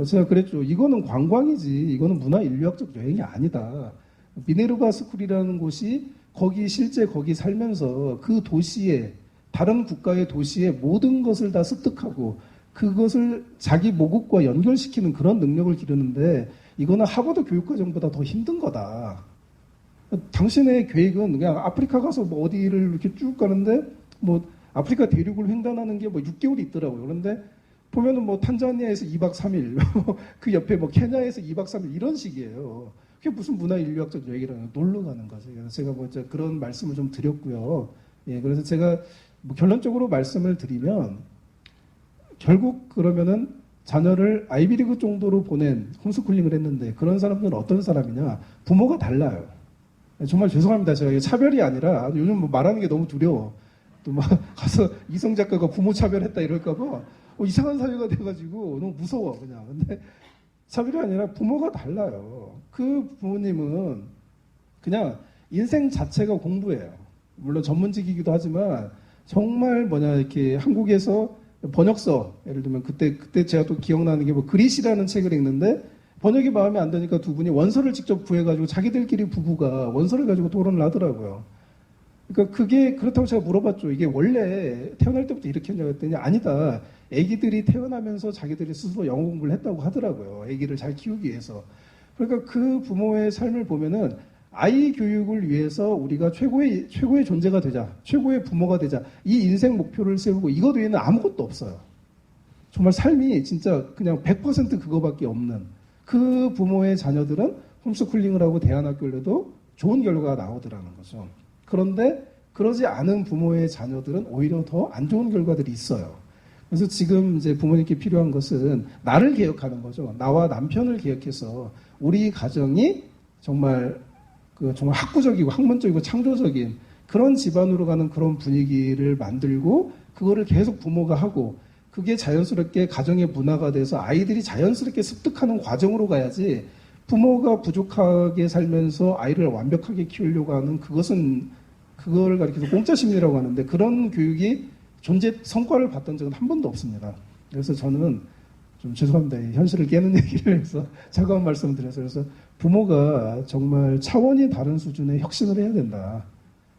제가 그랬죠. 이거는 관광이지 이거는 문화인류학적 여행이 아니다. 미네르바 스쿨이라는 곳이 실제 거기 살면서 그 도시에 다른 국가의 도시에 모든 것을 다 습득하고 그것을 자기 모국과 연결시키는 그런 능력을 기르는데 이거는 하버드 교육과정보다 더 힘든 거다. 당신의 계획은 그냥 아프리카 가서 뭐 어디를 이렇게 쭉 가는데 뭐 아프리카 대륙을 횡단하는 게 뭐 6개월이 있더라고요. 그런데 보면은 뭐 탄자니아에서 2박 3일, 그 옆에 뭐 케냐에서 2박 3일 이런 식이에요. 그게 무슨 문화인류학적 여행이라는 놀러 가는 거죠. 그래서 제가 뭐 그런 말씀을 좀 드렸고요. 예, 그래서 제가 뭐 결론적으로 말씀을 드리면 결국 그러면은 자녀를 아이비리그 정도로 보낸 홈스쿨링을 했는데 그런 사람들은 어떤 사람이냐? 부모가 달라요. 정말 죄송합니다. 제가 차별이 아니라 요즘 뭐 말하는 게 너무 두려워. 또 막 가서 이성 작가가 부모 차별했다 이럴까봐 이상한 사회가 돼가지고 너무 무서워 그냥. 근데 차별이 아니라 부모가 달라요. 그 부모님은 그냥 인생 자체가 공부예요. 물론 전문직이기도 하지만 정말 이렇게 한국에서 번역서 예를 들면 그때 제가 또 기억나는 게 뭐 그릿이라는 책을 읽는데 번역이 마음에 안 드니까 두 분이 원서를 직접 구해가지고 자기들끼리 부부가 원서를 가지고 토론을 하더라고요. 그러니까 그게 그렇다고 제가 물어봤죠. 이게 원래 태어날 때부터 이렇게 했냐고 했더니 아니다. 아기들이 태어나면서 자기들이 스스로 영어 공부를 했다고 하더라고요. 아기를 잘 키우기 위해서. 그러니까 그 부모의 삶을 보면은 아이 교육을 위해서 우리가 최고의 존재가 되자. 최고의 부모가 되자. 이 인생 목표를 세우고 이것 외에는 아무것도 없어요. 정말 삶이 진짜 그냥 100% 그거밖에 없는 그 부모의 자녀들은 홈스쿨링을 하고 대안학교를 해도 좋은 결과가 나오더라는 거죠. 그런데 그러지 않은 부모의 자녀들은 오히려 더 안 좋은 결과들이 있어요. 그래서 지금 이제 부모님께 필요한 것은 나를 개혁하는 거죠. 나와 남편을 개혁해서 우리 가정이 정말 정말 학구적이고 학문적이고 창조적인 그런 집안으로 가는 그런 분위기를 만들고 그거를 계속 부모가 하고 그게 자연스럽게 가정의 문화가 돼서 아이들이 자연스럽게 습득하는 과정으로 가야지 부모가 부족하게 살면서 아이를 완벽하게 키우려고 하는 그거를 가리켜서 공짜 심리라고 하는데 그런 교육이 성과를 봤던 적은 한 번도 없습니다. 그래서 저는 좀 죄송합니다. 현실을 깨는 얘기를 해서 차가운 말씀을 드려서 그래서 부모가 정말 차원이 다른 수준의 혁신을 해야 된다.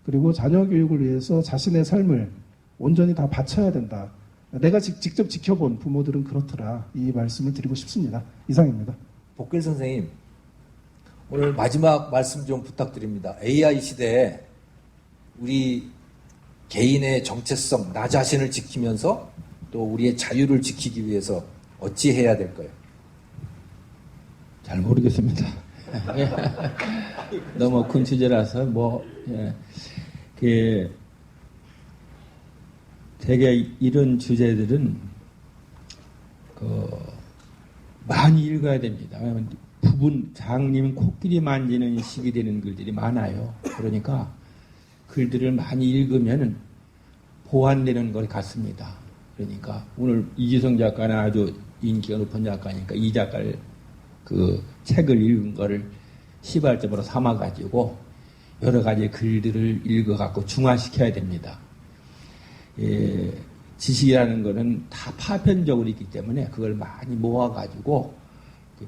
그리고 자녀 교육을 위해서 자신의 삶을 온전히 다 바쳐야 된다. 내가 직접 지켜본 부모들은 그렇더라. 이 말씀을 드리고 싶습니다. 이상입니다. 복길 선생님, 오늘 마지막 말씀 좀 부탁드립니다. AI 시대에 우리 개인의 정체성, 나 자신을 지키면서 또 우리의 자유를 지키기 위해서 어찌 해야 될까요? 잘 모르겠습니다. 너무 큰 주제라서 되게 이런 주제들은 많이 읽어야 됩니다. 그분 장님 코끼리 만지는 식이 되는 글들이 많아요. 그러니까 글들을 많이 읽으면 보완되는 것 같습니다. 그러니까 오늘 이지성 작가는 아주 인기가 높은 작가니까 이 작가를 그 책을 읽은 거를 시발점으로 삼아가지고 여러 가지 글들을 읽어갖고 중화시켜야 됩니다. 예, 지식이라는 거는 다 파편적으로 있기 때문에 그걸 많이 모아가지고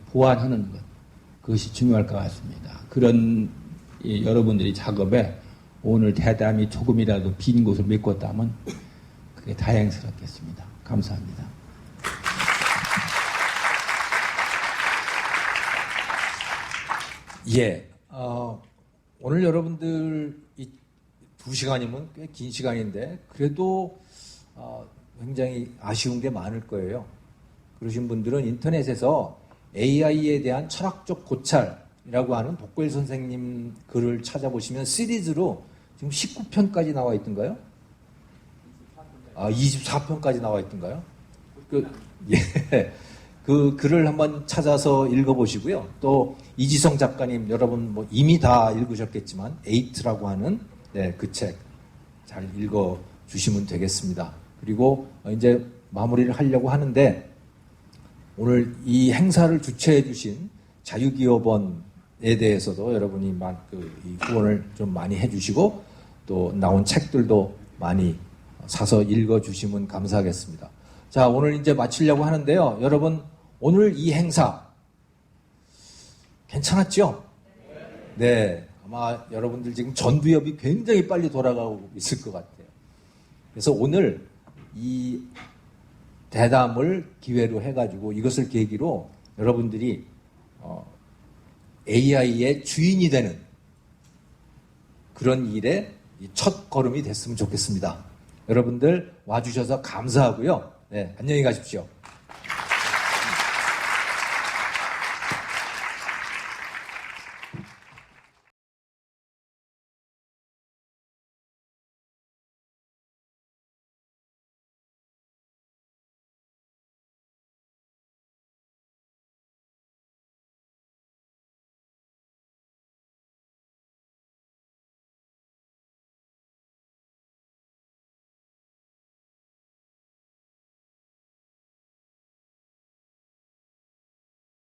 보완하는 것, 그것이 중요할 것 같습니다. 그런 여러분들이 작업에 오늘 대담이 조금이라도 빈 곳을 메꿨다면 그게 다행스럽겠습니다. 감사합니다. 예, 오늘 여러분들 이 2시간이면 꽤 긴 시간인데 그래도 굉장히 아쉬운 게 많을 거예요. 그러신 분들은 인터넷에서 AI에 대한 철학적 고찰이라고 하는 복고일 선생님 글을 찾아보시면 시리즈로 지금 19편까지 나와 있던가요? 24편까지 나와 있던가요? 예. 그 글을 한번 찾아서 읽어보시고요. 또 이지성 작가님 여러분 뭐 이미 다 읽으셨겠지만 에이트라고 하는 그 책 잘 읽어주시면 되겠습니다. 그리고 이제 마무리를 하려고 하는데 오늘 이 행사를 주최해 주신 자유기업원에 대해서도 여러분이 이 후원을 좀 많이 해주시고 또 나온 책들도 많이 사서 읽어주시면 감사하겠습니다. 자, 오늘 이제 마치려고 하는데요. 여러분, 오늘 이 행사 괜찮았죠? 네. 아마 여러분들 지금 전두엽이 굉장히 빨리 돌아가고 있을 것 같아요. 그래서 오늘 이 대담을 기회로 해가지고 이것을 계기로 여러분들이 AI의 주인이 되는 그런 일에 첫 걸음이 됐으면 좋겠습니다. 여러분들 와주셔서 감사하고요. 네, 안녕히 가십시오.